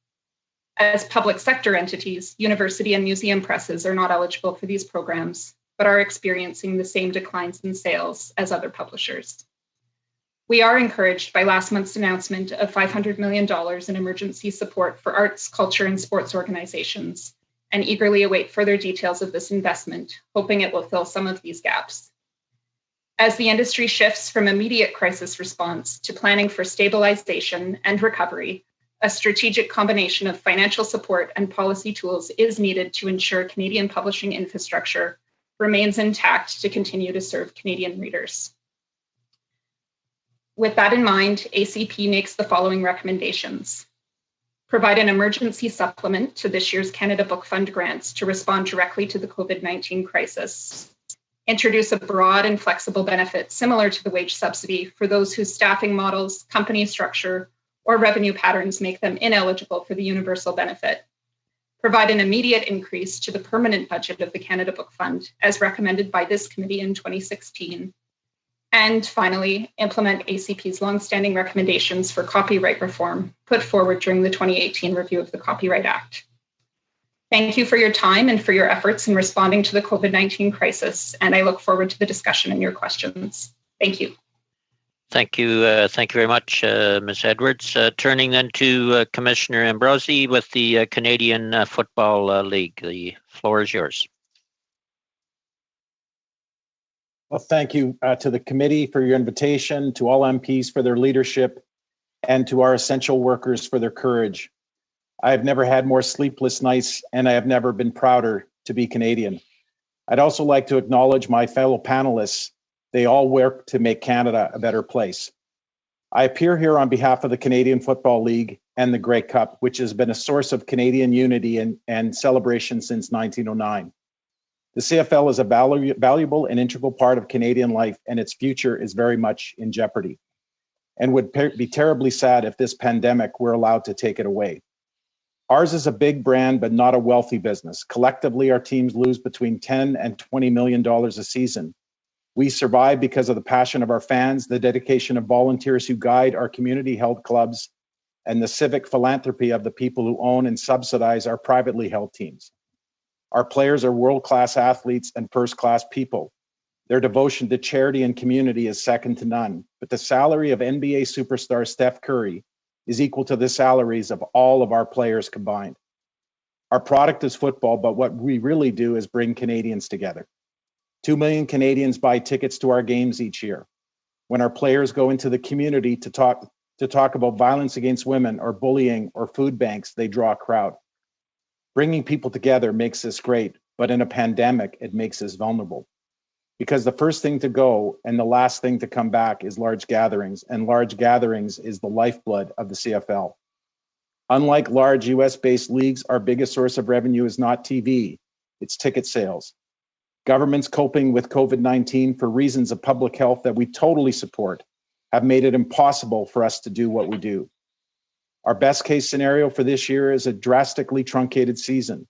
As public sector entities, university and museum presses are not eligible for these programs, but are experiencing the same declines in sales as other publishers. We are encouraged by last month's announcement of $500 million in emergency support for arts, culture, and sports organizations, and eagerly await further details of this investment, hoping it will fill some of these gaps. As the industry shifts from immediate crisis response to planning for stabilization and recovery, a strategic combination of financial support and policy tools is needed to ensure Canadian publishing infrastructure remains intact to continue to serve Canadian readers. With that in mind, ACP makes the following recommendations. Provide an emergency supplement to this year's Canada Book Fund grants to respond directly to the COVID-19 crisis. Introduce a broad and flexible benefit similar to the wage subsidy for those whose staffing models, company structure, or revenue patterns make them ineligible for the universal benefit. Provide an immediate increase to the permanent budget of the Canada Book Fund, as recommended by this committee in 2016. And finally, implement ACP's longstanding recommendations for copyright reform put forward during the 2018 review of the Copyright Act. Thank you for your time and for your efforts in responding to the COVID-19 crisis, and I look forward to the discussion and your questions. Thank you.
Thank you very much, Ms. Edwards. Turning then to Commissioner Ambrosi with the Canadian Football League. The floor is yours.
Well, thank you to the committee for your invitation, to all MPs for their leadership, and to our essential workers for their courage. I have never had more sleepless nights, and I have never been prouder to be Canadian. I'd also like to acknowledge my fellow panelists. They all work to make Canada a better place. I appear here on behalf of the Canadian Football League and the Grey Cup, which has been a source of Canadian unity and celebration since 1909. The CFL is a valuable and integral part of Canadian life, and its future is very much in jeopardy, and would be terribly sad if this pandemic were allowed to take it away. Ours is a big brand, but not a wealthy business. Collectively, our teams lose between $10 and $20 million a season. We survive because of the passion of our fans, the dedication of volunteers who guide our community-held clubs, and the civic philanthropy of the people who own and subsidize our privately held teams. Our players are world-class athletes and first-class people. Their devotion to charity and community is second to none, but the salary of NBA superstar Steph Curry is equal to the salaries of all of our players combined. Our product is football, but what we really do is bring Canadians together. 2 million Canadians buy tickets to our games each year. When our players go into the community to talk about violence against women or bullying or food banks, they draw a crowd. Bringing people together makes us great, but in a pandemic, it makes us vulnerable. Because the first thing to go and the last thing to come back is large gatherings, and large gatherings is the lifeblood of the CFL. Unlike large US-based leagues, our biggest source of revenue is not TV, it's ticket sales. Governments coping with COVID-19 for reasons of public health that we totally support have made it impossible for us to do what we do. Our best case scenario for this year is a drastically truncated season,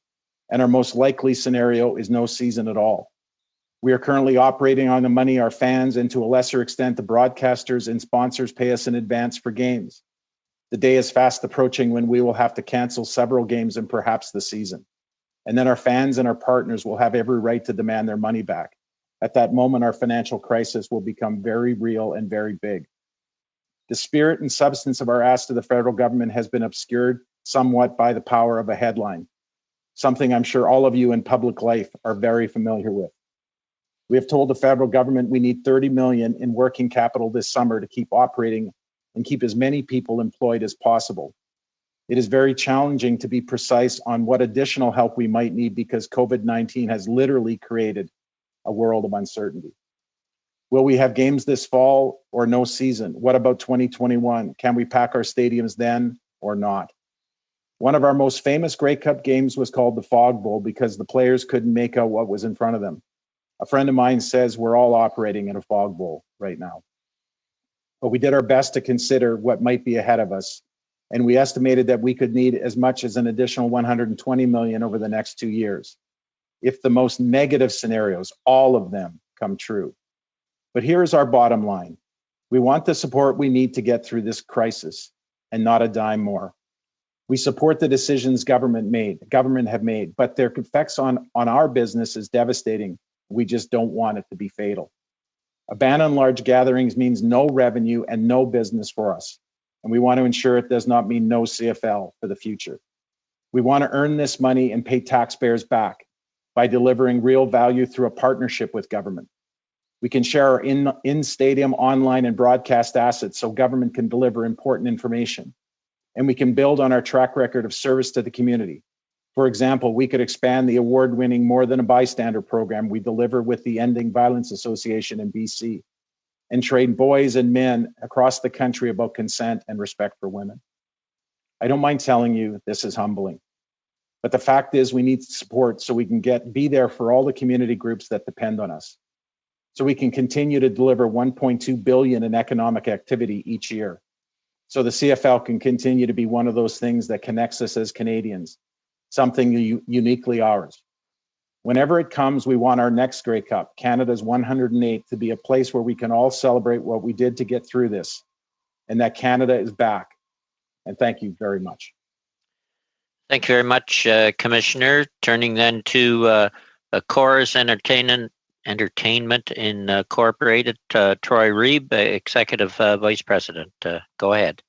and our most likely scenario is no season at all. We are currently operating on the money our fans and to a lesser extent the broadcasters and sponsors pay us in advance for games. The day is fast approaching when we will have to cancel several games and perhaps the season. And then our fans and our partners will have every right to demand their money back. At that moment, our financial crisis will become very real and very big. The spirit and substance of our ask to the federal government has been obscured somewhat by the power of a headline, something I'm sure all of you in public life are very familiar with. We have told the federal government we need $30 million in working capital this summer to keep operating and keep as many people employed as possible. It is very challenging to be precise on what additional help we might need because COVID-19 has literally created a world of uncertainty. Will we have games this fall or no season? What about 2021? Can we pack our stadiums then or not? One of our most famous Grey Cup games was called the Fog Bowl because the players couldn't make out what was in front of them. A friend of mine says we're all operating in a fog bowl right now. But we did our best to consider what might be ahead of us, and we estimated that we could need as much as an additional $120 million over the next 2 years, if the most negative scenarios, all of them, come true. But here's our bottom line. We want the support we need to get through this crisis, and not a dime more. We support the decisions government have made, but their effects on our business is devastating. We just don't want it to be fatal. A ban on large gatherings means no revenue and no business for us. And we want to ensure it does not mean no CFL for the future. We want to earn this money and pay taxpayers back by delivering real value through a partnership with government. We can share our in-stadium, online, and broadcast assets so government can deliver important information. And we can build on our track record of service to the community. For example, we could expand the award-winning More Than a Bystander program we deliver with the Ending Violence Association in BC, and train boys and men across the country about consent and respect for women. I don't mind telling you this is humbling, but the fact is we need support so we can be there for all the community groups that depend on us, so we can continue to deliver $1.2 billion in economic activity each year, so the CFL can continue to be one of those things that connects us as Canadians, something uniquely ours. Whenever it comes, we want our next Grey Cup, Canada's 108th, to be a place where we can all celebrate what we did to get through this, and that Canada is back. And thank you very much.
Thank you very much, Commissioner. Turning then to Corus Entertainment Entertainment Incorporated, Troy Reeb, Executive Vice President. Go ahead.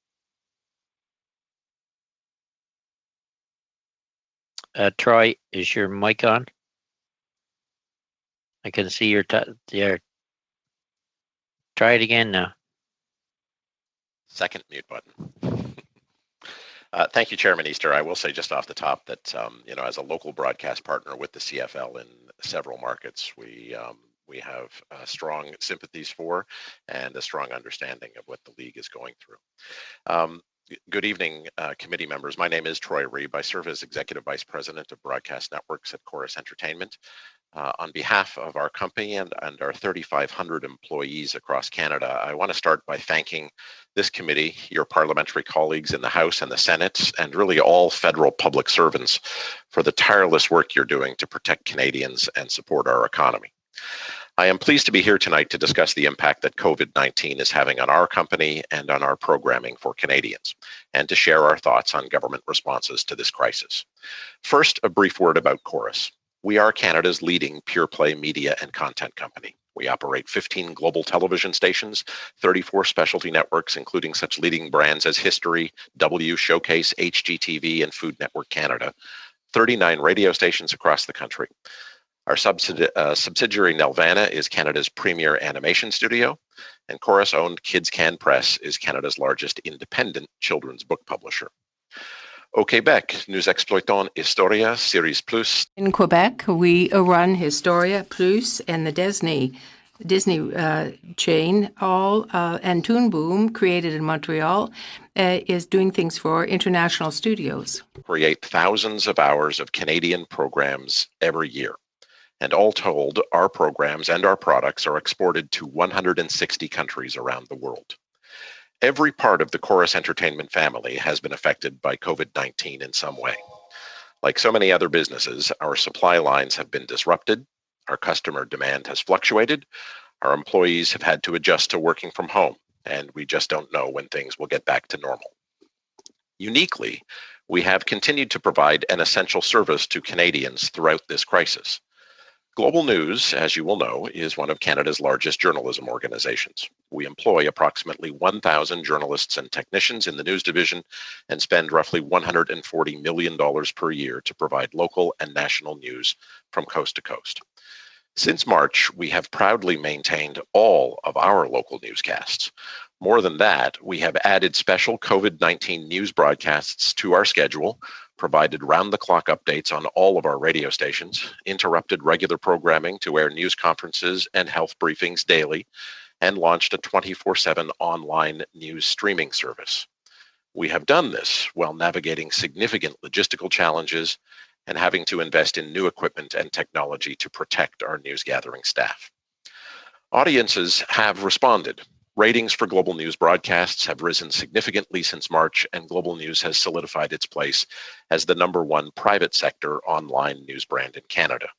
Troy, is your mic on? I can see your there. Try it again now.
Second mute button. Thank you, Chairman Easter. I will say just off the top that, as a local broadcast partner with the CFL in several markets, we have strong sympathies for and a strong understanding of what the league is going through. Good evening, committee members. My name is Troy Reeb. I serve as Executive Vice President of Broadcast Networks at Chorus Entertainment. On behalf of our company and our 3,500 employees across Canada, I want to start by thanking this committee, your parliamentary colleagues in the House and the Senate, and really all federal public servants for the tireless work you're doing to protect Canadians and support our economy. I am pleased to be here tonight to discuss the impact that COVID-19 is having on our company and on our programming for Canadians, and to share our thoughts on government responses to this crisis. First, a brief word about Chorus. We are Canada's leading pure-play media and content company. We operate 15 global television stations, 34 specialty networks, including such leading brands as History, W, Showcase, HGTV, and Food Network Canada, 39 radio stations across the country. Our subsidiary Nelvana is Canada's premier animation studio, and Chorus-owned Kids Can Press is Canada's largest independent children's book publisher. Au Québec, nous exploitons Historia, Series Plus.
In Quebec, we run Historia Plus and the Disney chain, and Toon Boom, created in Montreal, is doing things for international studios.
Create thousands of hours of Canadian programs every year. And all told, our programs and our products are exported to 160 countries around the world. Every part of the Chorus Entertainment family has been affected by COVID-19 in some way. Like so many other businesses, our supply lines have been disrupted, our customer demand has fluctuated, our employees have had to adjust to working from home, and we just don't know when things will get back to normal. Uniquely, we have continued to provide an essential service to Canadians throughout this crisis. Global News, as you will know, is one of Canada's largest journalism organizations. We employ approximately 1,000 journalists and technicians in the news division and spend roughly $140 million per year to provide local and national news from coast to coast. Since March, we have proudly maintained all of our local newscasts. More than that, we have added special COVID-19 news broadcasts to our schedule, provided round-the-clock updates on all of our radio stations, interrupted regular programming to air news conferences and health briefings daily, and launched a 24/7 online news streaming service. We have done this while navigating significant logistical challenges and having to invest in new equipment and technology to protect our news gathering staff. Audiences have responded. Ratings for Global News broadcasts have risen significantly since March, and Global News has solidified its place as the #1 private sector online news brand in Canada.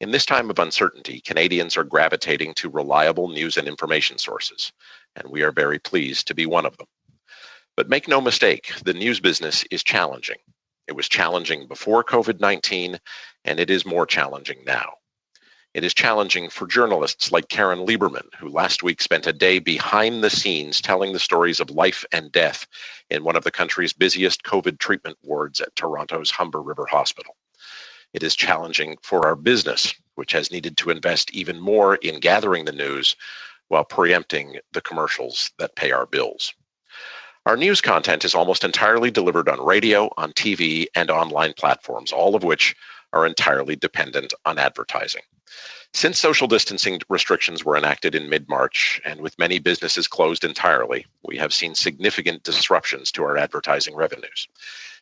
In this time of uncertainty, Canadians are gravitating to reliable news and information sources, and we are very pleased to be one of them. But make no mistake, the news business is challenging. It was challenging before COVID-19, and it is more challenging now. It is challenging for journalists like Karen Lieberman, who last week spent a day behind the scenes telling the stories of life and death in one of the country's busiest COVID treatment wards at Toronto's Humber River Hospital. It is challenging for our business, which has needed to invest even more in gathering the news while preempting the commercials that pay our bills. Our news content is almost entirely delivered on radio, on TV, and online platforms, all of which are entirely dependent on advertising. Since social distancing restrictions were enacted in mid-March, and with many businesses closed entirely, we have seen significant disruptions to our advertising revenues.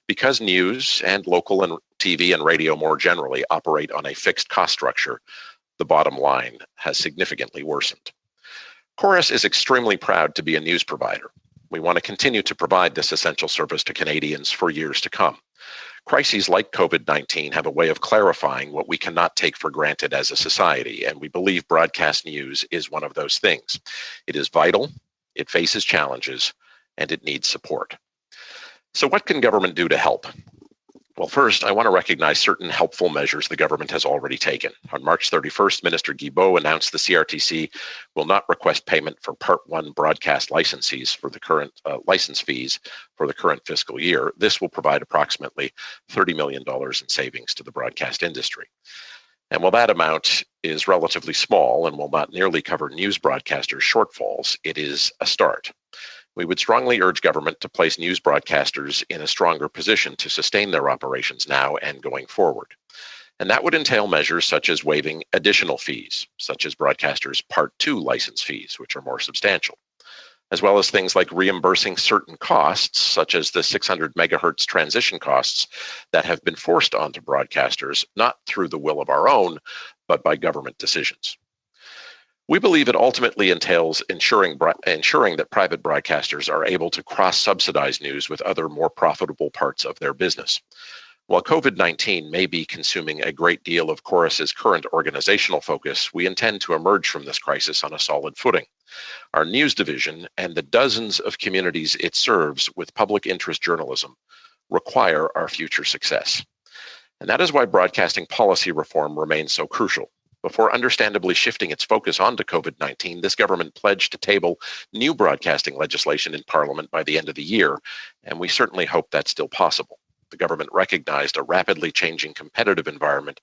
Because news and local and TV and radio more generally operate on a fixed cost structure, the bottom line has significantly worsened. Chorus is extremely proud to be a news provider. We want to continue to provide this essential service to Canadians for years to come. Crises like COVID-19 have a way of clarifying what we cannot take for granted as a society, and we believe broadcast news is one of those things. It is vital, it faces challenges, and it needs support. So what can government do to help? Well, first, I want to recognize certain helpful measures the government has already taken. On March 31st, Minister Guilbeault announced the CRTC will not request payment for Part 1 broadcast license fees for the current fiscal year. This will provide approximately $30 million in savings to the broadcast industry. And while that amount is relatively small and will not nearly cover news broadcasters' shortfalls, it is a start. We would strongly urge government to place news broadcasters in a stronger position to sustain their operations now and going forward. And that would entail measures such as waiving additional fees, such as broadcasters' Part 2 license fees, which are more substantial, as well as things like reimbursing certain costs, such as the 600 megahertz transition costs that have been forced onto broadcasters, not through the will of our own, but by government decisions. We believe it ultimately entails ensuring that private broadcasters are able to cross-subsidize news with other more profitable parts of their business. While COVID-19 may be consuming a great deal of Corus's current organizational focus, we intend to emerge from this crisis on a solid footing. Our news division and the dozens of communities it serves with public interest journalism require our future success. And that is why broadcasting policy reform remains so crucial. Before understandably shifting its focus onto COVID-19, this government pledged to table new broadcasting legislation in Parliament by the end of the year, and we certainly hope that's still possible. The government recognized a rapidly changing competitive environment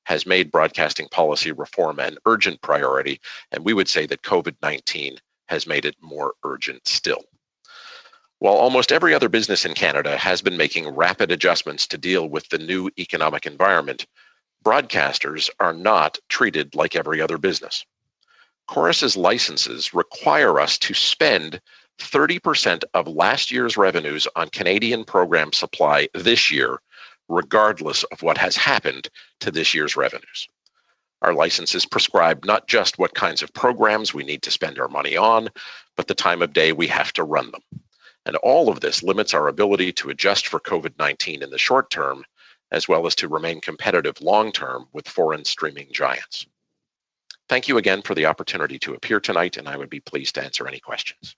has made broadcasting policy reform an urgent priority, and we would say that COVID-19 has made it more urgent still. While almost every other business in Canada has been making rapid adjustments to deal with the new economic environment, broadcasters are not treated like every other business. Corus's licenses require us to spend 30% of last year's revenues on Canadian program supply this year, regardless of what has happened to this year's revenues. Our licenses prescribe not just what kinds of programs we need to spend our money on, but the time of day we have to run them. And all of this limits our ability to adjust for COVID-19 in the short term, as well as to remain competitive long-term with foreign streaming giants. Thank you again for the opportunity to appear tonight, and I would be pleased to answer any questions.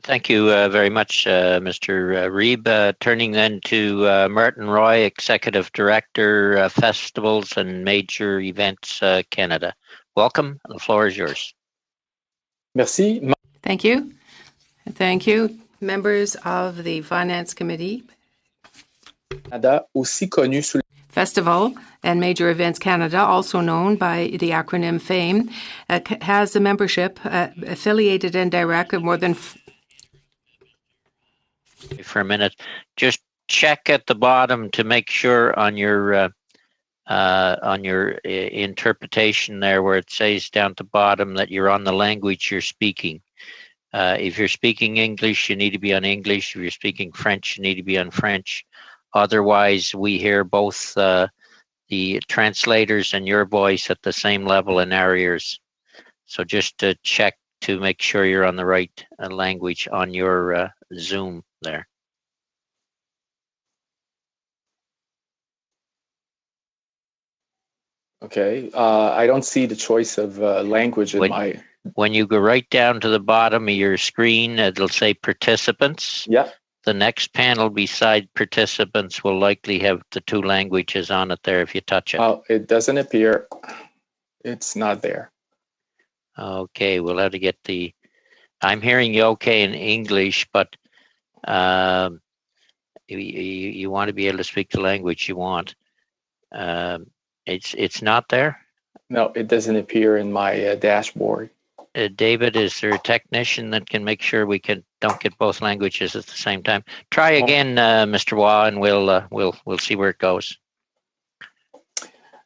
Thank you very much, Mr. Reeb. Turning then to Martin Roy, Executive Director, Festivals and Major Events Canada. Welcome. The floor is yours.
Merci.
Thank you. Thank you, members of the Finance Committee.
Canada, aussi connu sous
Festival and Major Events Canada, also known by the acronym FAME, has a membership affiliated and direct of more than...
For a minute, just check at the bottom to make sure on your interpretation there where it says down at the bottom that you're on the language you're speaking. If you're speaking English, you need to be on English. If you're speaking French, you need to be on French. Otherwise, we hear both the translators and your voice at the same level in our ears. So just to check to make sure you're on the right language on your Zoom there.
Okay, I don't see the choice of language in my...
When you go right down to the bottom of your screen, it'll say participants.
Yeah.
The next panel beside participants will likely have the two languages on it there if you touch it.
Oh, it doesn't appear. It's not there.
Okay, we'll have to get the... I'm hearing you okay in English, but you want to be able to speak the language you want. It's not there?
No, it doesn't appear in my dashboard.
David, is there a technician that can make sure we don't get both languages at the same time? Try again, Mr. Waugh, and we'll see where it goes.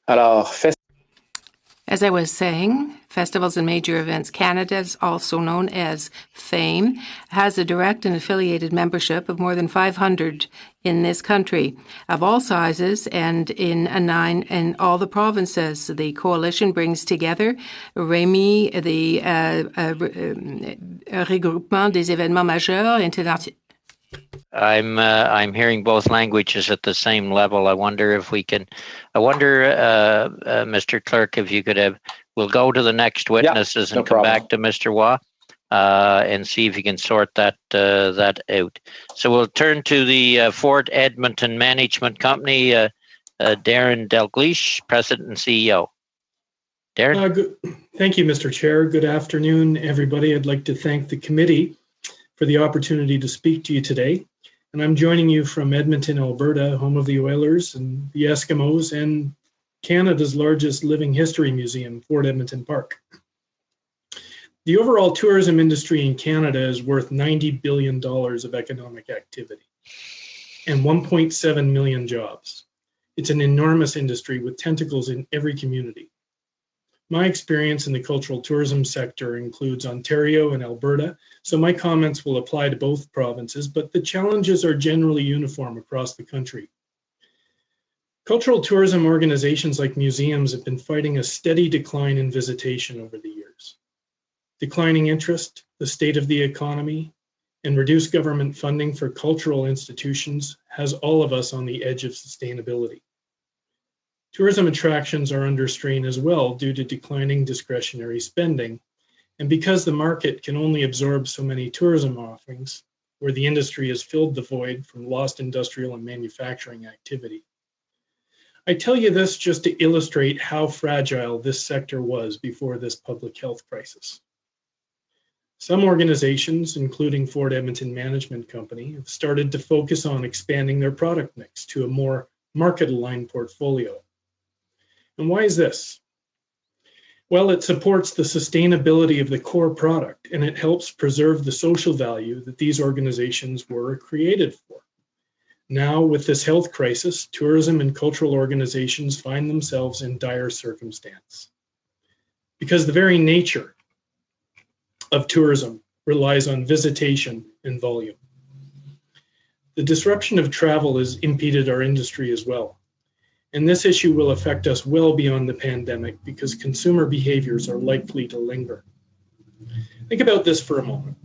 Alors,
as I was saying, Festivals and Major Events Canada, also known as FAME, has a direct and affiliated membership of more than 500 in this country, of all sizes and in all the provinces. The coalition brings together REMI, the Regroupement des événements majeurs internationaux.
I'm hearing both languages at the same level. I wonder if we can. Mr. Clerk, if you could have. We'll go to the next witnesses and come back to Mr. Waugh. and see if you can sort that out. So we'll turn to the Fort Edmonton Management Company. Darren Dalgleish, President and CEO.
Darren? Thank you, Mr. Chair. Good afternoon, everybody. I'd like to thank the committee for the opportunity to speak to you today. And I'm joining you from Edmonton, Alberta, home of the Oilers and the Eskimos, and Canada's largest living history museum, Fort Edmonton Park. The overall tourism industry in Canada is worth $90 billion of economic activity and 1.7 million jobs. It's an enormous industry with tentacles in every community. My experience in the cultural tourism sector includes Ontario and Alberta, so my comments will apply to both provinces, but the challenges are generally uniform across the country. Cultural tourism organizations like museums have been fighting a steady decline in visitation over the years. Declining interest, the state of the economy, and reduced government funding for cultural institutions has all of us on the edge of sustainability. Tourism attractions are under strain as well due to declining discretionary spending, and because the market can only absorb so many tourism offerings, where the industry has filled the void from lost industrial and manufacturing activity. I tell you this just to illustrate how fragile this sector was before this public health crisis. Some organizations, including Fort Edmonton Management Company, have started to focus on expanding their product mix to a more market-aligned portfolio. And why is this? Well, it supports the sustainability of the core product, and it helps preserve the social value that these organizations were created for. Now, with this health crisis, tourism and cultural organizations find themselves in dire circumstance. Because the very nature of tourism relies on visitation and volume. The disruption of travel has impeded our industry as well. And this issue will affect us well beyond the pandemic because consumer behaviors are likely to linger. Think about this for a moment.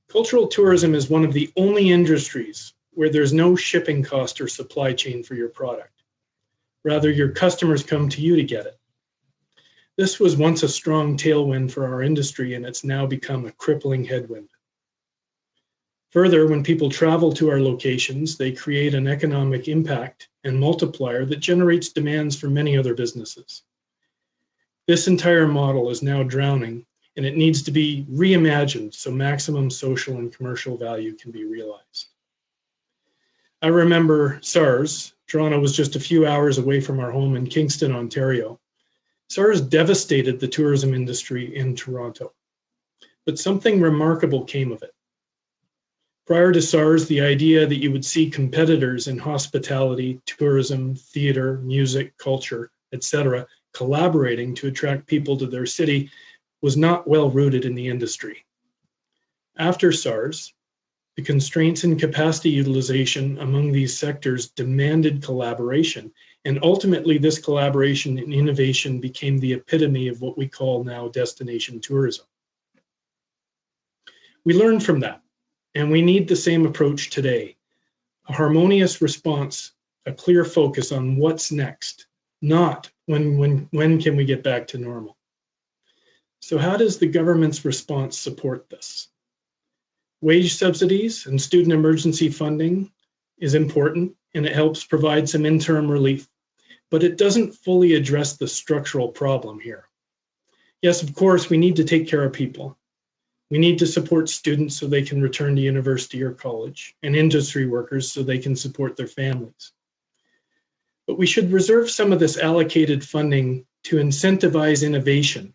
Cultural tourism is one of the only industries where there's no shipping cost or supply chain for your product. Rather, your customers come to you to get it. This was once a strong tailwind for our industry, and it's now become a crippling headwind. Further, when people travel to our locations, they create an economic impact and multiplier that generates demands for many other businesses. This entire model is now drowning, and it needs to be reimagined so maximum social and commercial value can be realized. I remember SARS. Toronto was just a few hours away from our home in Kingston, Ontario. SARS devastated the tourism industry in Toronto, but something remarkable came of it. Prior to SARS, the idea that you would see competitors in hospitality, tourism, theater, music, culture, etc., collaborating to attract people to their city was not well rooted in the industry. After SARS, the constraints in capacity utilization among these sectors demanded collaboration, and ultimately this collaboration and innovation became the epitome of what we call now destination tourism. We learned from that, and we need the same approach today. A harmonious response, a clear focus on what's next, not when can we get back to normal. So how does the government's response support this? Wage subsidies and student emergency funding is important, and it helps provide some interim relief, but it doesn't fully address the structural problem here. Yes, of course, we need to take care of people. We need to support students so they can return to university or college, and industry workers so they can support their families. But we should reserve some of this allocated funding to incentivize innovation,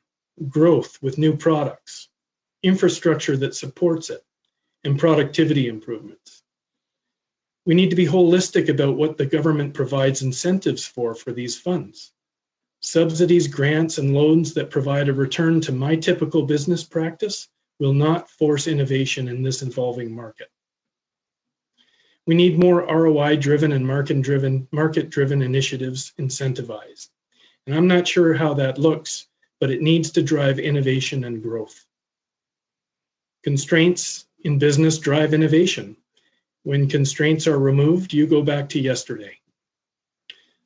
growth with new products, infrastructure that supports it, and productivity improvements. We need to be holistic about what the government provides incentives for these funds. Subsidies, grants, and loans that provide a return to my typical business practice will not force innovation in this evolving market. We need more ROI-driven and market-driven initiatives incentivized. And I'm not sure how that looks, but it needs to drive innovation and growth. Constraints in business drive innovation. When constraints are removed, you go back to yesterday.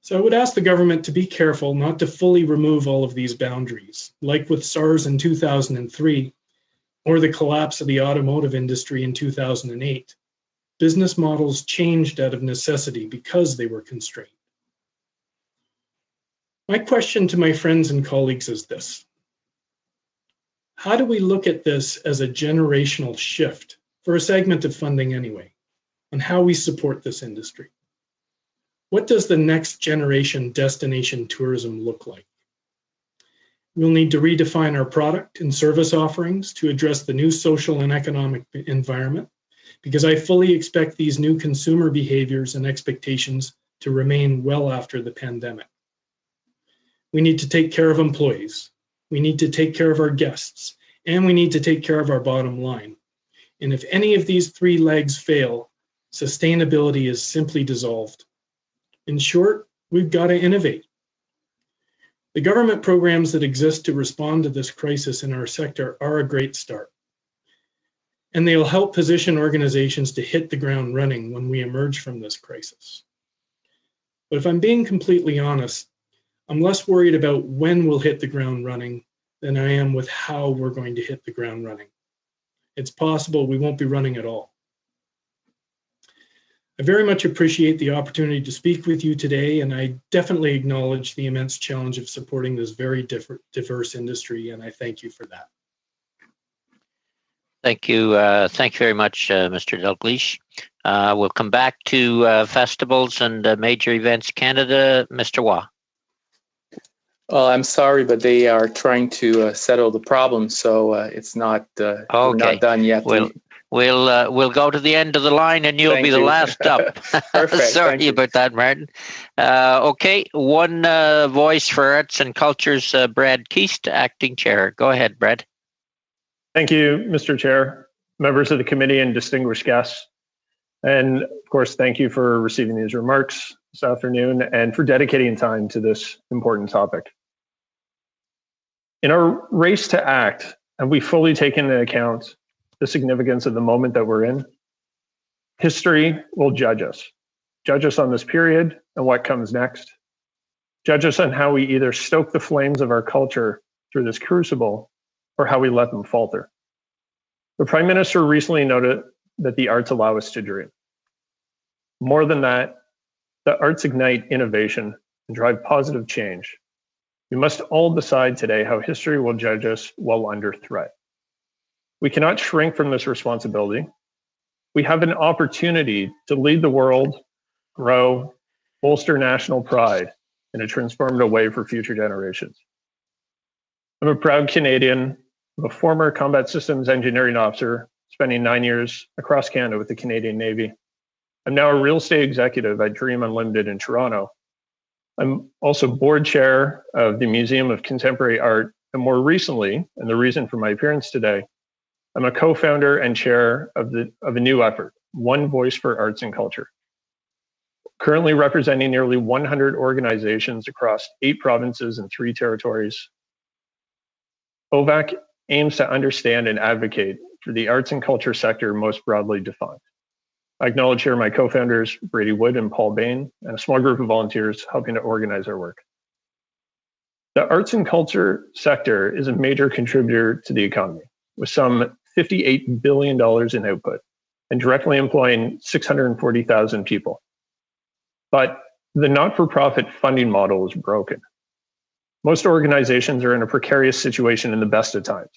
So I would ask the government to be careful not to fully remove all of these boundaries. Like with SARS in 2003, or the collapse of the automotive industry in 2008. Business models changed out of necessity because they were constrained. My question to my friends and colleagues is this: how do we look at this as a generational shift for a segment of funding anyway, on how we support this industry? What does the next generation destination tourism look like? We'll need to redefine our product and service offerings to address the new social and economic environment, because I fully expect these new consumer behaviors and expectations to remain well after the pandemic. We need to take care of employees. We need to take care of our guests, and we need to take care of our bottom line. And if any of these three legs fail, sustainability is simply dissolved. In short, we've got to innovate. The government programs that exist to respond to this crisis in our sector are a great start. And they'll help position organizations to hit the ground running when we emerge from this crisis. But if I'm being completely honest, I'm less worried about when we'll hit the ground running than I am with how we're going to hit the ground running. It's possible we won't be running at all. I very much appreciate the opportunity to speak with you today, and I definitely acknowledge the immense challenge of supporting this very diverse industry, and I thank you for that.
Thank you. Thank you very much, Mr. Dalgleish. We'll come back to festivals and major events Canada. Mr. Waugh.
Well, I'm sorry, but they are trying to settle the problem, so it's not we're not done yet.
We'll go to the end of the line, and you'll be the last up.
Perfect.
Sorry about that, Martin. Okay, one voice for Arts and Cultures, Brad Keast, acting chair. Go ahead, Brad.
Thank you, Mr. Chair, members of the committee, and distinguished guests. And of course, thank you for receiving these remarks this afternoon and for dedicating time to this important topic. In our race to act, have we fully taken into account the significance of the moment that we're in? History will judge us on this period and what comes next, judge us on how we either stoke the flames of our culture through this crucible or how we let them falter. The Prime Minister recently noted that the arts allow us to dream. More than that, the arts ignite innovation and drive positive change. We must all decide today how history will judge us while under threat. We cannot shrink from this responsibility. We have an opportunity to lead the world, grow, bolster national pride in a transformative way for future generations. I'm a proud Canadian. I'm a former combat systems engineering officer, spending 9 years across Canada with the Canadian Navy. I'm now a real estate executive at Dream Unlimited in Toronto. I'm also board chair of the Museum of Contemporary Art, and more recently, and the reason for my appearance today, I'm a co-founder and chair of a new effort, One Voice for Arts and Culture, currently representing nearly 100 organizations across 8 provinces and 3 territories. OVAC aims to understand and advocate for the arts and culture sector most broadly defined. I acknowledge here my co-founders, Brady Wood and Paul Bain, and a small group of volunteers helping to organize our work. The arts and culture sector is a major contributor to the economy, with some $58 billion in output and directly employing 640,000 people. But the not-for-profit funding model is broken. Most organizations are in a precarious situation in the best of times.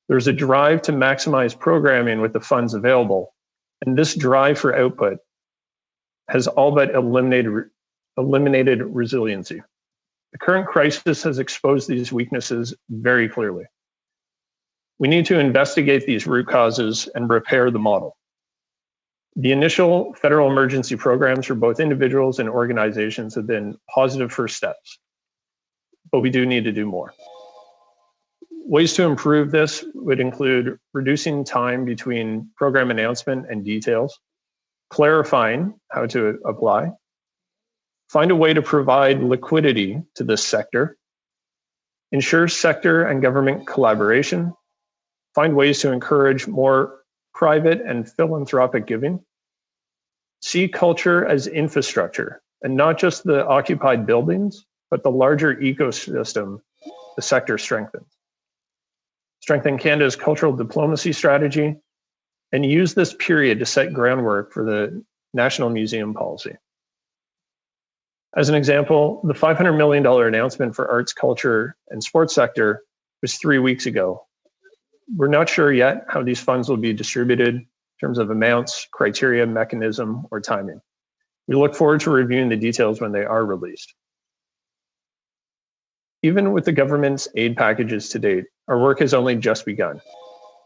There's a drive to maximize programming with the funds available, and this drive for output has all but eliminated resiliency. The current crisis has exposed these weaknesses very clearly. We need to investigate these root causes and repair the model. The initial federal emergency programs for both individuals and organizations have been positive first steps, but we do need to do more. Ways to improve this would include reducing time between program announcement and details, clarifying how to apply, find a way to provide liquidity to this sector, ensure sector and government collaboration, find ways to encourage more private and philanthropic giving, see culture as infrastructure, and not just the occupied buildings, but the larger ecosystem the sector strengthens. strengthen Canada's cultural diplomacy strategy, and use this period to set groundwork for the National Museum policy. As an example, the $500 million announcement for arts, culture, and sports sector was 3 weeks ago. We're not sure yet how these funds will be distributed in terms of amounts, criteria, mechanism, or timing. We look forward to reviewing the details when they are released. Even with the government's aid packages to date, our work has only just begun.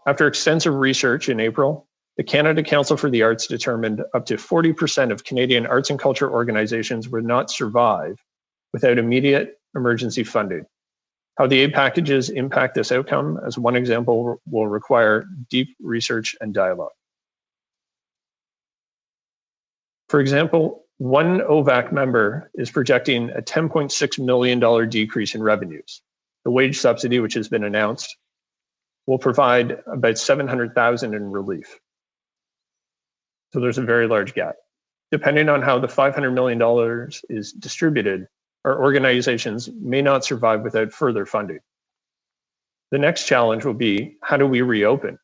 After extensive research in April, the Canada Council for the Arts determined up to 40% of Canadian arts and culture organizations would not survive without immediate emergency funding. How the aid packages impact this outcome, as one example, will require deep research and dialogue. For example, one OVAC member is projecting a $10.6 million decrease in revenues. The wage subsidy, which has been announced, will provide about $700,000 in relief. So there's a very large gap. Depending on how the $500 million is distributed, our organizations may not survive without further funding. The next challenge will be, how do we reopen?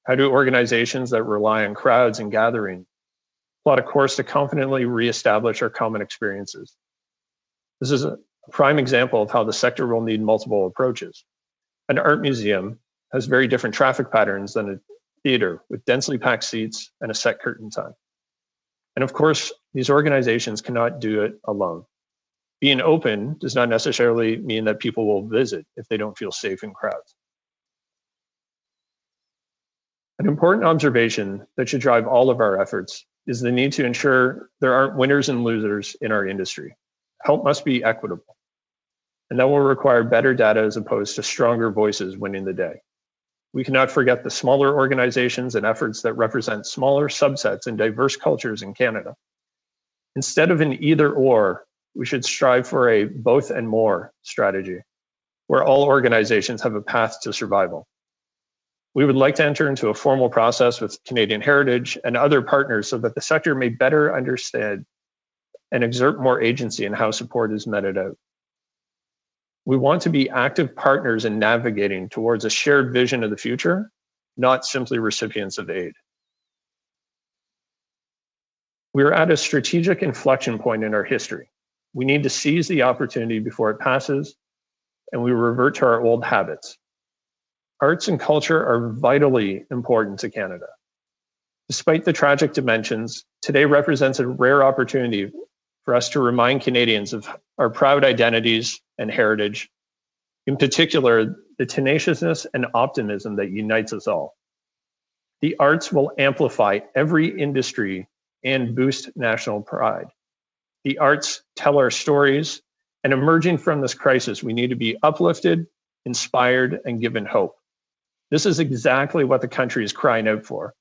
How do organizations that rely on crowds and gathering plot a course to confidently reestablish our common experiences? This is a prime example of how the sector will need multiple approaches. An art museum has very different traffic patterns than a theater with densely packed seats and a set curtain time. And of course, these organizations cannot do it alone. Being open does not necessarily mean that people will visit if they don't feel safe in crowds. An important observation that should drive all of our efforts is the need to ensure there aren't winners and losers in our industry. Help must be equitable, and that will require better data as opposed to stronger voices winning the day. We cannot forget the smaller organizations and efforts that represent smaller subsets and diverse cultures in Canada. Instead of an either or, we should strive for a both and more strategy, where all organizations have a path to survival. We would like to enter into a formal process with Canadian Heritage and other partners so that the sector may better understand and exert more agency in how support is meted out. We want to be active partners in navigating towards a shared vision of the future, not simply recipients of aid. We are at a strategic inflection point in our history. We need to seize the opportunity before it passes, and we revert to our old habits. Arts and culture are vitally important to Canada. Despite the tragic dimensions, today represents a rare opportunity for us to remind Canadians of our proud identities and heritage, in particular, the tenaciousness and optimism that unites us all. The arts will amplify every industry and boost national pride. The arts tell our stories, and emerging from this crisis, we need to be uplifted, inspired, and given hope. This is exactly what the country is crying out for.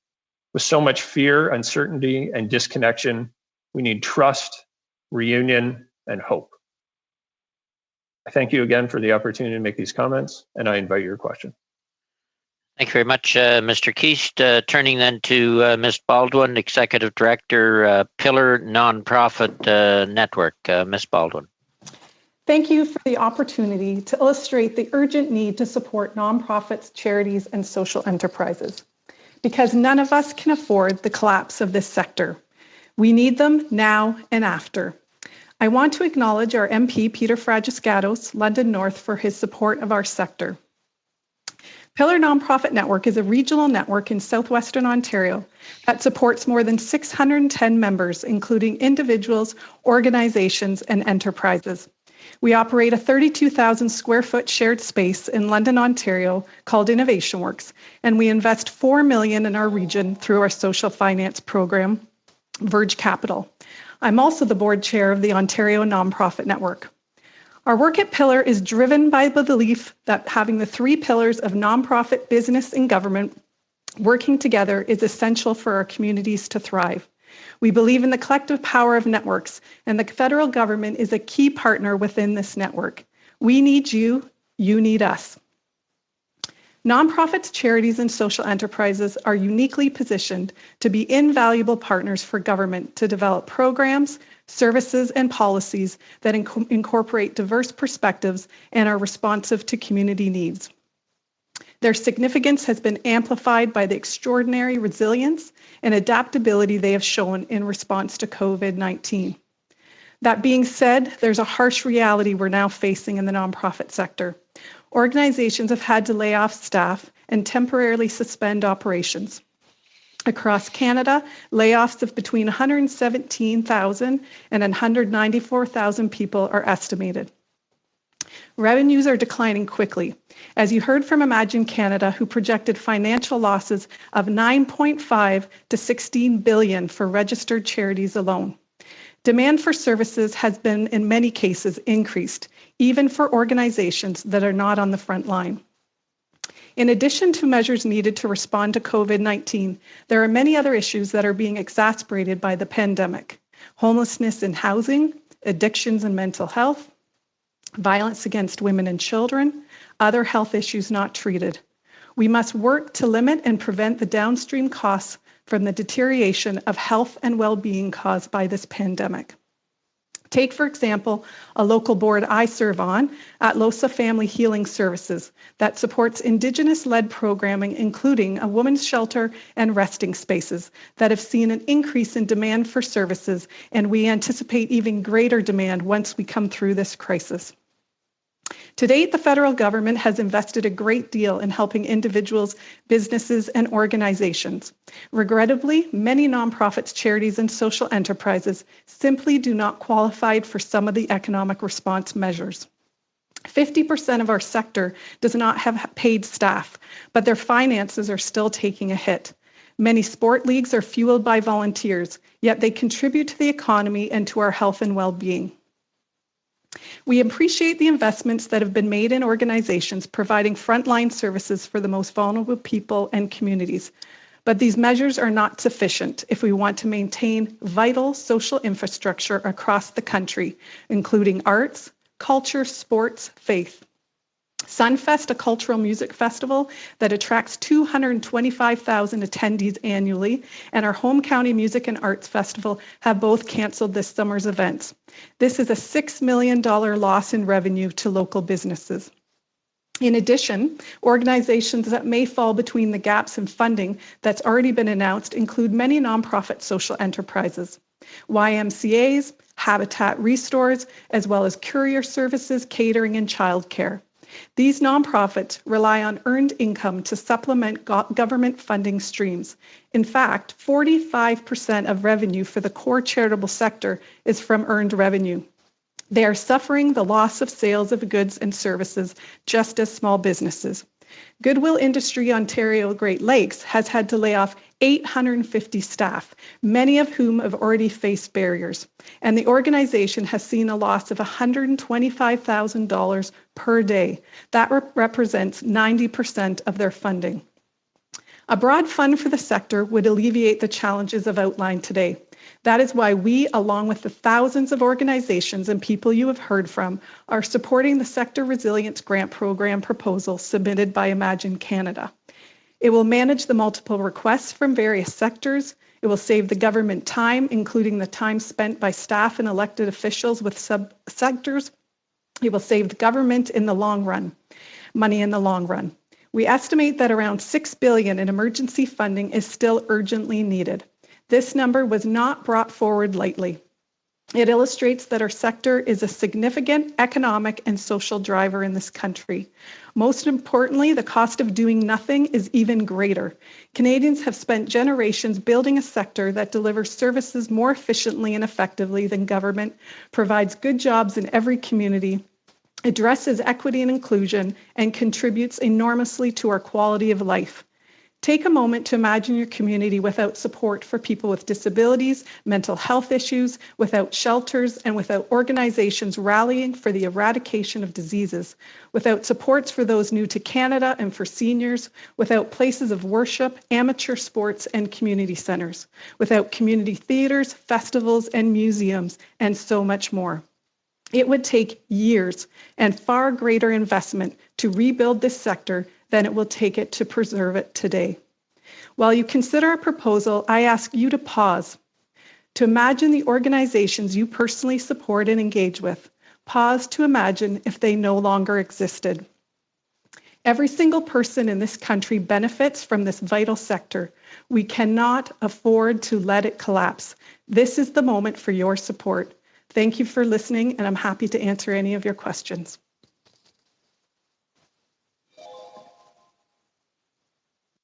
With so much fear, uncertainty, and disconnection, we need trust, reunion, and hope. I thank you again for the opportunity to make these comments, and I invite your question.
Thank you very much, Mr. Keast. Turning then to Ms. Baldwin, Executive Director, Pillar Nonprofit Network. Ms. Baldwin.
Thank you for the opportunity to illustrate the urgent need to support nonprofits, charities, and social enterprises, because none of us can afford the collapse of this sector. We need them now and after. I want to acknowledge our MP, Peter Fragiscatos, London North, for his support of our sector. Pillar Nonprofit Network is a regional network in southwestern Ontario that supports more than 610 members, including individuals, organizations, and enterprises. We operate a 32,000 square foot shared space in London, Ontario called Innovation Works, and we invest $4 million in our region through our social finance program, Verge Capital. I'm also the board chair of the Ontario Nonprofit Network. Our work at Pillar is driven by the belief that having the three pillars of nonprofit, business, and government working together is essential for our communities to thrive. We believe in the collective power of networks, and the federal government is a key partner within this network. We need you, you need us. Nonprofits, charities, and social enterprises are uniquely positioned to be invaluable partners for government to develop programs, services, and policies that incorporate diverse perspectives and are responsive to community needs. Their significance has been amplified by the extraordinary resilience and adaptability they have shown in response to COVID-19. That being said, there's a harsh reality we're now facing in the nonprofit sector. Organizations have had to lay off staff and temporarily suspend operations. Across Canada, layoffs of between 117,000 and 194,000 people are estimated. Revenues are declining quickly. As you heard from Imagine Canada, who projected financial losses of 9.5 to 16 billion for registered charities alone. Demand for services has been, in many cases, increased, even for organizations that are not on the front line. In addition to measures needed to respond to COVID-19, there are many other issues that are being exacerbated by the pandemic. Homelessness in housing, addictions and mental health, violence against women and children, other health issues not treated. We must work to limit and prevent the downstream costs from the deterioration of health and well-being caused by this pandemic. Take, for example, a local board I serve on, Atlosa Family Healing Services, that supports Indigenous-led programming, including a women's shelter and resting spaces that have seen an increase in demand for services, and we anticipate even greater demand once we come through this crisis. To date, the federal government has invested a great deal in helping individuals, businesses, and organizations. Regrettably, many nonprofits, charities, and social enterprises simply do not qualify for some of the economic response measures. 50% of our sector does not have paid staff, but their finances are still taking a hit. Many sport leagues are fueled by volunteers, yet they contribute to the economy and to our health and well-being. We appreciate the investments that have been made in organizations providing frontline services for the most vulnerable people and communities, but these measures are not sufficient if we want to maintain vital social infrastructure across the country, including arts, culture, sports, faith. Sunfest, a cultural music festival that attracts 225,000 attendees annually, and our Home County Music and Arts Festival have both canceled this summer's events. This is a $6 million loss in revenue to local businesses. In addition, organizations that may fall between the gaps in funding that's already been announced include many nonprofit social enterprises, YMCAs, Habitat Restores, as well as courier services, catering, and childcare. These nonprofits rely on earned income to supplement government funding streams. In fact, 45% of revenue for the core charitable sector is from earned revenue. They are suffering the loss of sales of goods and services, just as small businesses. Goodwill Industry Ontario Great Lakes has had to lay off 850 staff, many of whom have already faced barriers, and the organization has seen a loss of $125,000 per day. That represents 90% of their funding. A broad fund for the sector would alleviate the challenges I've outlined today. That is why we, along with the thousands of organizations and people you have heard from, are supporting the Sector Resilience Grant Program proposal submitted by Imagine Canada. It will manage the multiple requests from various sectors. It will save the government time, including the time spent by staff and elected officials with sub-sectors. It will save the government in the long run, money in the long run. We estimate that around $6 billion in emergency funding is still urgently needed. This number was not brought forward lightly. It illustrates that our sector is a significant economic and social driver in this country. Most importantly, the cost of doing nothing is even greater. Canadians have spent generations building a sector that delivers services more efficiently and effectively than government, provides good jobs in every community, addresses equity and inclusion, and contributes enormously to our quality of life. Take a moment to imagine your community without support for people with disabilities, mental health issues, without shelters, and without organizations rallying for the eradication of diseases, without supports for those new to Canada and for seniors, without places of worship, amateur sports, and community centers, without community theaters, festivals, and museums, and so much more. It would take years and far greater investment to rebuild this sector than it will take it to preserve it today. While you consider our proposal, I ask you to pause, to imagine the organizations you personally support and engage with. Pause to imagine if they no longer existed. Every single person in this country benefits from this vital sector. We cannot afford to let it collapse. This is the moment for your support. Thank you for listening, and I'm happy to answer any of your questions.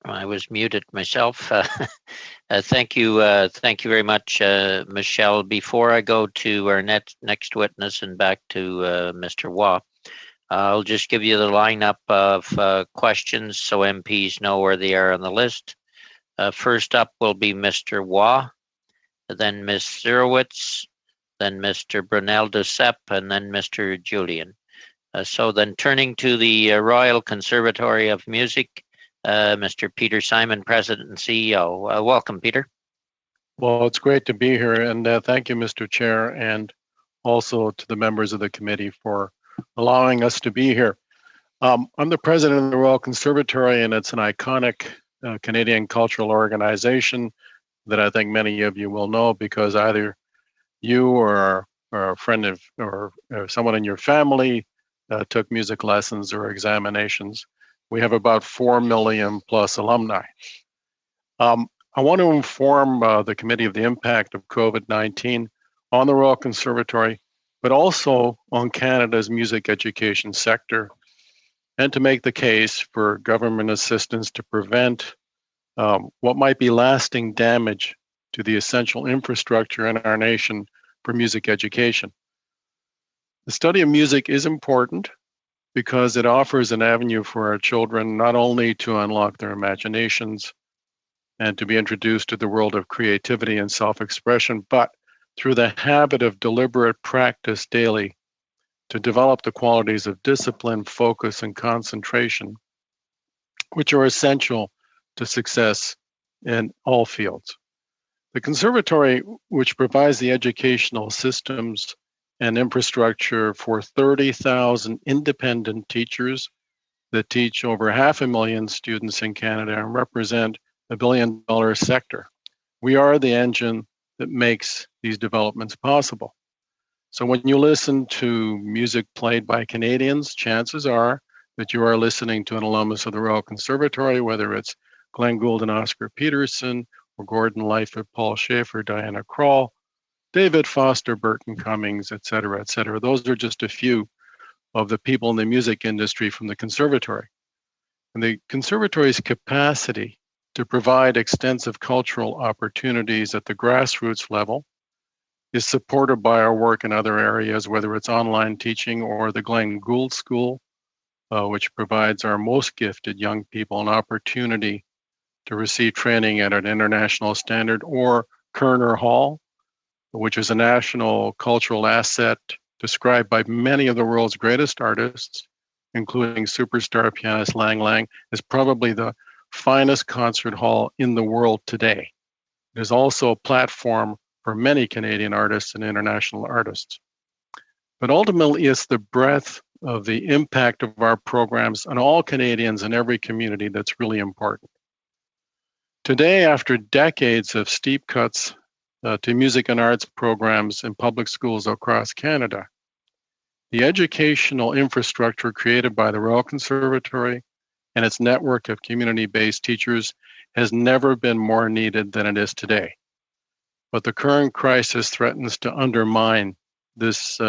I was muted myself. Thank you very much, Michelle. Before I go to our next witness and back to Mr. Waugh, I'll just give you the lineup of questions so MPs know where they are on the list. First up will be Mr. Waugh, then Ms. Zerowitz, then Mr. Brunel Duceppe, and then Mr. Julian. So then turning to the Royal Conservatory of Music, Mr. Peter Simon, President and CEO. Welcome, Peter.
Well, it's great to be here, and thank you, Mr. Chair, and also to the members of the committee for allowing us to be here. I'm the president of the Royal Conservatory, and it's an iconic Canadian cultural organization that I think many of you will know because either you or a friend of or someone in your family took music lessons or examinations. We have about 4 million plus alumni. I want to inform the committee of the impact of COVID-19 on the Royal Conservatory, but also on Canada's music education sector, and to make the case for government assistance to prevent what might be lasting damage to the essential infrastructure in our nation for music education. The study of music is important because it offers an avenue for our children not only to unlock their imaginations and to be introduced to the world of creativity and self-expression, but through the habit of deliberate practice daily to develop the qualities of discipline, focus, and concentration, which are essential to success in all fields. The conservatory, which provides the educational systems and infrastructure for 30,000 independent teachers that teach over 500,000 students in Canada and represent $1 billion sector. We are the engine that makes these developments possible. So when you listen to music played by Canadians, chances are that you are listening to an alumnus of the Royal Conservatory, whether it's Glenn Gould and Oscar Peterson, or Gordon Lightfoot, Paul Schaefer, Diana Krall, David Foster, Burton Cummings, et cetera, et cetera. Those are just a few of the people in the music industry from the conservatory. And the conservatory's capacity to provide extensive cultural opportunities at the grassroots level is supported by our work in other areas, whether it's online teaching or the Glenn Gould School, which provides our most gifted young people an opportunity to receive training at an international standard, or Kerner Hall, which is a national cultural asset described by many of the world's greatest artists, including superstar pianist Lang Lang, as probably the finest concert hall in the world today. It is also a platform for many Canadian artists and international artists. But ultimately, it's the breadth of the impact of our programs on all Canadians in every community that's really important. Today, after decades of steep cuts to music and arts programs in public schools across Canada, the educational infrastructure created by the Royal Conservatory and its network of community-based teachers has never been more needed than it is today. But the current crisis threatens to undermine this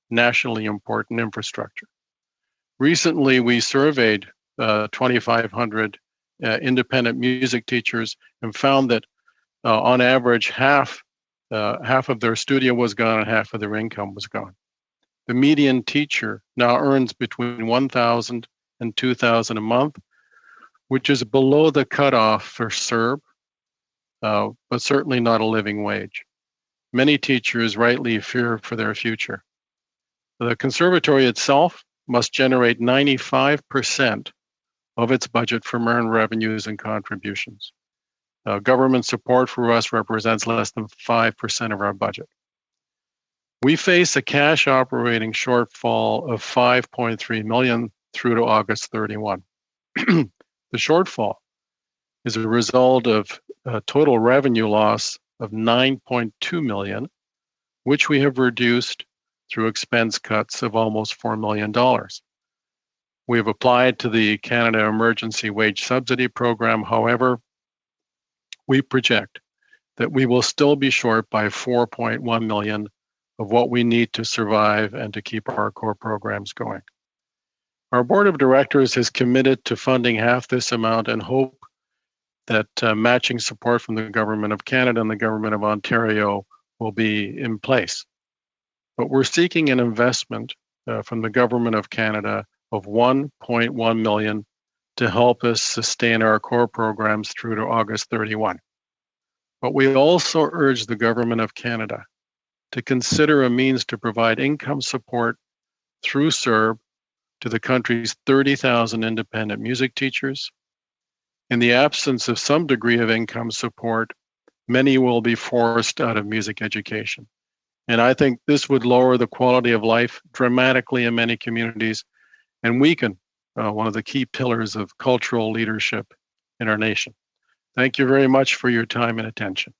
nationally important infrastructure. Recently, we surveyed 2,500 independent music teachers and found that on average, half of their studio was gone and half of their income was gone. The median teacher now earns between $1,000 and $2,000 a month, which is below the cutoff for CERB, but certainly not a living wage. Many teachers rightly fear for their future. The conservatory itself must generate 95% of its budget from earned revenues and contributions. Government support for us represents less than 5% of our budget. We face a cash operating shortfall of $5.3 million through to August 31. The shortfall is a result of a total revenue loss of $9.2 million, which we have reduced through expense cuts of almost $4 million.
We have applied to the Canada Emergency Wage Subsidy Program. However, we project that we will still be short by 4.1 million of what we need to survive and to keep our core programs going. Our board of directors has committed to funding half this amount and hope that matching support from the Government of Canada and the Government of Ontario will be in place. But we're seeking an investment from the Government of Canada of 1.1 million to help us sustain our core programs through to August 31. But we also urge the Government of Canada to consider a means to provide income support through CERB to the country's 30,000 independent music teachers. In the absence of some degree of income support, many will be forced out of music education. And I think this would lower the quality of life dramatically in many communities and weaken one of the key pillars of cultural leadership in our nation. Thank you very much for your time and attention.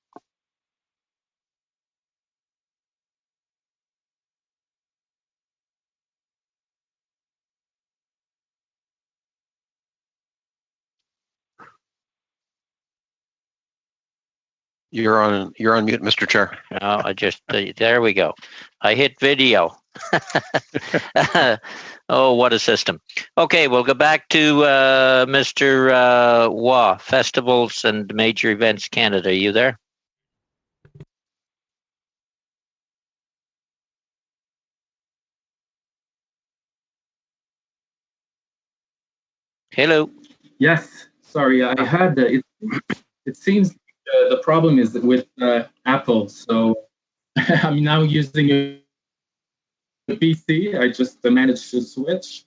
You're on mute, Mr. Chair.
No, there we go. I hit video. Oh, what a system. Okay, we'll go back to Mr. Waugh, Festivals and Major Events Canada. Are you there? Hello.
Yes, sorry, I had it seems the problem is with Apple, so I'm now using a PC. I just managed to switch,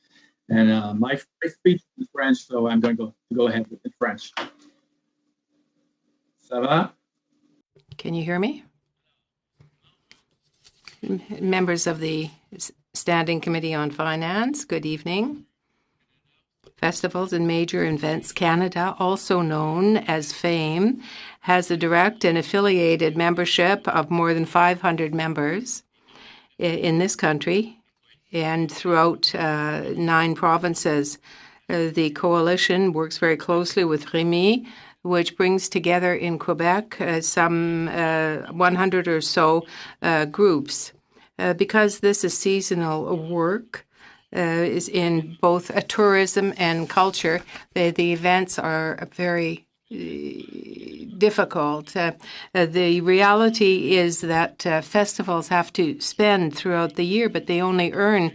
and my speech is French, so I'm going to go ahead with the French. Ça va?
Can you hear me? Members of the Standing Committee on Finance, good evening. Festivals and Major Events Canada, also known as FAME, has a direct and affiliated membership of more than 500 members in this country and throughout 9 provinces. The coalition works very closely with REMI, which brings together in Quebec some 100 or so groups. Because this is seasonal work, is in both tourism and culture, the events are very difficult. The reality is that festivals have to spend throughout the year, but they only earn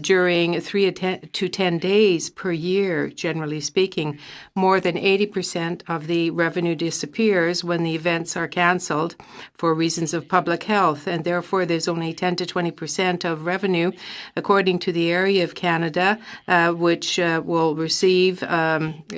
during 3 to 10 days per year, generally speaking. More than 80% of the revenue disappears when the events are cancelled for reasons of public health, and therefore there's only 10 to 20% of revenue, according to the area of Canada, which will receive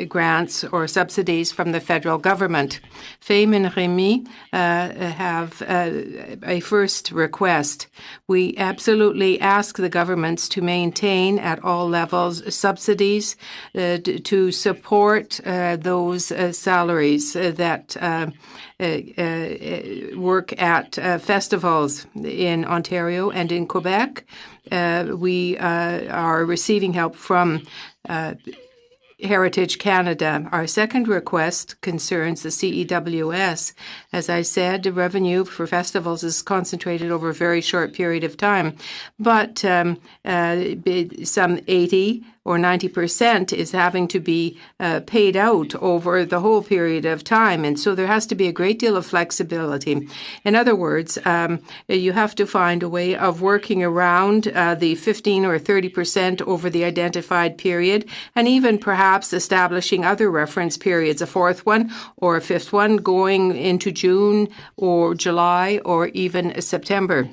grants or subsidies from the federal government. FAME and REMI have a first request. We absolutely ask the governments to maintain at all levels subsidies to support those salaries that work at festivals in Ontario and in Quebec. We are receiving help from Heritage Canada. Our second request concerns the CEWS. As I said, the revenue for festivals is concentrated over a very short period of time, but some 80 or 90% is having to be paid out over the whole period of time. And so there has to be a great deal of flexibility. In other words, you have to find a way of working around the 15 or 30% over the identified period, and even perhaps establishing other reference periods, a fourth one or a fifth one going into June or July or even September.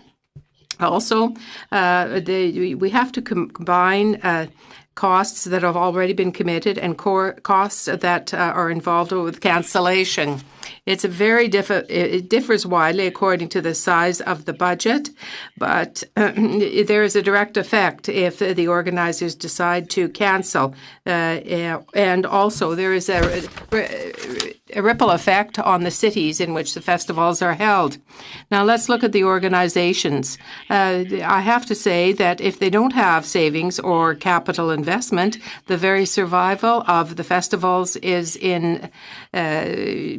Also, we have to combine costs that have already been committed and core costs that are involved with cancellation. It's a very it differs widely according to the size of the budget, but there is a direct effect if the organizers decide to cancel. And also there is a ripple effect on the cities in which the festivals are held. Now let's look at the organizations. I have to say that if they don't have savings or capital investment, the very survival of the festivals is in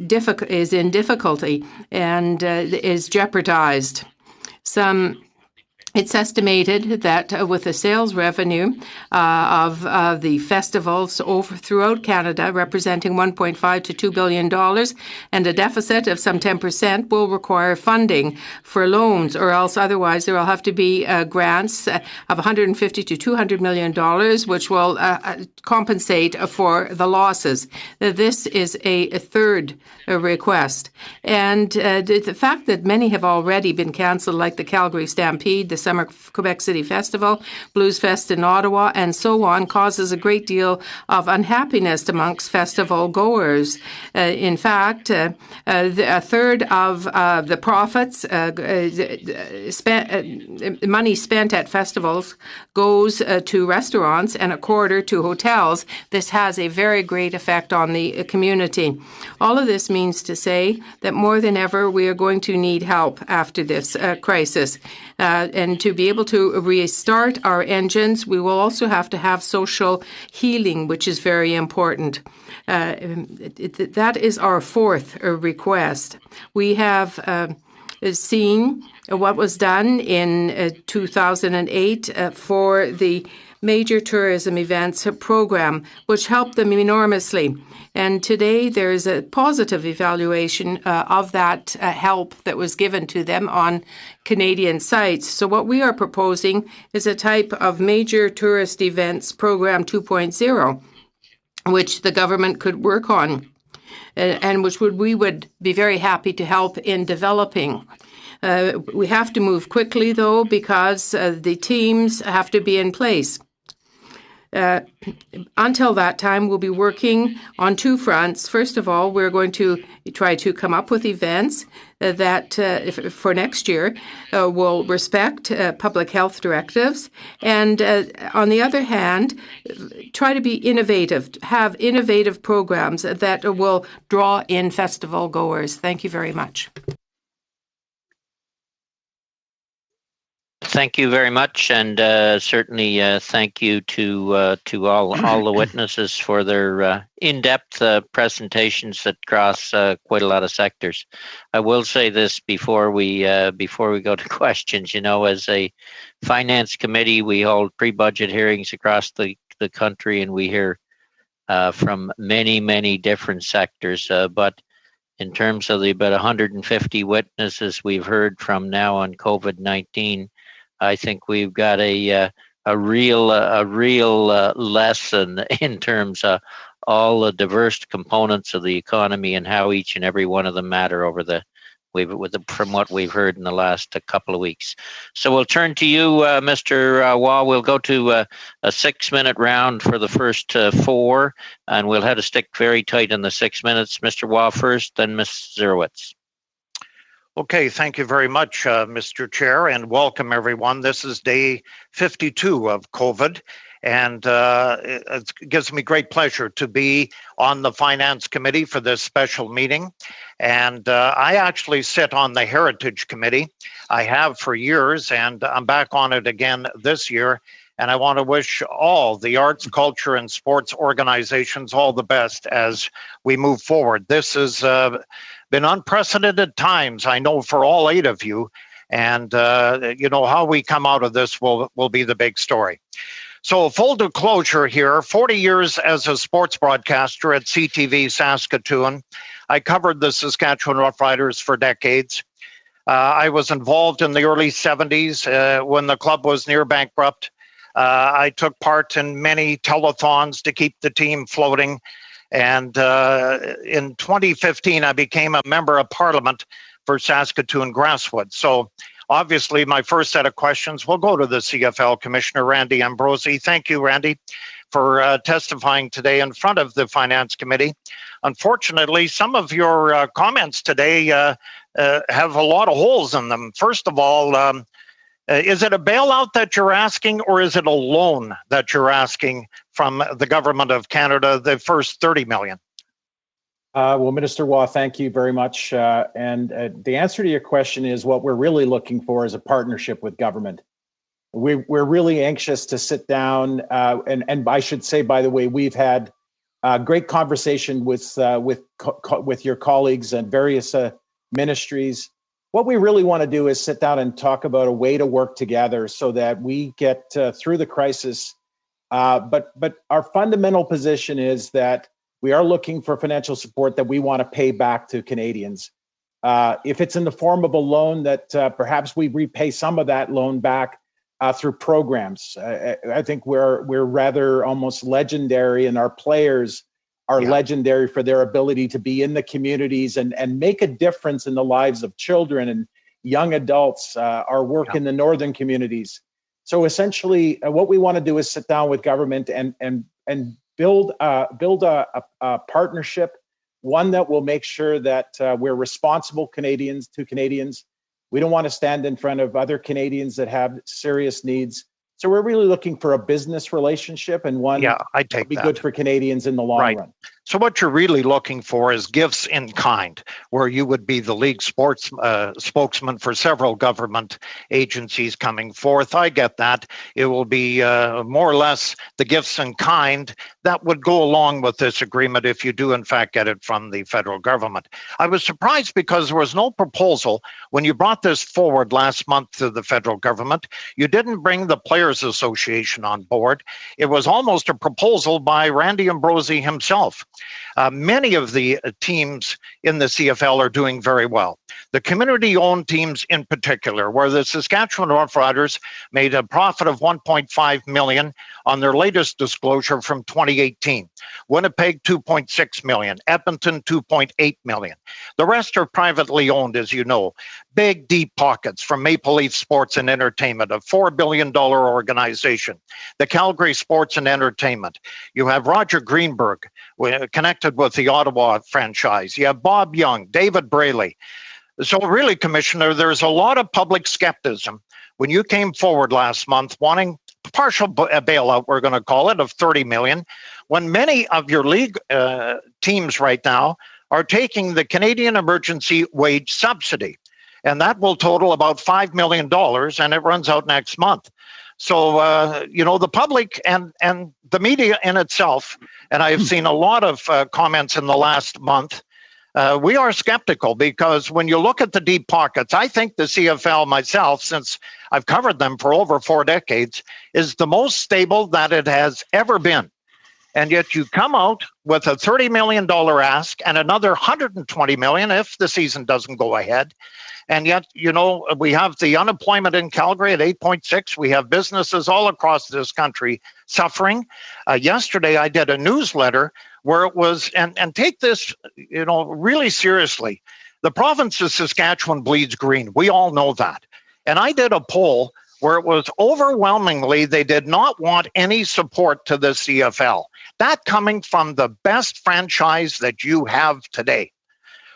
difficulty and is jeopardized. It's estimated that with the sales revenue of the festivals throughout Canada representing $1.5 to $2 billion and a deficit of some 10% will require funding for loans, or else otherwise there will have to be grants of $150 to $200 million, which will compensate for the losses. This is a third request. And the fact that many have already been cancelled, like the Calgary Stampede, the Summer Quebec City Festival, Blues Fest in Ottawa, and so on, causes a great deal of unhappiness amongst festival goers. In fact, a third of the profits, money spent at festivals, goes to restaurants and a quarter to hotels. This has a very great effect on the community. All of this means to say that more than ever we are going to need help after this crisis. And to be able to restart our engines, we will also have to have social healing, which is very important. That is our fourth request. We have seen what was done in 2008 for the major tourism events program, which helped them enormously. And today there is a positive evaluation of that help that was given to them on Canadian sites. So what we are proposing is a type of major tourist events program 2.0, which the government could work on and which we would be very happy to help in developing. We have to move quickly, though, because the teams have to be in place. Until that time, we'll be working on two fronts. First of all, we're going to try to come up with events that for next year will respect public health directives. And on the other hand, try to be innovative, have innovative programs that will draw in festival goers. Thank you very much.
Thank you very much, and certainly thank you to all the witnesses for their in-depth presentations that cross quite a lot of sectors. I will say this before we go to questions. You know, as a finance committee, we hold pre-budget hearings across the country, and we hear from many different sectors. But in terms of the about 150 witnesses we've heard from now on COVID-19. I think we've got a real lesson in terms of all the diverse components of the economy and how each and every one of them matter from what we've heard in the last couple of weeks. So we'll turn to you, Mr. Waugh. We'll go to a 6-minute round for the first four, and we'll have to stick very tight on the 6 minutes. Mr. Waugh first, then Ms. Zerowitz.
Okay, thank you very much, Mr. Chair, and welcome everyone. This is day 52 of COVID, and it gives me great pleasure to be on the Finance Committee for this special meeting. And I actually sit on the Heritage Committee. I have for years, and I'm back on it again this year. And I want to wish all the arts, culture, and sports organizations all the best as we move forward. This has been unprecedented times, I know, for all 8 of you. And, you know, how we come out of this will be the big story. So full disclosure here, 40 years as a sports broadcaster at CTV Saskatoon. I covered the Saskatchewan Roughriders for decades. I was involved in the early 70s when the club was near bankrupt. I took part in many telethons to keep the team floating. And in 2015, I became a member of Parliament for Saskatoon Grasswood. So obviously, my first set of questions will go to the CFL Commissioner, Randy Ambrosie. Thank you, Randy, for testifying today in front of the Finance Committee. Unfortunately, some of your comments today have a lot of holes in them. First of all, is it a bailout that you're asking, or is it a loan that you're asking from the Government of Canada, the first $30 million?
Well, Minister Waugh, thank you very much. And the answer to your question is what we're really looking for is a partnership with government. We're really anxious to sit down, and I should say, by the way, we've had great conversation with your colleagues and various ministries. What we really want to do is sit down and talk about a way to work together so that we get through the crisis. But our fundamental position is that we are looking for financial support that we want to pay back to Canadians. If it's in the form of a loan, that perhaps we repay some of that loan back through programs. I think we're rather almost legendary, and our players are legendary for their ability to be in the communities and make a difference in the lives of children and young adults. Our work in the northern communities. So essentially, what we want to do is sit down with government and build a partnership, one that will make sure that we're responsible Canadians to Canadians. We don't want to stand in front of other Canadians that have serious needs. So we're really looking for a business relationship and one that will be good for Canadians in the long run.
So what you're really looking for is gifts in kind, where you would be the league sports spokesman for several government agencies coming forth. I get that. It will be more or less the gifts in kind that would go along with this agreement if you do in fact get it from the federal government. I was surprised because there was no proposal when you brought this forward last month to the federal government. You didn't bring the Players Association on board. It was almost a proposal by Randy Ambrosie himself. Many of the teams in the CFL are doing very well. The community-owned teams in particular, where the Saskatchewan Roughriders made a profit of $1.5 million on their latest disclosure from 2018. Winnipeg, $2.6 million. Edmonton, $2.8 million. The rest are privately owned, as you know. Big, deep pockets from Maple Leaf Sports and Entertainment, a $4 billion organization. The Calgary Sports and Entertainment. You have Roger Greenberg, connected with the Ottawa franchise. You have Bob Young, David Braley. So really, Commissioner, there's a lot of public skepticism when you came forward last month wanting partial bailout, we're going to call it, of $30 million, when many of your league teams right now are taking the Canadian Emergency Wage Subsidy. And that will total about $5 million, and it runs out next month. So, you know, the public and the media in itself, and I have seen a lot of comments in the last month, we are skeptical because when you look at the deep pockets, I think the CFL myself, since I've covered them for over 4 decades, is the most stable that it has ever been. And yet you come out with a $30 million ask and another $120 million if the season doesn't go ahead. And yet, you know, we have the unemployment in Calgary at 8.6. We have businesses all across this country suffering. Yesterday, I did a newsletter where it was, and take this, you know, really seriously. The province of Saskatchewan bleeds green. We all know that. And I did a poll where it was overwhelmingly they did not want any support to the CFL. That coming from the best franchise that you have today.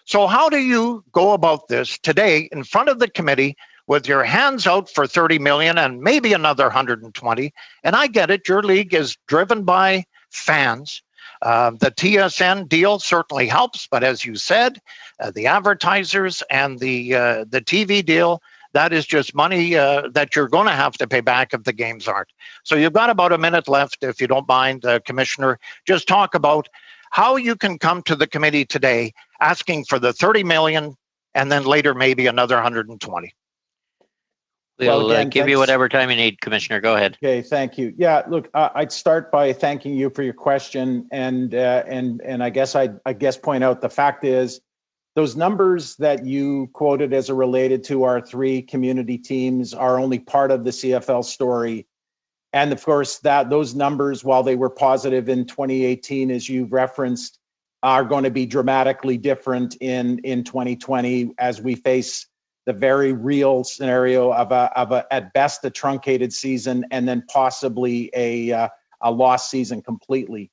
So how do you go about this today in front of the committee with your hands out for $30 million and maybe another 120? And I get it, your league is driven by fans. The TSN deal certainly helps, but as you said, the advertisers and the TV deal, that is just money that you're going to have to pay back if the games aren't. So you've got about a minute left, if you don't mind, Commissioner. Just talk about how you can come to the committee today asking for the $30 million and then later maybe another 120.
We'll give you whatever time you need, Commissioner. Go ahead.
Okay, thank you. Yeah, look, I'd start by thanking you for your question, and I guess point out the fact is those numbers that you quoted as related to our 3 community teams are only part of the CFL story. And of course, that those numbers, while they were positive in 2018, as you've referenced, are going to be dramatically different in 2020 as we face the very real scenario of a at best a truncated season and then possibly a a lost season completely.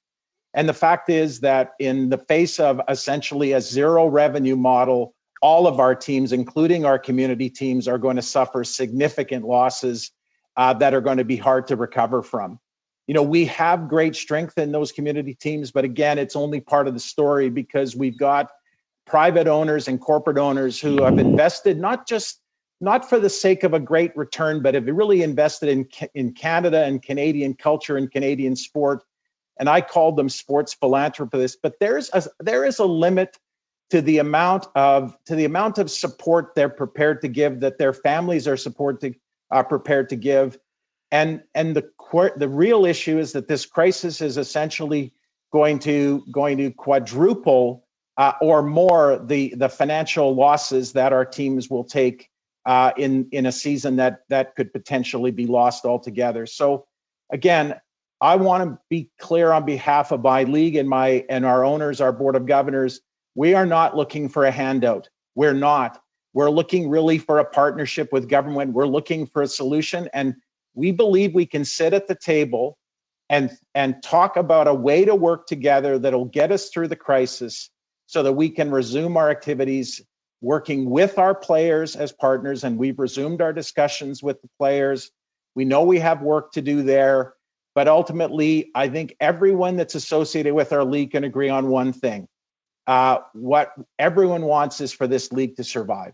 And the fact is that in the face of essentially a zero revenue model, all of our teams, including our community teams, are going to suffer significant losses that are going to be hard to recover from. We have great strength in those community teams, but again, it's only part of the story because we've got private owners and corporate owners who have invested not for the sake of a great return, but have really invested in Canada and Canadian culture and Canadian sport. And I call them sports philanthropists. But there is a limit to the amount of support they're prepared to give, that their families are prepared to give. And the real issue is that this crisis is essentially going to quadruple or more the financial losses that our teams will take in a season that could potentially be lost altogether. So again, I want to be clear on behalf of my league and our owners, our board of governors. We are not looking for a handout. We're not. We're looking really for a partnership with government. We're looking for a solution, and we believe we can sit at the table and talk about a way to work together that'll get us through the crisis so that we can resume our activities working with our players as partners. And we've resumed our discussions with the players. We know we have work to do there, but ultimately, I think everyone that's associated with our league can agree on one thing. What everyone wants is for this league to survive.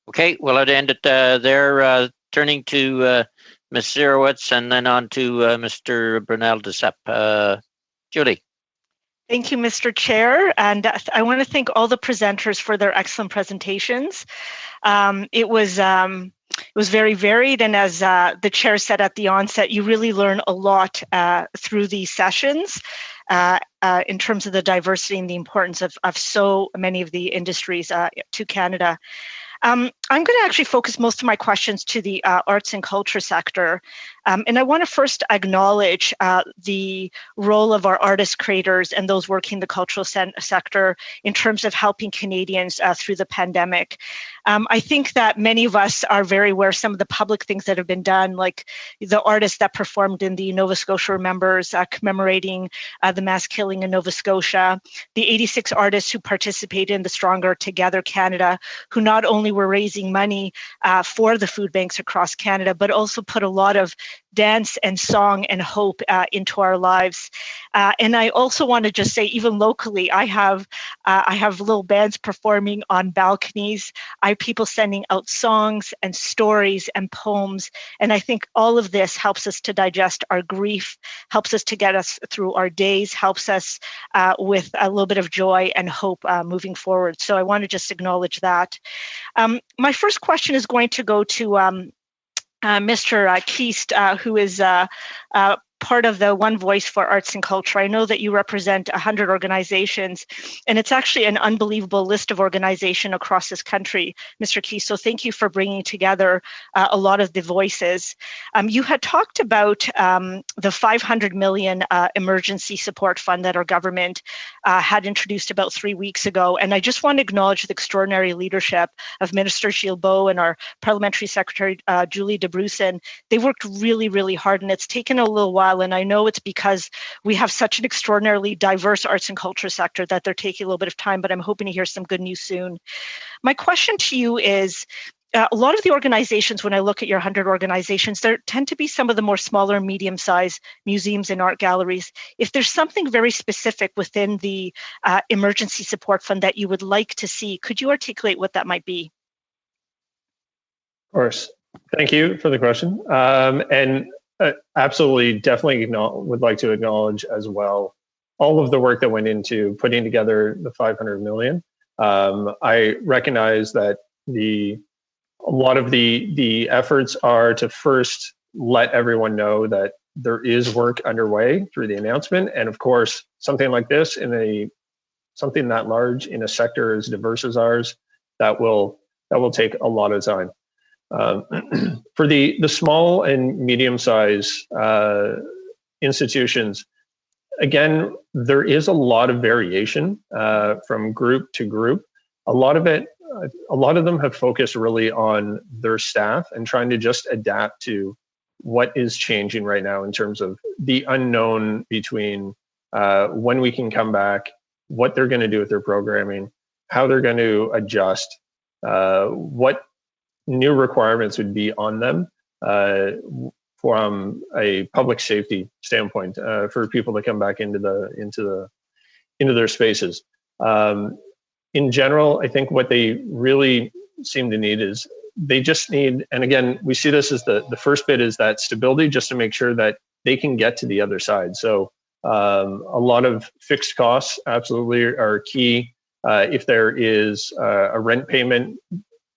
Okay, well, I'd end it there. Turning to Ms. Zerowitz and then on to Mr. Brunel de Sepp. Julie.
Thank you, Mr. Chair. And I want to thank all the presenters for their excellent presentations. It was very varied. And as the chair said at the onset, you really learn a lot through these sessions in terms of the diversity and the importance of so many of the industries to Canada. I'm going to actually focus most of my questions to the arts and culture sector. And I want to first acknowledge the role of our artist creators and those working the cultural sector in terms of helping Canadians through the pandemic. I think that many of us are very aware of some of the public things that have been done, like the artists that performed in the Nova Scotia Remembers commemorating the mass killing in Nova Scotia, the 86 artists who participated in the Stronger Together Canada, who not only were raising money for the food banks across Canada, but also put a lot of dance and song and hope into our lives. And I also want to just say, even locally, I have little bands performing on balconies. I have people sending out songs and stories and poems. And I think all of this helps us to digest our grief, helps us to get us through our days, helps us with a little bit of joy and hope moving forward. So I want to just acknowledge that. My first question is going to go to Mr. Keast, who is part of the One Voice for Arts and Culture. I know that you represent 100 organizations, and it's actually an unbelievable list of organizations across this country, Mr. Keast. So thank you for bringing together a lot of the voices. You had talked about the 500 million emergency support fund that our government had introduced about 3 weeks ago. And I just want to acknowledge the extraordinary leadership of Minister Gilbeau and our Parliamentary Secretary, Julie DeBrusen. They worked really, really hard, and it's taken a little while. And I know it's because we have such an extraordinarily diverse arts and culture sector that they're taking a little bit of time, but I'm hoping to hear some good news soon. My question to you is, a lot of the organizations, when I look at your 100 organizations, there tend to be some of the more smaller, medium-sized museums and art galleries. If there's something very specific within the emergency support fund that you would like to see, could you articulate what that might be?
Of course. Thank you for the question. Absolutely, definitely would like to acknowledge as well all of the work that went into putting together the 500 million. I recognize that a lot of the efforts are to first let everyone know that there is work underway through the announcement, and of course, something like this something that large in a sector as diverse as ours, that will take a lot of time. For the small and medium-sized institutions, again, there is a lot of variation from group to group. A lot of them have focused really on their staff and trying to just adapt to what is changing right now in terms of the unknown between when we can come back, what they're going to do with their programming, how they're going to adjust, what new requirements would be on them from a public safety standpoint for people to come back into their spaces. In general, I think what they really seem to need is they just need, and again, we see this as the first bit is that stability, just to make sure that they can get to the other side. So a lot of fixed costs absolutely are key. If there is a rent payment,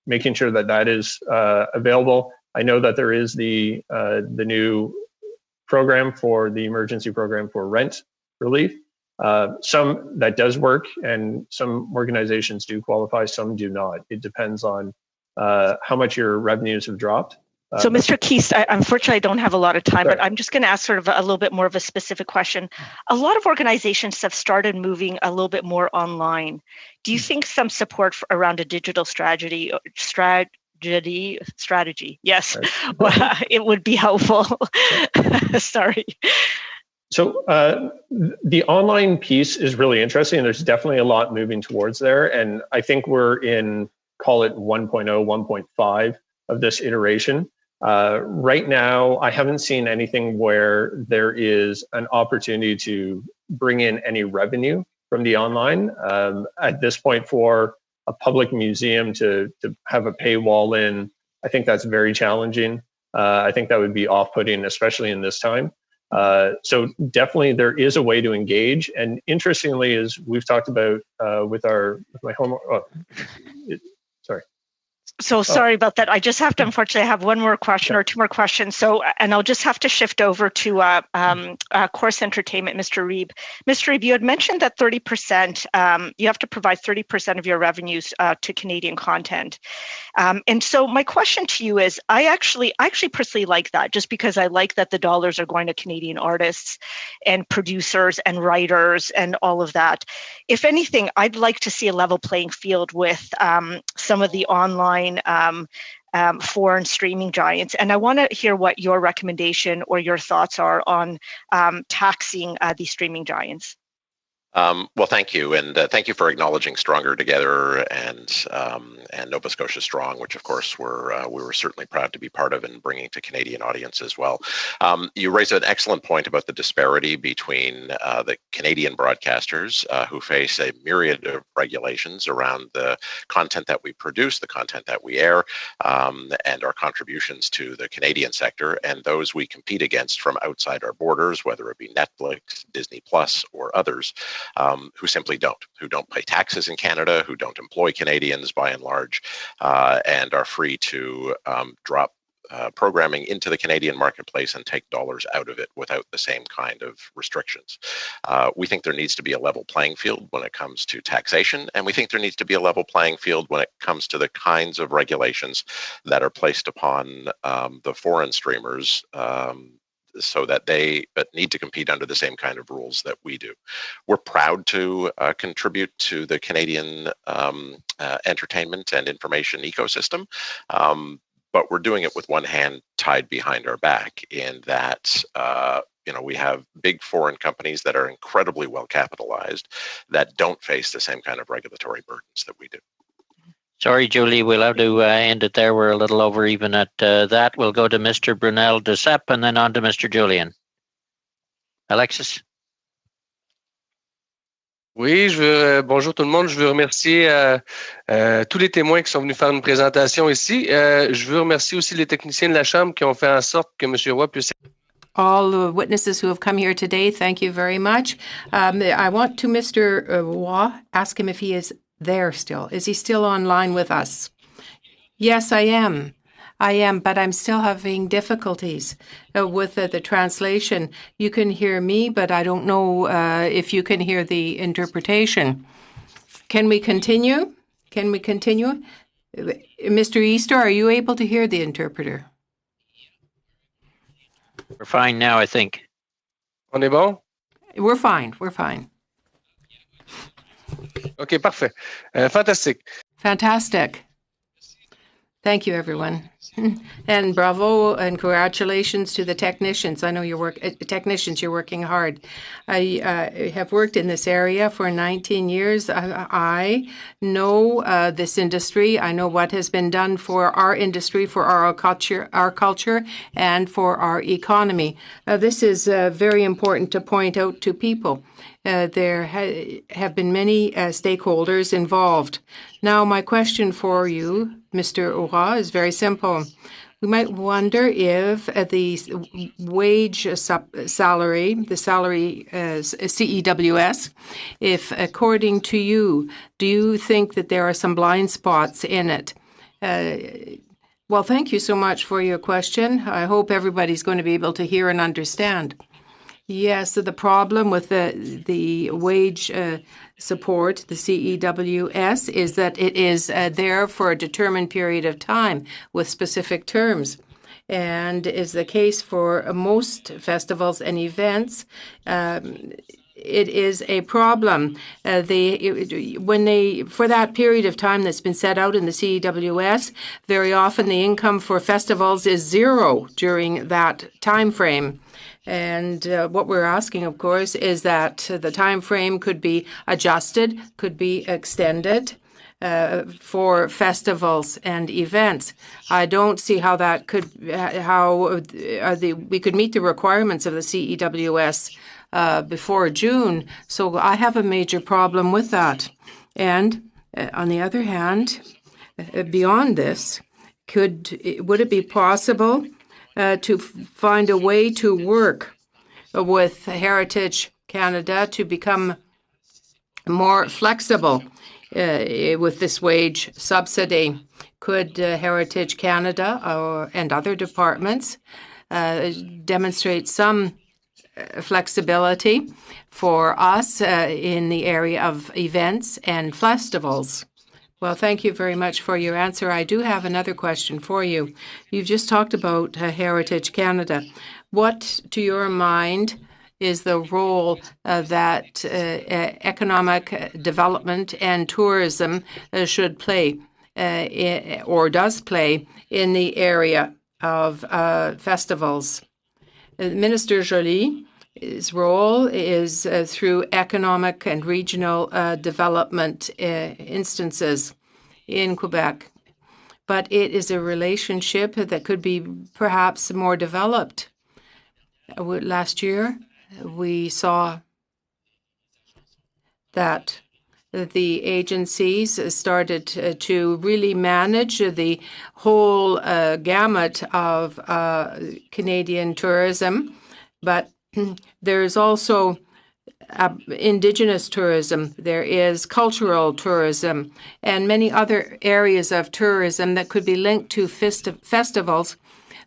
making sure that that is available. I know that there is the new program for the emergency program for rent relief. Some that does work, and some organizations do qualify, some do not. It depends on how much your revenues have dropped.
So, Mr. Keast, unfortunately, I don't have a lot of time, but I'm just going to ask sort of a little bit more of a specific question. A lot of organizations have started moving a little bit more online. Do you think some support around a digital strategy, yes, it would be helpful? Sorry.
So the online piece is really interesting. There's definitely a lot moving towards there. And I think we're in, call it 1.0, 1.5 of this iteration. Right now, I haven't seen anything where there is an opportunity to bring in any revenue from the online. At this point, for a public museum to have a paywall in, I think that's very challenging. I think that would be off-putting, especially in this time. So definitely there is a way to engage. And interestingly, as we've talked about with my home, sorry.
So sorry about that. I just have to, unfortunately, have one more question or two more questions. So, and I'll just have to shift over to Course Entertainment, Mr. Reeb. Mr. Reeb, you had mentioned that 30%, you have to provide 30% of your revenues to Canadian content. And so my question to you is, I actually personally like that, just because I like that the dollars are going to Canadian artists and producers and writers and all of that. If anything, I'd like to see a level playing field with some of the online foreign streaming giants. And I want to hear what your recommendation or your thoughts are on taxing these streaming giants.
Well, thank you, and thank you for acknowledging Stronger Together and Nova Scotia Strong, which of course we were certainly proud to be part of and bringing to Canadian audience as well. You raised an excellent point about the disparity between the Canadian broadcasters who face a myriad of regulations around the content that we produce, the content that we air, and our contributions to the Canadian sector, and those we compete against from outside our borders, whether it be Netflix, Disney Plus, or others. Who simply who don't pay taxes in Canada, who don't employ Canadians by and large, and are free to drop programming into the Canadian marketplace and take dollars out of it without the same kind of restrictions. We think there needs to be a level playing field when it comes to taxation, and we think there needs to be a level playing field when it comes to the kinds of regulations that are placed upon the foreign streamers so that they need to compete under the same kind of rules that we do. We're proud to contribute to the Canadian entertainment and information ecosystem, but we're doing it with one hand tied behind our back in that we have big foreign companies that are incredibly well capitalized that don't face the same kind of regulatory burdens that we do.
Sorry, Julie, we'll have to end it there. We're a little over even at that. We'll go to Mr. Brunel de Sepp and then on to Mr. Julian. Alexis?
Oui, bonjour tout le monde. Je veux remercier tous les témoins qui sont venus faire une présentation ici. Je veux remercier aussi les techniciens de la Chambre qui ont fait en sorte que M. Roy puisse...
All the witnesses who have come here today, thank you very much. I want to Mr. Roy, ask him if he is there still. Is he still online with us? Yes, I am, but I'm still having difficulties with the translation. You can hear me, but I don't know if you can hear the interpretation. Can we continue? Mr. Easter, are you able to hear the interpreter?
We're fine now, I think.
On est bon?
We're fine.
OK, parfait. Fantastique.
Fantastic. Thank you, everyone. And bravo and congratulations to the technicians. I know you're working hard. I have worked in this area for 19 years. I know this industry. I know what has been done for our industry, for our culture, and for our economy. This is very important to point out to people. There have been many stakeholders involved. Now, my question for you, Mr. Aura, is very simple. We might wonder if the wage salary, the salary CEWS, if according to you, do you think that there are some blind spots in it? Well, thank you so much for your question. I hope everybody's going to be able to hear and understand. Yes, so the problem with the wage support, the CEWS, is that it is there for a determined period of time with specific terms. And is the case for most festivals and events. It is a problem. For that period of time that's been set out in the CEWS, very often the income for festivals is zero during that time frame. And what we're asking, of course, is that the time frame could be adjusted, could be extended for festivals and events. I don't see how that could, we could meet the requirements of the CEWS before June. So I have a major problem with that. And on the other hand, beyond this, would it be possible to find a way to work with Heritage Canada to become more flexible with this wage subsidy? Could Heritage Canada and other departments demonstrate some flexibility for us in the area of events and festivals? Well, thank you very much for your answer. I do have another question for you. You've just talked about Heritage Canada. What, to your mind, is the role that economic development and tourism should play or does play in the area of festivals? Minister Joly's role is through economic and regional development instances in Quebec. But it is a relationship that could be perhaps more developed. Last year, we saw that the agencies started to really manage the whole gamut of Canadian tourism. But there's also Indigenous tourism, there is cultural tourism, and many other areas of tourism that could be linked to festivals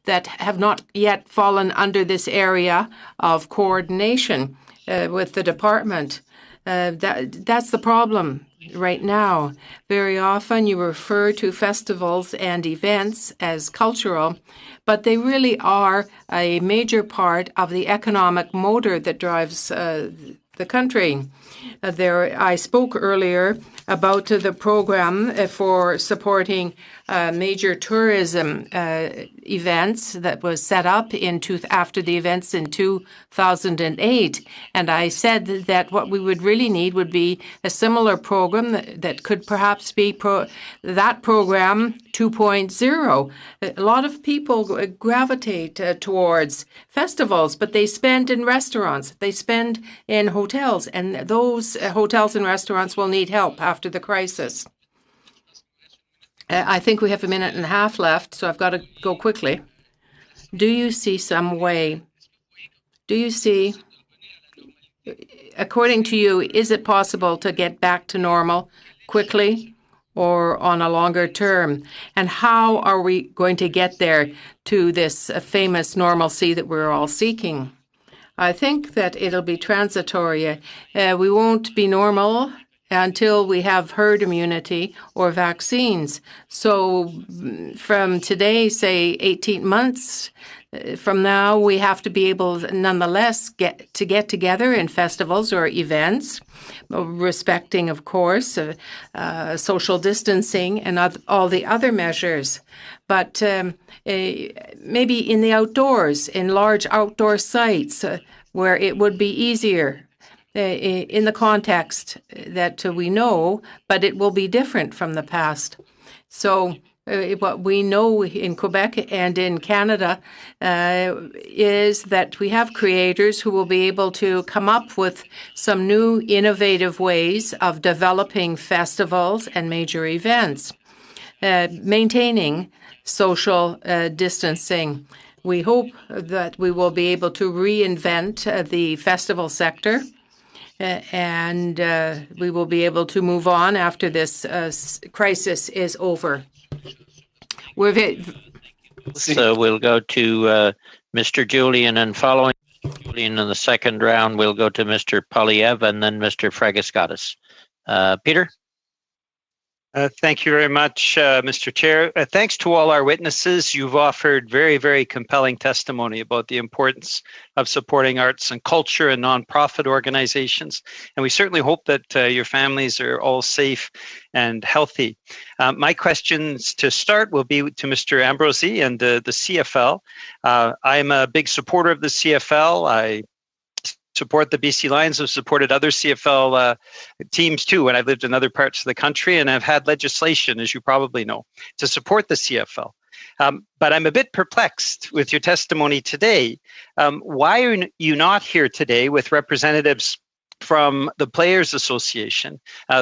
that have not yet fallen under this area of coordination with the department. That's the problem right now. Very often you refer to festivals and events as cultural, but they really are a major part of the economic motor that drives the country. I spoke earlier about the program for supporting major tourism events that was set up after the events in 2008. And I said that what we would really need would be a similar program that could perhaps be that program 2.0. A lot of people gravitate towards festivals, but they spend in restaurants, they spend in hotels, and those hotels and restaurants will need help after the crisis. I think we have a minute and a half left, so I've got to go quickly. Do you see some way? According to you, is it possible to get back to normal quickly or on a longer term? And how are we going to get there to this famous normalcy that we're all seeking? I think that it'll be transitory. We won't be normal until we have herd immunity or vaccines. So from today, say 18 months, From now, we have to be able, nonetheless, get together in festivals or events, respecting, of course, social distancing and all the other measures. But maybe in the outdoors, in large outdoor sites, where it would be easier in the context that we know, but it will be different from the past. So what we know in Quebec and in Canada is that we have creators who will be able to come up with some new innovative ways of developing festivals and major events, maintaining social distancing. We hope that we will be able to reinvent the festival sector, and we will be able to move on after this crisis is over.
So we'll go to Mr. Julian, and following Julian in the second round, we'll go to Mr. Polyev and then Mr. Fragiskatis. Peter?
Thank you very much, Mr. Chair. Thanks to all our witnesses. You've offered very, very compelling testimony about the importance of supporting arts and culture and nonprofit organizations. And we certainly hope that your families are all safe and healthy. My questions to start will be to Mr. Ambrosie and the CFL. I'm a big supporter of the CFL. I support the BC Lions. I've supported other CFL teams too when I've lived in other parts of the country, and I've had legislation, as you probably know, to support the CFL. But I'm a bit perplexed with your testimony today. Why are you not here today with representatives from the Players Association?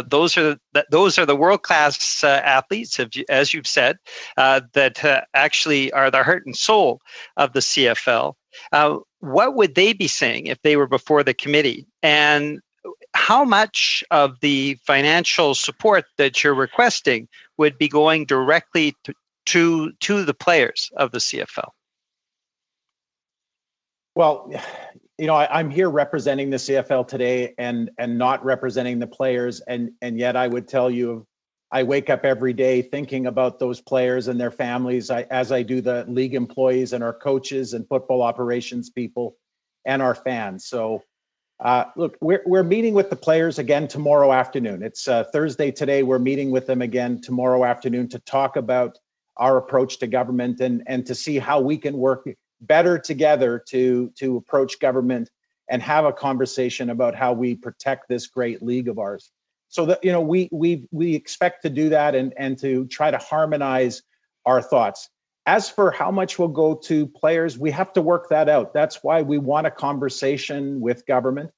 Those are the world-class athletes, as you've said, that actually are the heart and soul of the CFL. What would they be saying if they were before the committee? And how much of the financial support that you're requesting would be going directly to the players of the CFL?
Well, you know, I'm here representing the CFL today and not representing the players. And yet I would tell you, I wake up every day thinking about those players and their families, as I do the league employees and our coaches and football operations people and our fans. So look, we're meeting with the players again tomorrow afternoon. It's Thursday today. We're meeting with them again tomorrow afternoon to talk about our approach to government and to see how we can work better together to approach government and have a conversation about how we protect this great league of ours. So that, you know, we expect to do that and to try to harmonize our thoughts. As for how much will go to players, we have to work that out. That's why we want a conversation with government.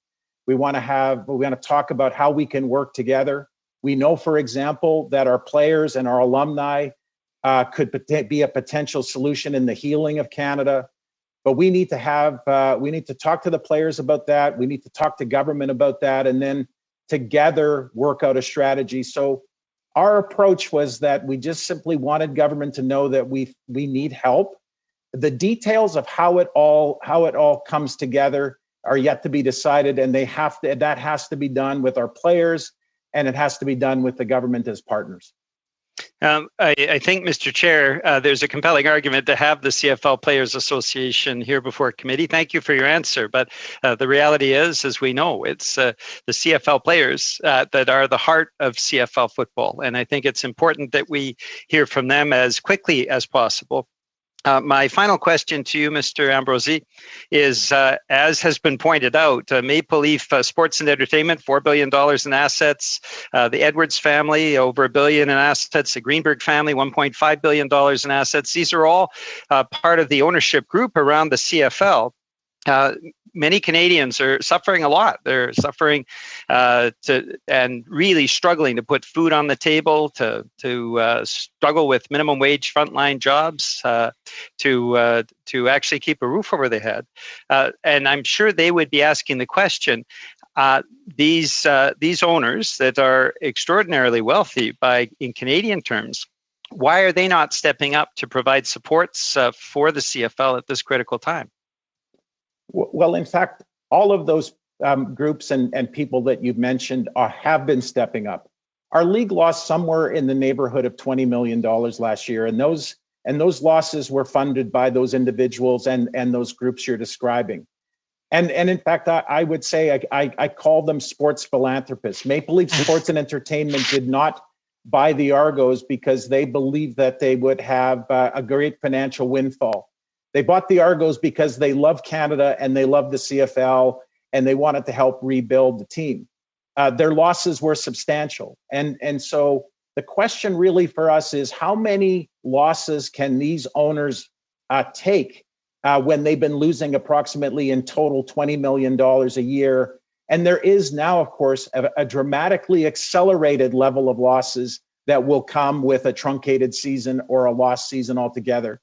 We want to talk about how we can work together. We know, for example, that our players and our alumni could be a potential solution in the healing of Canada. But we need to talk to the players about that. We need to talk to government about that, and then together work out a strategy. So our approach was that we just simply wanted government to know that we need help. The details of how it all comes together are yet to be decided, and that has to be done with our players, and it has to be done with the government as partners.
I think, Mr. Chair, there's a compelling argument to have the CFL Players Association here before committee. Thank you for your answer. But the reality is, as we know, it's the CFL players that are the heart of CFL football. And I think it's important that we hear from them as quickly as possible. My final question to you, Mr. Ambrosie, is, as has been pointed out, Maple Leaf Sports and Entertainment, $4 billion in assets, the Edwards family, over $1 billion in assets, the Greenberg family, $1.5 billion in assets. These are all part of the ownership group around the CFL. Many Canadians are suffering a lot. They're suffering and really struggling to put food on the table, to struggle with minimum wage frontline jobs, to actually keep a roof over their head. And I'm sure they would be asking the question, these owners that are extraordinarily wealthy in Canadian terms, why are they not stepping up to provide supports for the CFL at this critical time?
Well, in fact, all of those groups and people that you've mentioned have been stepping up. Our league lost somewhere in the neighborhood of $20 million last year, and And those losses were funded by those individuals and those groups you're describing. And in fact, I would say I call them sports philanthropists. Maple Leaf Sports and Entertainment did not buy the Argos because they believed that they would have a great financial windfall. They bought the Argos because they love Canada and they love the CFL and they wanted to help rebuild the team. Their losses were substantial. And so the question really for us is how many losses can these owners take when they've been losing approximately in total $20 million a year? And there is now, of course, a dramatically accelerated level of losses that will come with a truncated season or a lost season altogether.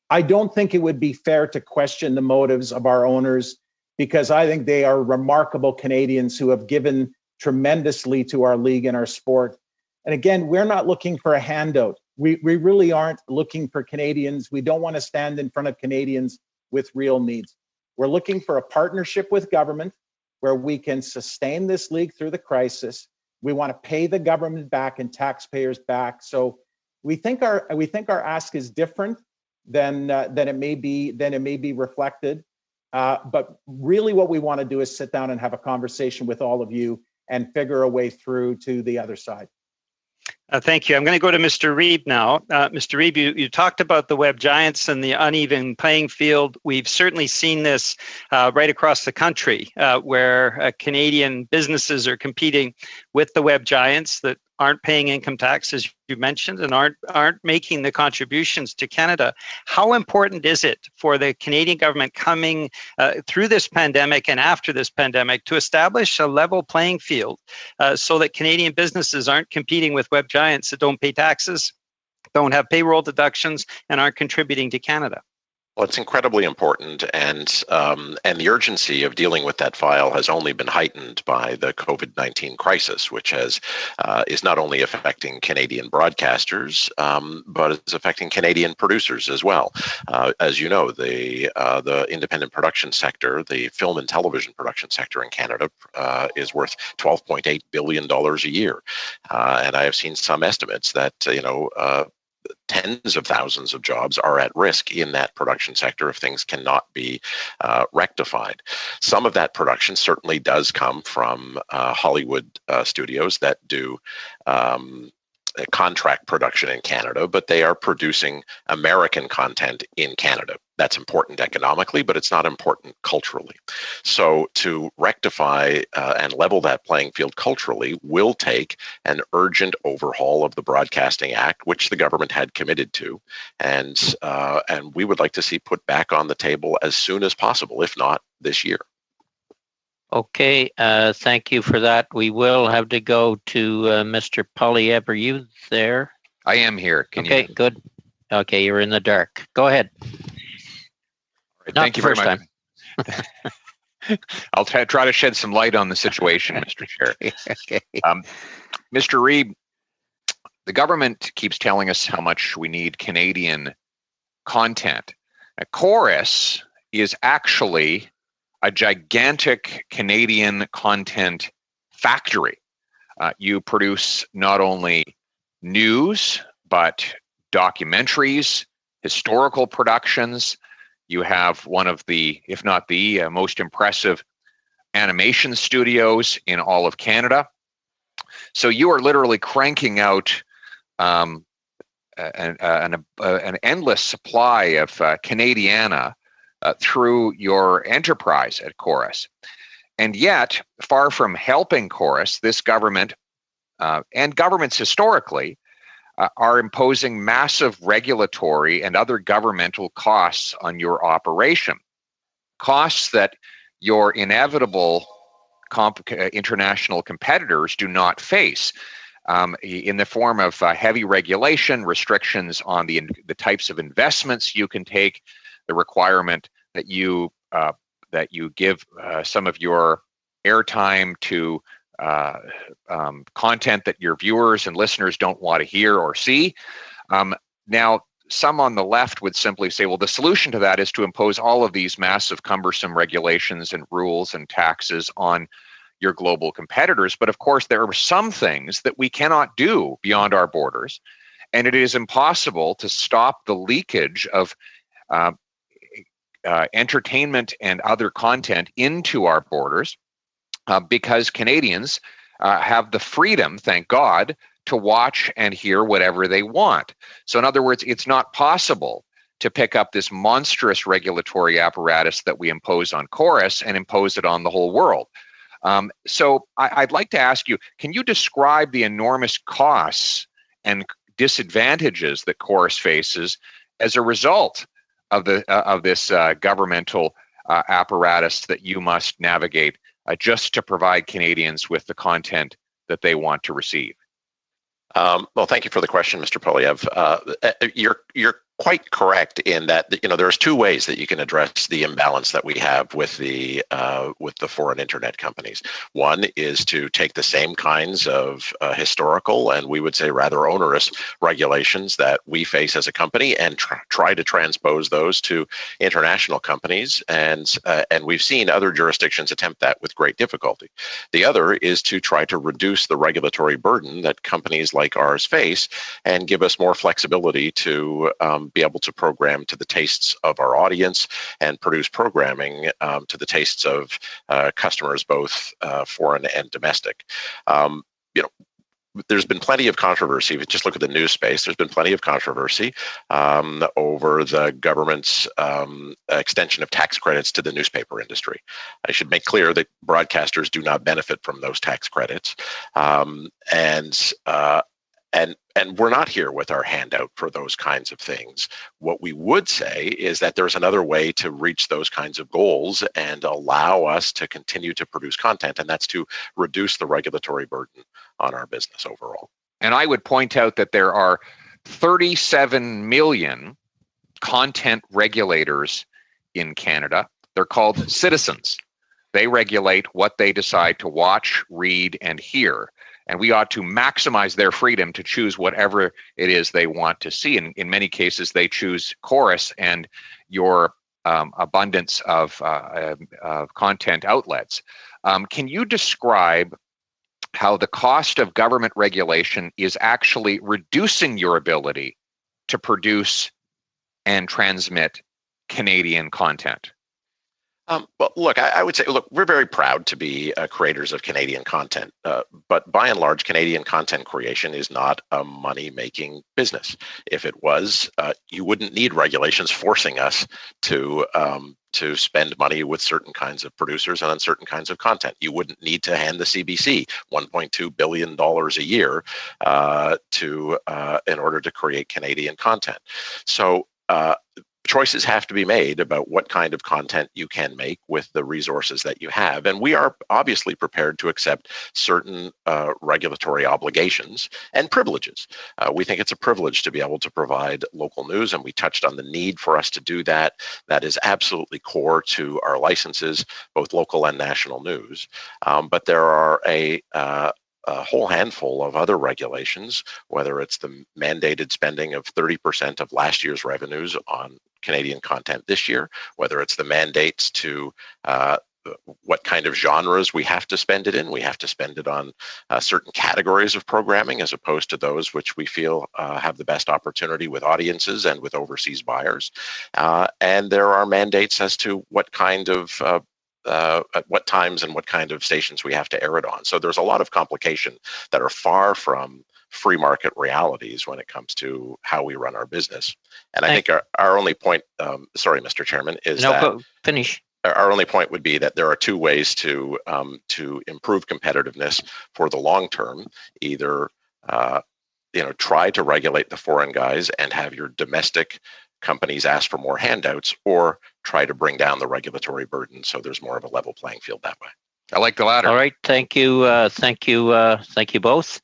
I don't think it would be fair to question the motives of our owners because I think they are remarkable Canadians who have given tremendously to our league and our sport. And again, we're not looking for a handout. We really aren't looking for Canadians. We don't want to stand in front of Canadians with real needs. We're looking for a partnership with government where we can sustain this league through the crisis. We want to pay the government back and taxpayers back. So we think our ask is different than it may be reflected. But really what we want to do is sit down and have a conversation with all of you and figure a way through to the other side.
Thank you. I'm going to go to Mr. Reeb now. Mr. Reeb, you talked about the web giants and the uneven playing field. We've certainly seen this right across the country where Canadian businesses are competing with the web giants that aren't paying income tax, as you mentioned, and aren't making the contributions to Canada. How important is it for the Canadian government coming through this pandemic and after this pandemic to establish a level playing field so that Canadian businesses aren't competing with web giants that don't pay taxes, don't have payroll deductions, and aren't contributing to Canada?
Well, it's incredibly important, and the urgency of dealing with that file has only been heightened by the COVID-19 crisis, which is not only affecting Canadian broadcasters, but it's affecting Canadian producers as well. As you know, the independent production sector, the film and television production sector in Canada, is worth $12.8 billion a year, and I have seen some estimates that tens of thousands of jobs are at risk in that production sector if things cannot be rectified. Some of that production certainly does come from Hollywood studios that do contract production in Canada, but they are producing American content in Canada. That's important economically, but it's not important culturally. So to rectify and level that playing field culturally will take an urgent overhaul of the Broadcasting Act, which the government had committed to, and we would like to see put back on the table as soon as possible, if not this year.
Okay, thank you for that. We will have to go to Mr. Polyev. Are you there?
I am here.
Okay, good. Okay, you're in the dark. Go ahead.
Right, thank you very much. I'll try to shed some light on the situation, Mr. Chair.
Okay.
Mr. Reeb, the government keeps telling us how much we need Canadian content. Chorus is actually a gigantic Canadian content factory. You produce not only news, but documentaries, historical productions. You have one of the, if not the most impressive animation studios in all of Canada. So you are literally cranking out an endless supply of Canadiana through your enterprise at Chorus. And yet, far from helping Chorus, this government and governments historically are imposing massive regulatory and other governmental costs on your operation. Costs that your inevitable international competitors do not face in the form of heavy regulation, restrictions on the types of investments you can take, the requirement that you give some of your airtime to content that your viewers and listeners don't want to hear or see. Now, some on the left would simply say, well, the solution to that is to impose all of these massive cumbersome regulations and rules and taxes on your global competitors. But of course, there are some things that we cannot do beyond our borders. and it is impossible to stop the leakage of entertainment and other content into our borders because Canadians have the freedom, thank God, to watch and hear whatever they want. So in other words, it's not possible to pick up this monstrous regulatory apparatus that we impose on Chorus and impose it on the whole world. So I'd like to ask you, can you describe the enormous costs and disadvantages that Chorus faces as a result of this governmental apparatus that you must navigate just to provide Canadians with the content that they want to receive?
Well, thank you for the question, Mr. Polyev. You're quite correct in that there's two ways that you can address the imbalance that we have with the foreign internet companies. One is to take the same kinds of historical and we would say rather onerous regulations that we face as a company and try to transpose those to international companies, and we've seen other jurisdictions attempt that with great difficulty. The other is to try to reduce the regulatory burden that companies like ours face and give us more flexibility to be able to program to the tastes of our audience and produce programming to the tastes of customers, both foreign and domestic. There's been plenty of controversy. If you just look at the news space, there's been plenty of controversy over the government's extension of tax credits to the newspaper industry. I should make clear that broadcasters do not benefit from those tax credits. And we're not here with our handout for those kinds of things. What we would say is that there's another way to reach those kinds of goals and allow us to continue to produce content, and that's to reduce the regulatory burden on our business overall.
And I would point out that there are 37 million content regulators in Canada. They're called citizens. They regulate what they decide to watch, read, and hear. And we ought to maximize their freedom to choose whatever it is they want to see. And in many cases, they choose Chorus and your abundance of content outlets. Can you describe how the cost of government regulation is actually reducing your ability to produce and transmit Canadian content?
Well, look, I would say, look, we're very proud to be creators of Canadian content, but by and large, Canadian content creation is not a money-making business. If it was, you wouldn't need regulations forcing us to spend money with certain kinds of producers and on certain kinds of content. You wouldn't need to hand the CBC $1.2 billion a year in order to create Canadian content. So choices have to be made about what kind of content you can make with the resources that you have. And we are obviously prepared to accept certain regulatory obligations and privileges. We think it's a privilege to be able to provide local news, and we touched on the need for us to do that. That is absolutely core to our licenses, both local and national news. But there are a whole handful of other regulations, whether it's the mandated spending of 30% of last year's revenues on Canadian content this year, whether it's the mandates to what kind of genres we have to spend it in. We have to spend it on certain categories of programming as opposed to those which we feel have the best opportunity with audiences and with overseas buyers. And there are mandates as to what kind of at what times and what kind of stations we have to air it on. So there's a lot of complication that are far from free market realities when it comes to how we run our business. And I think our only point, sorry, Mr. Chairman, is
finish.
Our only point would be that there are two ways to improve competitiveness for the long term. Either try to regulate the foreign guys and have your domestic companies ask for more handouts, or try to bring down the regulatory burden so there's more of a level playing field that way.
I like the latter.
All right, thank you both.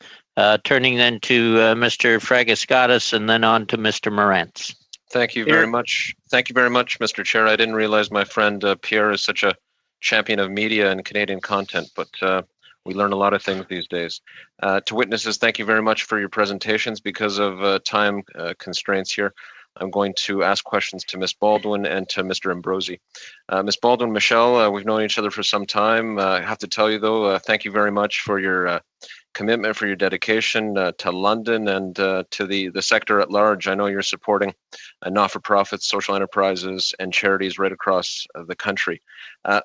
Turning then to Mr. Fragaskatis and then on to Mr. Morantz.
Thank you very much. Thank you very much, Mr. Chair. I didn't realize my friend Pierre is such a champion of media and Canadian content, but we learn a lot of things these days. To witnesses, thank you very much for your presentations. Because of time constraints here, I'm going to ask questions to Ms. Baldwin and to Mr. Ambrosi. Ms. Baldwin, Michelle, we've known each other for some time. I have to tell you, though, thank you very much for your commitment, for your dedication to London and to the sector at large. I know you're supporting not-for-profits, social enterprises, and charities right across the country.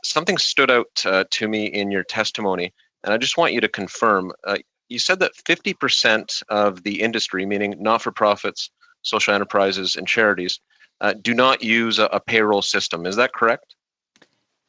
Something stood out to me in your testimony, and I just want you to confirm. You said that 50% of the industry, meaning not-for-profits, social enterprises, and charities, do not use a payroll system. Is that correct?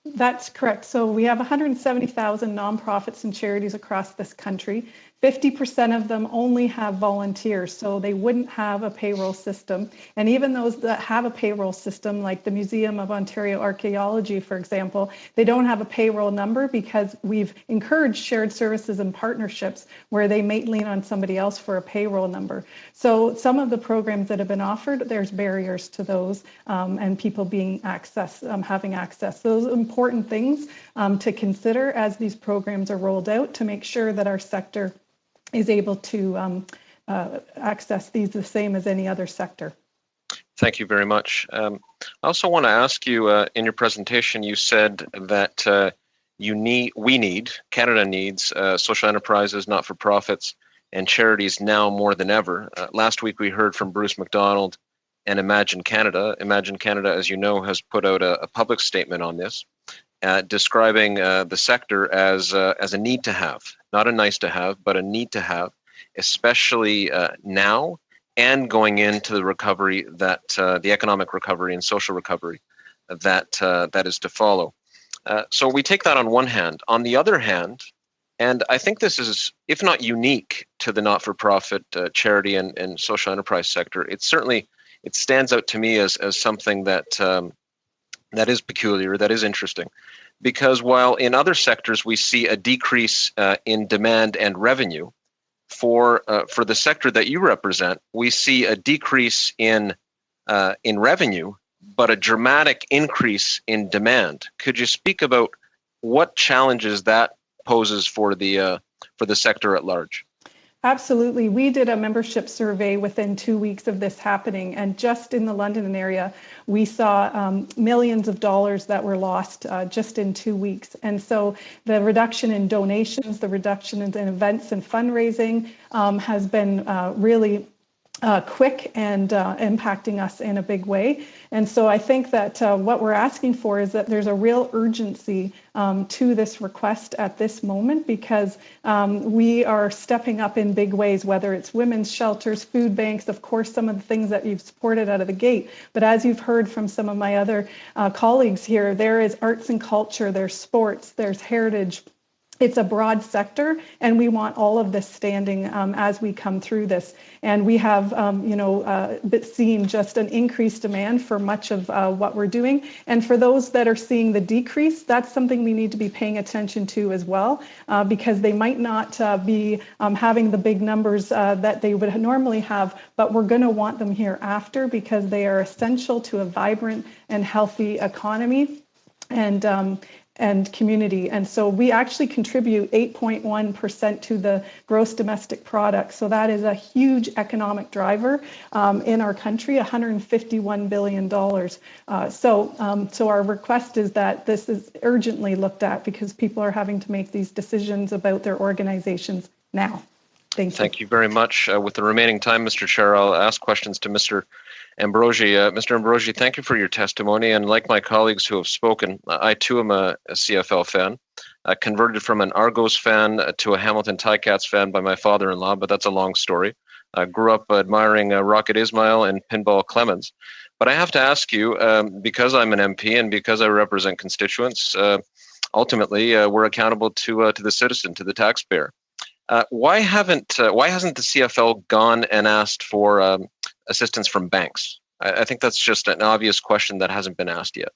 That's correct. So we have 170,000 nonprofits and charities across this country. 50% of them only have volunteers, so they wouldn't have a payroll system. And even those that have a payroll system, like the Museum of Ontario Archaeology, for example, they don't have a payroll number because we've encouraged shared services and partnerships where they may lean on somebody else for a payroll number. So some of the programs that have been offered, there's barriers to those and people being having access. Those are important things to consider as these programs are rolled out to make sure that our sector is able to access these the same as any other sector.
Thank you very much. I also want to ask you, in your presentation, you said that Canada needs social enterprises, not-for-profits, and charities now more than ever. Last week, we heard from Bruce McDonald and Imagine Canada. Imagine Canada, as you know, has put out a public statement on this, describing the sector as a need to have, not a nice to have, but a need to have, especially now and going into the recovery that the economic recovery and social recovery that is to follow. So we take that on one hand. On the other hand, and I think this is, if not unique to the not-for-profit charity and social enterprise sector, it stands out to me as something that that is peculiar, that is interesting. Because while in other sectors we see a decrease in demand and revenue, for the sector that you represent, we see a decrease in revenue, but a dramatic increase in demand. Could you speak about what challenges that poses for the sector at large?
Absolutely. We did a membership survey within 2 weeks of this happening, and just in the London area, we saw millions of dollars that were lost just in 2 weeks. And so the reduction in donations, the reduction in events and fundraising has been really quick and impacting us in a big way. And so I think that what we're asking for is that there's a real urgency to this request at this moment, because we are stepping up in big ways, whether it's women's shelters, food banks, of course, some of the things that you've supported out of the gate. But as you've heard from some of my other colleagues here, there is arts and culture, there's sports, there's heritage. It's a broad sector, and we want all of this standing as we come through this. And we have, seen just an increased demand for much of what we're doing. And for those that are seeing the decrease, that's something we need to be paying attention to as well, because they might not be having the big numbers that they would normally have, but we're going to want them here after, because they are essential to a vibrant and healthy economy and community. And so we actually contribute 8.1% to the gross domestic product. So that is a huge economic driver in our country, $151 billion. So our request is that this is urgently looked at, because people are having to make these decisions about their organizations now. Thank you.
Thank you very much. With the remaining time, Mr. Chair, I'll ask questions to Mr. Ambrogi. Mr. Ambrogi, thank you for your testimony. And like my colleagues who have spoken, I too am a CFL fan. I converted from an Argos fan to a Hamilton Ticats fan by my father-in-law, but that's a long story. I grew up admiring Rocket Ismail and Pinball Clemens. But I have to ask you, because I'm an MP and because I represent constituents, ultimately we're accountable to the citizen, to the taxpayer. Why hasn't the CFL gone and asked for assistance from banks? I think that's just an obvious question that hasn't been asked yet.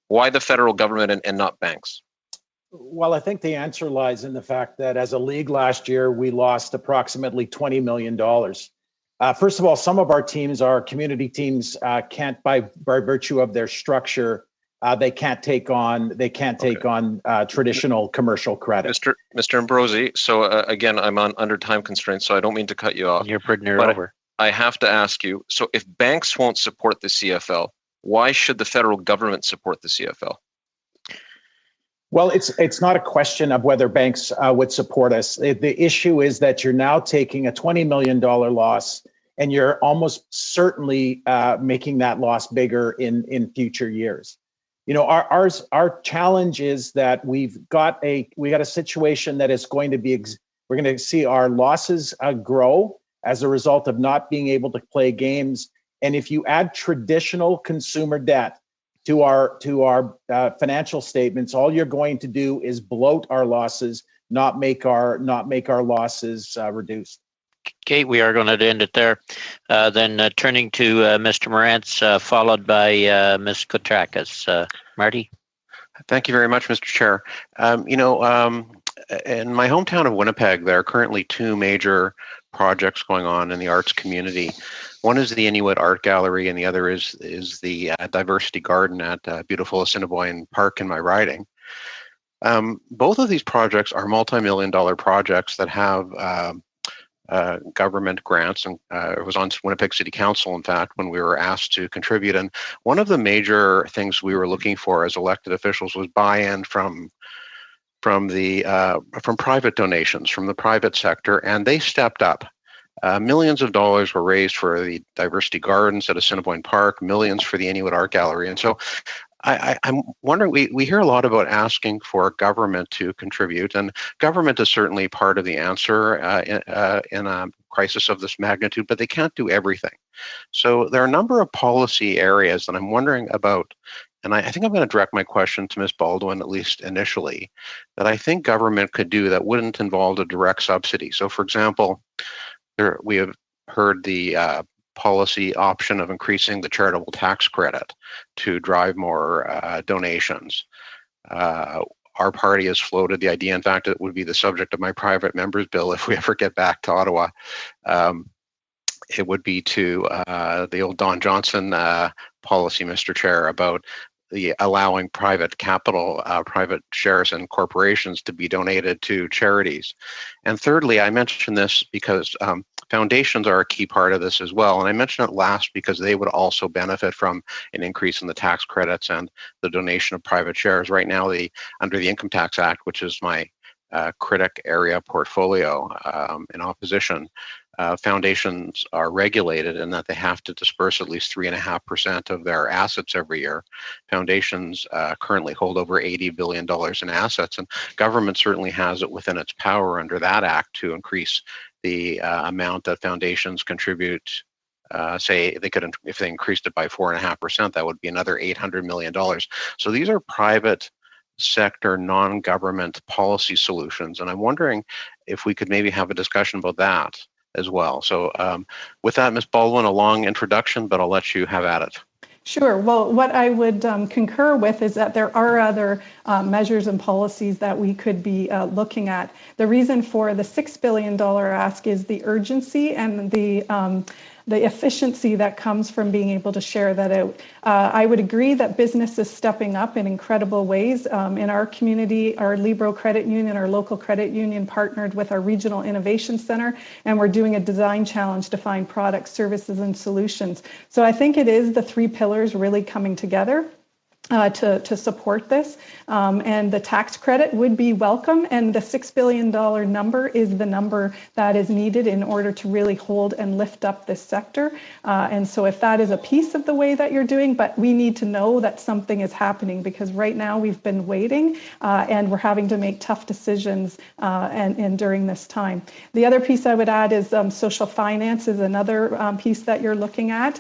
Why the federal government and not banks?
Well, I think the answer lies in the fact that as a league last year, we lost approximately $20 million. First of all, some of our teams, our community teams, can't, by virtue of their structure, they can't take on traditional commercial credit.
Mr. Ambrosi, so again, I'm under time constraints, so I don't mean to cut you off.
You're pretty near over.
I have to ask you, so if banks won't support the CFL, why should the federal government support the CFL?
Well, it's not a question of whether banks would support us. The issue is that you're now taking a $20 million loss, and you're almost certainly making that loss bigger in future years. You know, our challenge is that we got a situation that is going to be we're going to see our losses grow as a result of not being able to play games. And if you add traditional consumer debt to our financial statements, all you're going to do is bloat our losses, not make our losses reduced.
Okay, we are going to end it there. Then turning to Mr. Morantz, followed by Ms. Kotrakis. Marty?
Thank you very much, Mr. Chair. In my hometown of Winnipeg, there are currently two major projects going on in the arts community. One is the Inuit Art Gallery, and the other is the Diversity Garden at beautiful Assiniboine Park in my riding. Both of these projects are multi-million-dollar projects that have government grants, and it was on Winnipeg City Council, in fact, when we were asked to contribute. And one of the major things we were looking for as elected officials was buy-in from private donations from the private sector, and they stepped up. Millions of dollars were raised for the Diversity Gardens at Assiniboine Park, millions for the Inuit Art Gallery. And so I'm wondering, we hear a lot about asking for government to contribute, and government is certainly part of the answer in a crisis of this magnitude, but they can't do everything. So there are a number of policy areas that I'm wondering about, and I think I'm going to direct my question to Ms. Baldwin, at least initially, that I think government could do that wouldn't involve a direct subsidy. So for example, we have heard the policy option of increasing the charitable tax credit to drive more donations. Our party has floated the idea, in fact, it would be the subject of my private member's bill if we ever get back to Ottawa. It would be to the old Don Johnson policy, Mr. Chair, about allowing private capital, private shares in corporations to be donated to charities. And thirdly, I mention this because foundations are a key part of this as well. And I mentioned it last because they would also benefit from an increase in the tax credits and the donation of private shares. Right now, under the Income Tax Act, which is my critic area portfolio in opposition, foundations are regulated in that they have to disperse at least 3.5% of their assets every year. Foundations currently hold over $80 billion in assets, and government certainly has it within its power under that act to increase the amount that foundations contribute. Say they could, if they increased it by 4.5%, that would be another $800 million. So these are private sector, non-government policy solutions, and I'm wondering if we could maybe have a discussion about that as well. So with that, Ms. Baldwin, a long introduction, but I'll let you have at it.
Sure. Well, what I would concur with is that there are other measures and policies that we could be looking at. The reason for the $6 billion ask is the urgency and the efficiency that comes from being able to share that out. I would agree that business is stepping up in incredible ways. In our community, our Libro Credit Union, our local credit union, partnered with our Regional Innovation Center, and we're doing a design challenge to find products, services, and solutions. So I think it is the three pillars really coming together to support this, and the tax credit would be welcome, and the $6 billion number is the number that is needed in order to really hold and lift up this sector. And so if that is a piece of the way that you're doing, but we need to know that something is happening, because right now we've been waiting and we're having to make tough decisions and during this time. The other piece I would add is social finance is another piece that you're looking at.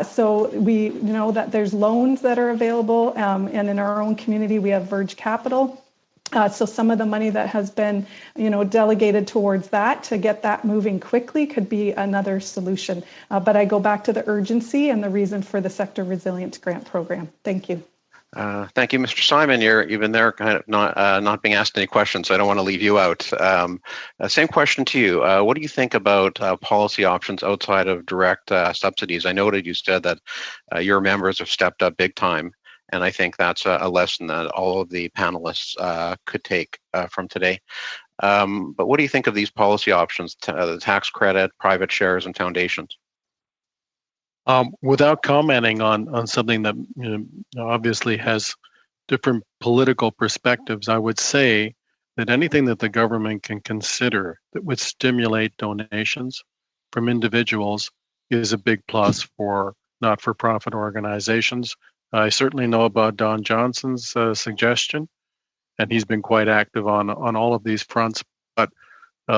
So we know that there's loans that are available. And in our own community, we have Verge Capital. So some of the money that has been, delegated towards that to get that moving quickly could be another solution. But I go back to the urgency and the reason for the Sector Resilience Grant Program. Thank you.
Thank you, Mr. Simon. You've been there kind of not being asked any questions, so I don't want to leave you out. Same question to you. What do you think about policy options outside of direct subsidies? I noted you said that your members have stepped up big time, and I think that's a lesson that all of the panelists could take from today. But what do you think of these policy options, the tax credit, private shares, and foundations?
Without commenting on something that obviously has different political perspectives, I would say that anything that the government can consider that would stimulate donations from individuals is a big plus for not-for-profit organizations. I certainly know about Don Johnson's suggestion, and he's been quite active on all of these fronts. But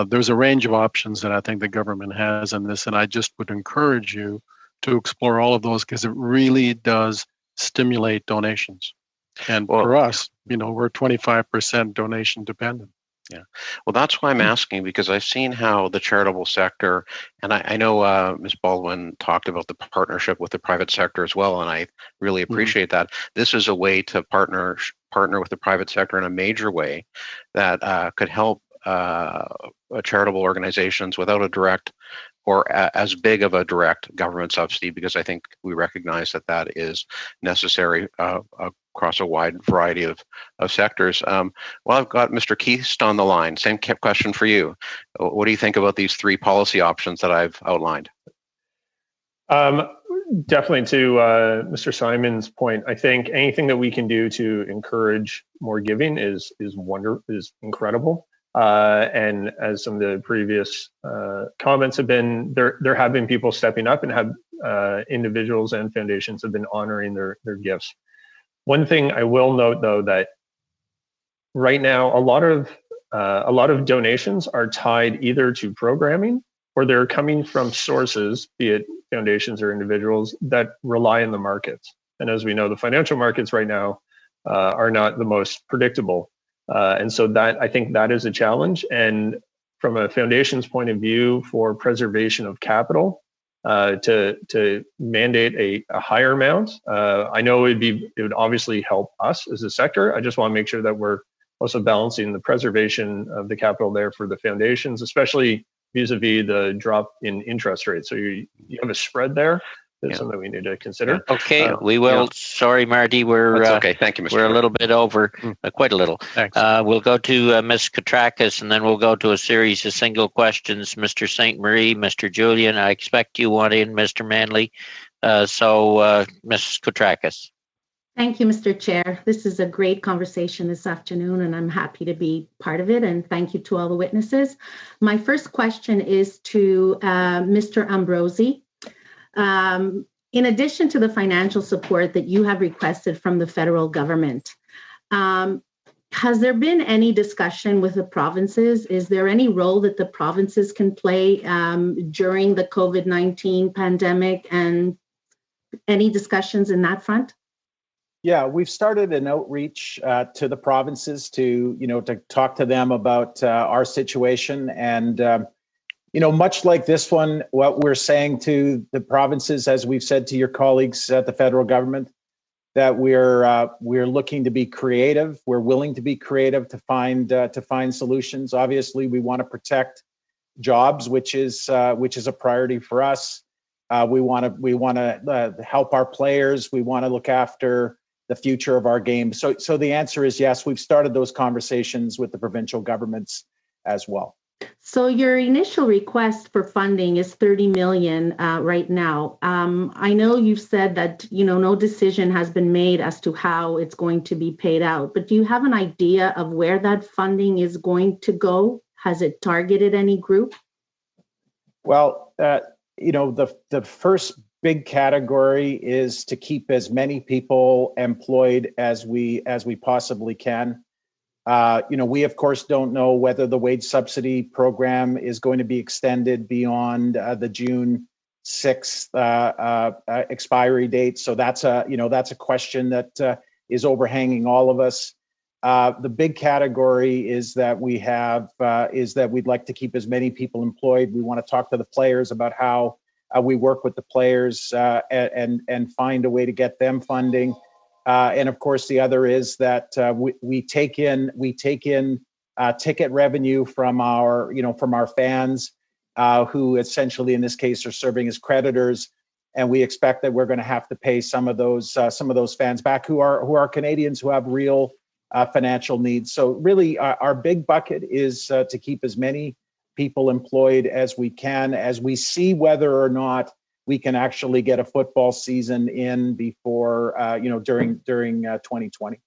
there's a range of options that I think the government has in this, and I just would encourage you to explore all of those because it really does stimulate donations. And for us, we're 25% donation dependent.
Yeah. Well, that's why I'm asking, because I've seen how the charitable sector, and I know Ms. Baldwin talked about the partnership with the private sector as well, and I really appreciate that. This is a way to partner with the private sector in a major way that could help charitable organizations without a direct or as big of a direct government subsidy, because I think we recognize that that is necessary across a wide variety of sectors. Well, I've got Mr. Keast on the line. Same question for you. What do you think about these three policy options that I've outlined?
Definitely to Mr. Simon's point, I think anything that we can do to encourage more giving is incredible. And as some of the previous comments have been, there have been people stepping up and have individuals and foundations have been honoring their gifts. One thing I will note, though, that right now a lot of donations are tied either to programming or they're coming from sources, be it foundations or individuals, that rely on the markets. And as we know, the financial markets right now are not the most predictable. And so that, I think that is a challenge. And from a foundation's point of view for preservation of capital, to mandate a higher amount, I know it would obviously help us as a sector. I just want to make sure that we're also balancing the preservation of the capital there for the foundations, especially vis-a-vis the drop in interest rates. So you have a spread there. That's something we need to consider.
Okay, we will. Sorry, Marty, we're
okay. Thank you, Mr.
We're a little bit over, quite a little.
Thanks.
We'll go to Ms. Katrakis, and then we'll go to a series of single questions. Mr. St. Marie, Mr. Julian, I expect you want in, Mr. Manley. So, Ms. Katrakis.
Thank you, Mr. Chair. This is a great conversation this afternoon, and I'm happy to be part of it. And thank you to all the witnesses. My first question is to Mr. Ambrosi. In addition to the financial support that you have requested from the federal government, has there been any discussion with the provinces? Is there any role that the provinces can play during the COVID-19 pandemic, and any discussions in that front?
Yeah, we've started an outreach to the provinces to talk to them about our situation. And, much like this one, what we're saying to the provinces, as we've said to your colleagues at the federal government, that we're looking to be creative. We're willing to be creative to find solutions. Obviously, we want to protect jobs, which is a priority for us. We want to help our players. We want to look after the future of our game. So the answer is yes. We've started those conversations with the provincial governments as well.
So your initial request for funding is 30 million right now. I know you've said that no decision has been made as to how it's going to be paid out, but do you have an idea of where that funding is going to go? Has it targeted any group?
Well, the first big category is to keep as many people employed as we possibly can. We of course don't know whether the wage subsidy program is going to be extended beyond the June 6th expiry date. So that's a question that is overhanging all of us. The big category is that we'd like to keep as many people employed. We want to talk to the players about how we work with the players and find a way to get them funding. And of course, the other is that we take in ticket revenue from our fans, who essentially in this case are serving as creditors, and we expect that we're going to have to pay some of those fans back who are Canadians who have real financial needs. So really, our big bucket is to keep as many people employed as we can, as we see whether or not we can actually get a football season in before, during 2020.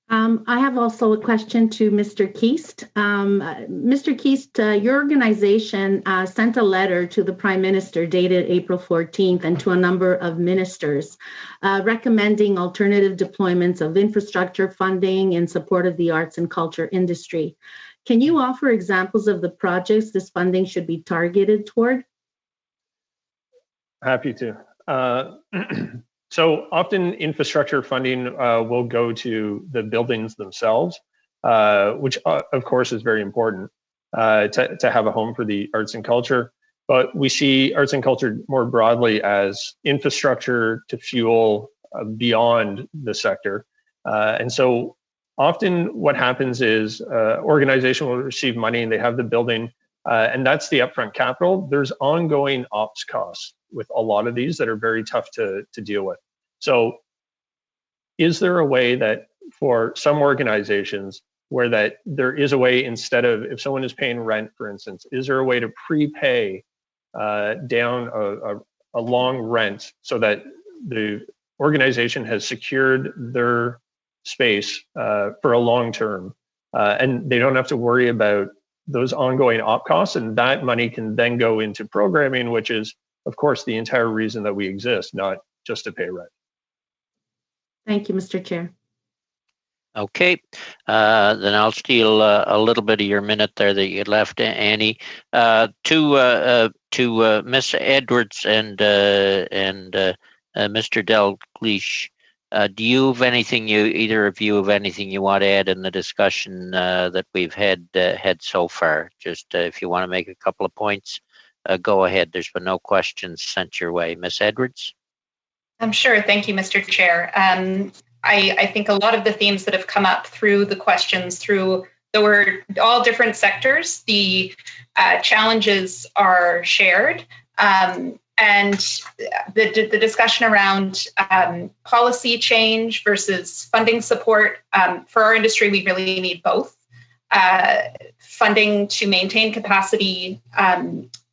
I have also a question to Mr. Keast. Mr. Keast, your organization sent a letter to the Prime Minister dated April 14th and to a number of ministers recommending alternative deployments of infrastructure funding in support of the arts and culture industry. Can you offer examples of the projects this funding should be targeted toward?
Happy to. So often infrastructure funding will go to the buildings themselves, which of course is very important to have a home for the arts and culture. But we see arts and culture more broadly as infrastructure to fuel beyond the sector. And so often what happens is organization will receive money and they have the building, and that's the upfront capital. There's ongoing ops costs with a lot of these that are very tough to deal with. So is there a way that for some organizations where that there is a way, instead of, if someone is paying rent, for instance, is there a way to prepay down a long rent so that the organization has secured their space for a long term, and they don't have to worry about those ongoing op costs, and that money can then go into programming, which is, of course, the entire reason that we exist, not just to pay rent.
Thank you, Mr. Chair.
Okay, then I'll steal a little bit of your minute there that you left, Annie. To Ms. Edwards and Mr. Dalgleish, do you have anything either of you have anything you want to add in the discussion that we've had so far? Just if you want to make a couple of points, go ahead. There's been no questions sent your way. Ms. Edwards?
Sure. Thank you, Mr. Chair. I think a lot of the themes that have come up through the questions, through all different sectors, the challenges are shared. And the discussion around policy change versus funding support, for our industry, we really need both. Funding to maintain capacity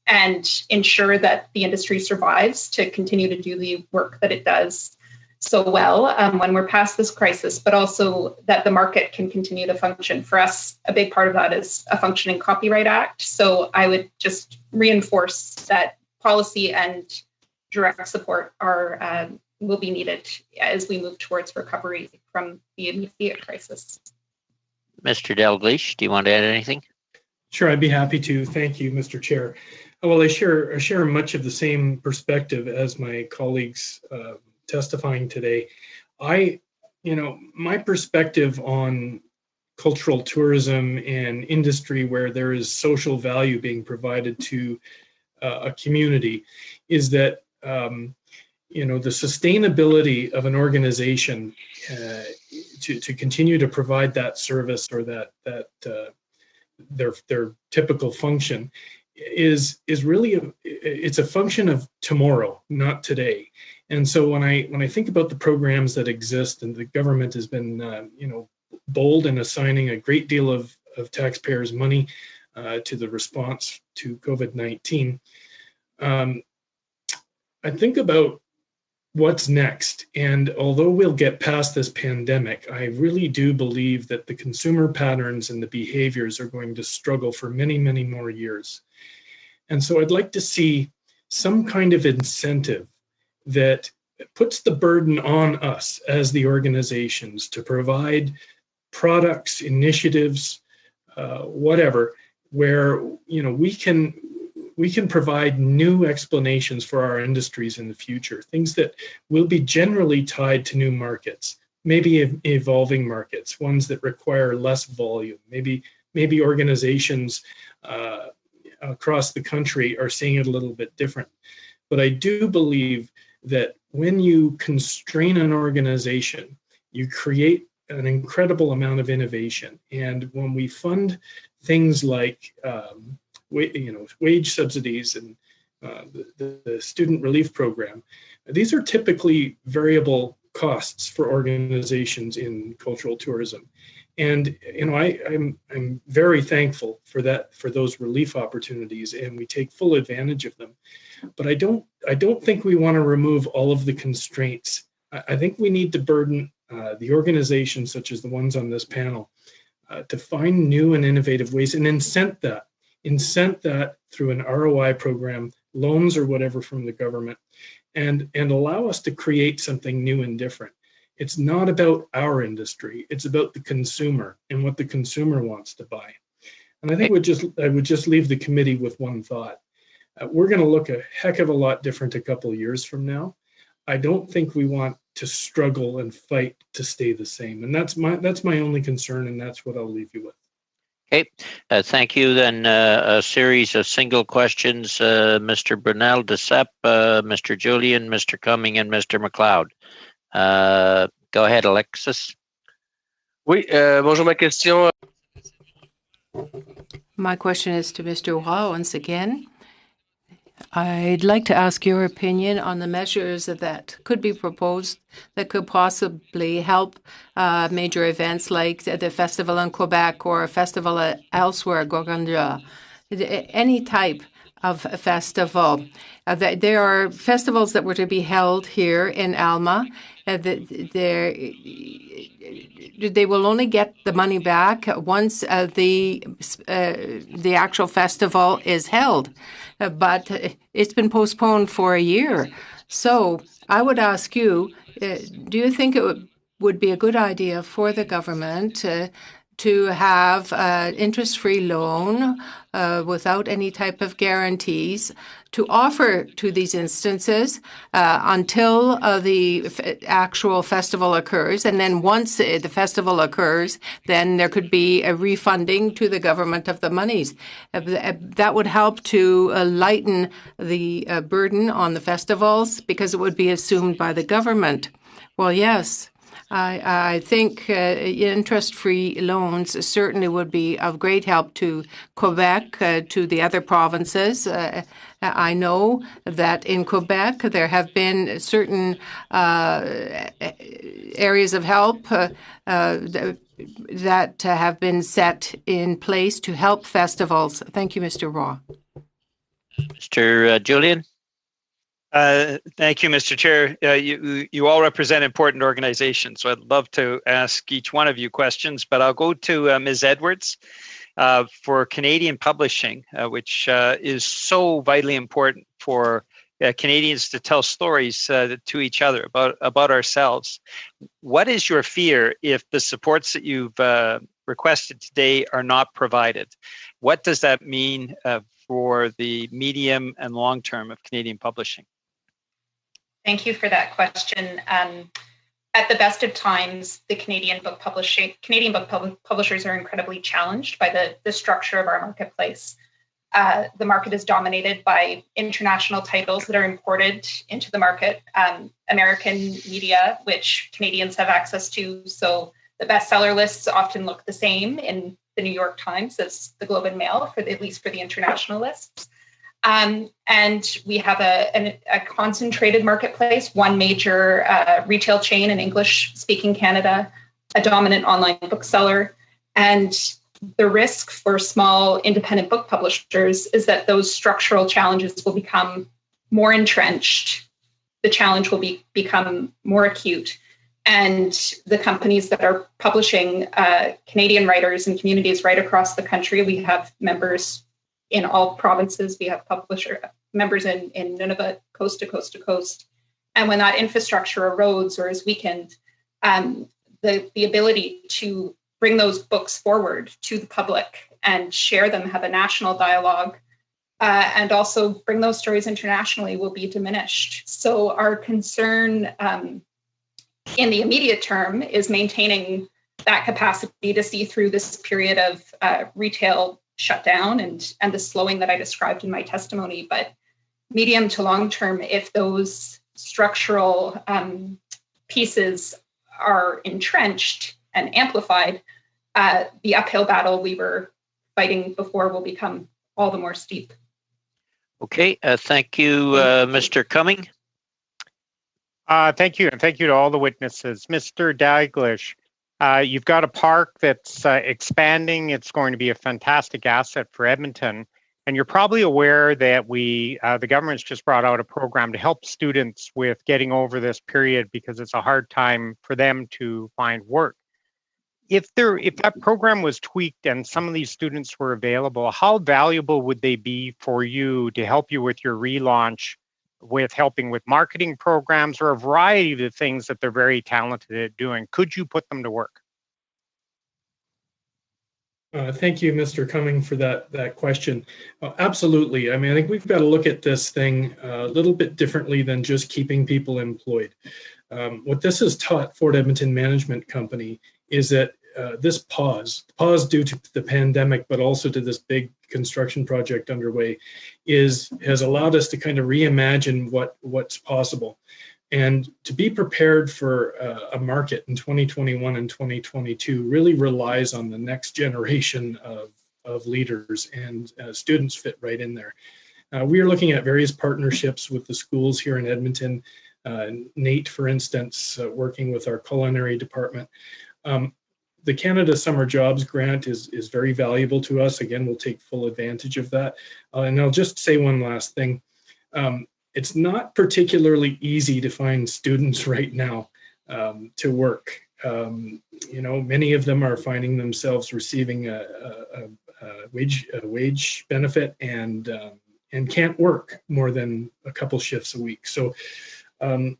and ensure that the industry survives to continue to do the work that it does so well when we're past this crisis, but also that the market can continue to function. For us, a big part of that is a functioning Copyright Act. So I would just reinforce that policy and direct support will be needed as we move towards recovery from the immediate crisis.
Mr. Dalgleish, do you want to add anything?
Sure, I'd be happy to. Thank you, Mr. Chair. Well, I share much of the same perspective as my colleagues testifying today. My perspective on cultural tourism and industry where there is social value being provided to a community is that the sustainability of an organization to continue to provide that service or that their typical function is really it's a function of tomorrow, not today. And so when I think about the programs that exist, and the government has been bold in assigning a great deal of taxpayers' money to the response to COVID-19, I think about what's next. And although we'll get past this pandemic, I really do believe that the consumer patterns and the behaviors are going to struggle for many, many more years. And so I'd like to see some kind of incentive that puts the burden on us as the organizations to provide products, initiatives, whatever, where we can provide new explanations for our industries in the future, things that will be generally tied to new markets, maybe evolving markets, ones that require less volume. Maybe organizations across the country are seeing it a little bit different. But I do believe that when you constrain an organization, you create an incredible amount of innovation. And when we fund things like wage subsidies and the student relief program, these are typically variable costs for organizations in cultural tourism. And I'm very thankful for those relief opportunities, and we take full advantage of them. But I don't think we want to remove all of the constraints. I think we need to burden the organizations such as the ones on this panel to find new and innovative ways and incent that through an ROI program, loans or whatever from the government, and allow us to create something new and different. It's not about our industry, it's about the consumer and what the consumer wants to buy. And I think I would just leave the committee with one thought. We're going to look a heck of a lot different a couple of years from now. I don't think we want to struggle and fight to stay the same. And that's my only concern, and that's what I'll leave you with.
Okay, thank you. Then a series of single questions, Mr. Brunel, DeSep, Mr. Julian, Mr. Cumming, and Mr. McLeod. Go ahead, Alexis.
Oui, bonjour, ma question.
My question is to Mr. Roy once again. I'd like to ask your opinion on the measures that could be proposed that could possibly help major events like the festival in Quebec or a festival elsewhere, Gorgonzola, any type of festival. There are festivals that were to be held here in Alma. They will only get the money back once the actual festival is held. But it's been postponed for a year. So I would ask you, do you think it would be a good idea for the government to have an interest-free loan without any type of guarantees to offer to these instances until the actual festival occurs? And then once the festival occurs, then there could be a refunding to the government of the monies. That would help to lighten the burden on the festivals because it would be assumed by the government. Well, yes. I think interest-free loans certainly would be of great help to Quebec, to the other provinces. I know that in Quebec there have been certain areas of help that have been set in place to help festivals. Thank you, Mr. Raw.
Mr. Julian?
Thank you, Mr. Chair. You all represent important organizations, so I'd love to ask each one of you questions, but I'll go to Ms. Edwards for Canadian publishing, which is so vitally important for Canadians to tell stories to each other about ourselves. What is your fear if the supports that you've requested today are not provided? What does that mean for the medium and long term of Canadian publishing?
Thank you for that question. At the best of times, the Canadian book publishers are incredibly challenged by the structure of our marketplace. The market is dominated by international titles that are imported into the market, American media, which Canadians have access to. So the bestseller lists often look the same in the New York Times as the Globe and Mail, at least for the international lists. And we have a concentrated marketplace, one major retail chain in English-speaking Canada, a dominant online bookseller. And the risk for small independent book publishers is that those structural challenges will become more entrenched. The challenge will become more acute. And the companies that are publishing Canadian writers and communities right across the country, we have members in all provinces. We have members in Nunavut, coast to coast to coast. And when that infrastructure erodes or is weakened, the ability to bring those books forward to the public and share them, have a national dialogue, and also bring those stories internationally will be diminished. So our concern in the immediate term is maintaining that capacity to see through this period of retail shutdown and the slowing that I described in my testimony. But medium to long term, if those structural pieces are entrenched and amplified, the uphill battle we were fighting before will become all the more steep.
Okay, thank you, Mr. Cumming.
Thank you, and thank you to all the witnesses. Mr. Daglish, you've got a park that's expanding. It's going to be a fantastic asset for Edmonton. And you're probably aware that the government's just brought out a program to help students with getting over this period because it's a hard time for them to find work. If that program was tweaked and some of these students were available, how valuable would they be for you to help you with your relaunch, with helping with marketing programs or a variety of the things that they're very talented at doing? Could you put them to work?
Thank you, Mr. Cumming, for that question. Absolutely. I mean, I think we've got to look at this thing a little bit differently than just keeping people employed. What this has taught Fort Edmonton Management Company is that this pause due to the pandemic, but also to this big construction project underway, has allowed us to kind of reimagine what's possible. And to be prepared for a market in 2021 and 2022 really relies on the next generation of leaders, and students fit right in there. We are looking at various partnerships with the schools here in Edmonton. Nate, for instance, working with our culinary department. The Canada Summer Jobs Grant is very valuable to us. Again, we'll take full advantage of that. And I'll just say one last thing. It's not particularly easy to find students right now to work. Many of them are finding themselves receiving a wage benefit and can't work more than a couple shifts a week. So I'm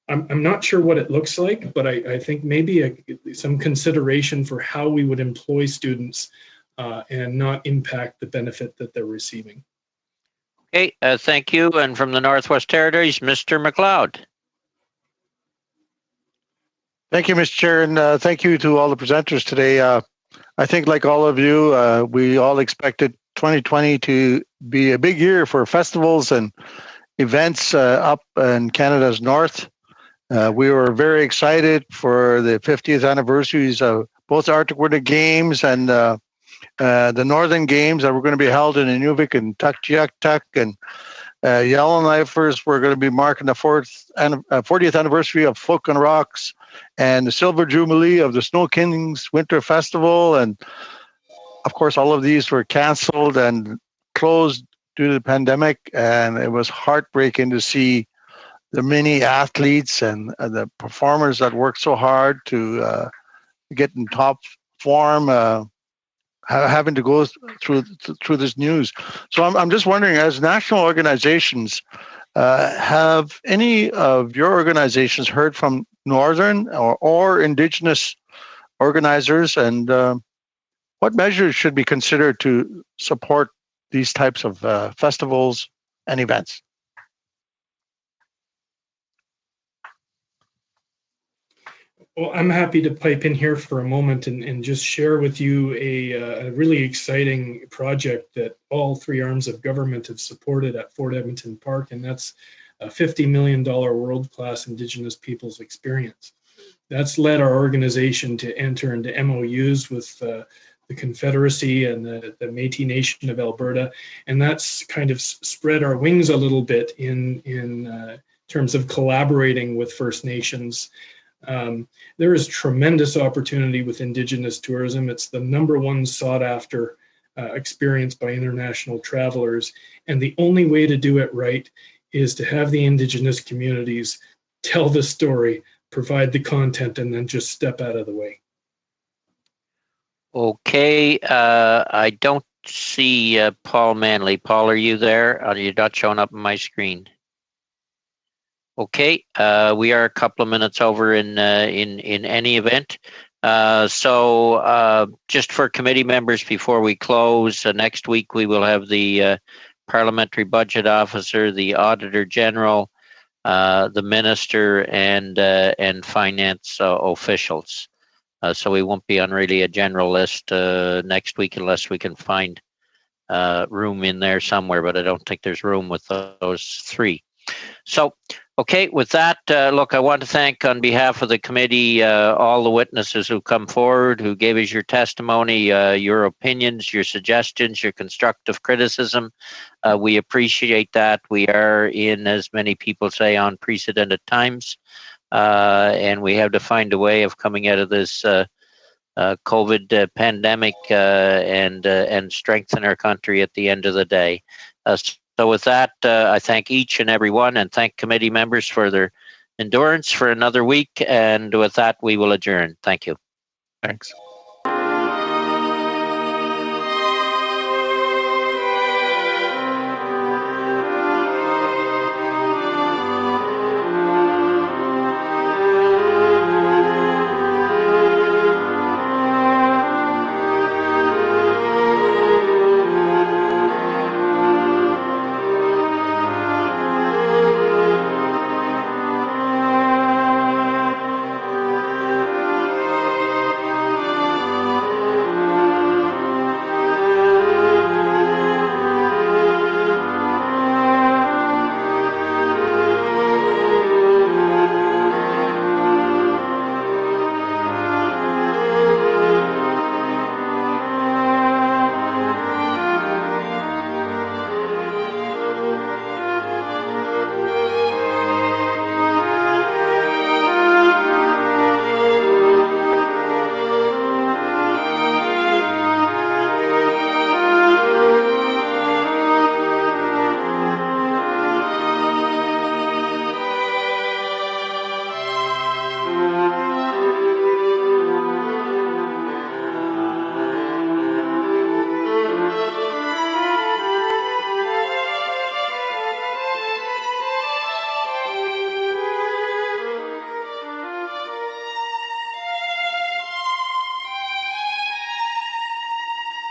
not sure what it looks like, but I think maybe some consideration for how we would employ students and not impact the benefit that they're receiving.
Okay, thank you. And from the Northwest Territories, Mr. McLeod.
Thank you, Mr. Chair, and thank you to all the presenters today. I think, like all of you, we all expected 2020 to be a big year for festivals and events up in Canada's north. We were very excited for the 50th anniversaries of both the Arctic Winter Games and the Northern Games that were going to be held in Inuvik and Tuktoyaktuk, and Yellowknifers were going to be marking the 40th anniversary of Folk and Rocks, and the Silver Jubilee of the Snow Kings Winter Festival. And of course, all of these were canceled and closed due to the pandemic, and it was heartbreaking to see the many athletes and the performers that worked so hard to get in top form having to go through this news. So I'm just wondering, as national organizations, have any of your organizations heard from Northern or Indigenous organizers, and what measures should be considered to support these types of festivals and events?
Well, I'm happy to pipe in here for a moment and just share with you a really exciting project that all three arms of government have supported at Fort Edmonton Park, and that's a $50 million world-class Indigenous peoples experience. That's led our organization to enter into MOUs with the Confederacy and the Métis Nation of Alberta, and that's kind of spread our wings a little bit in terms of collaborating with First Nations. There is tremendous opportunity with Indigenous tourism. It's the #1 sought after experience by international travelers. And the only way to do it right is to have the Indigenous communities tell the story, provide the content, and then just step out of the way.
Okay, I don't see Paul Manley. Paul, are you there? You're not showing up on my screen. Okay, we are a couple of minutes over in any event. So just for committee members before we close, next week we will have the Parliamentary Budget Officer, the Auditor General, the Minister, and Finance officials. So we won't be on really a general list next week unless we can find room in there somewhere, but I don't think there's room with those three. So, okay, with that, look, I want to thank on behalf of the committee all the witnesses who come forward, who gave us your testimony, your opinions, your suggestions, your constructive criticism. We appreciate that. We are in, as many people say, unprecedented times, and we have to find a way of coming out of this COVID pandemic and strengthen our country at the end of the day. So with that, I thank each and every one and thank committee members for their endurance for another week. And with that, we will adjourn. Thank you.
Thanks.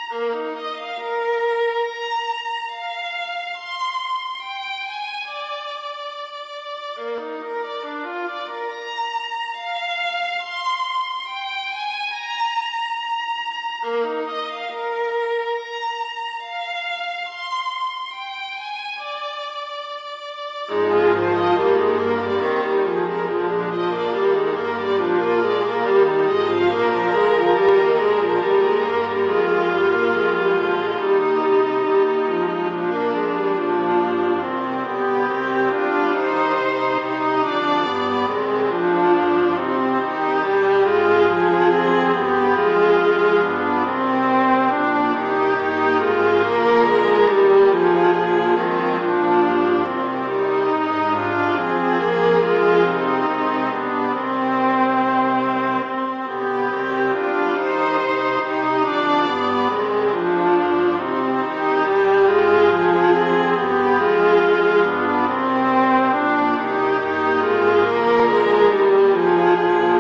Thank you.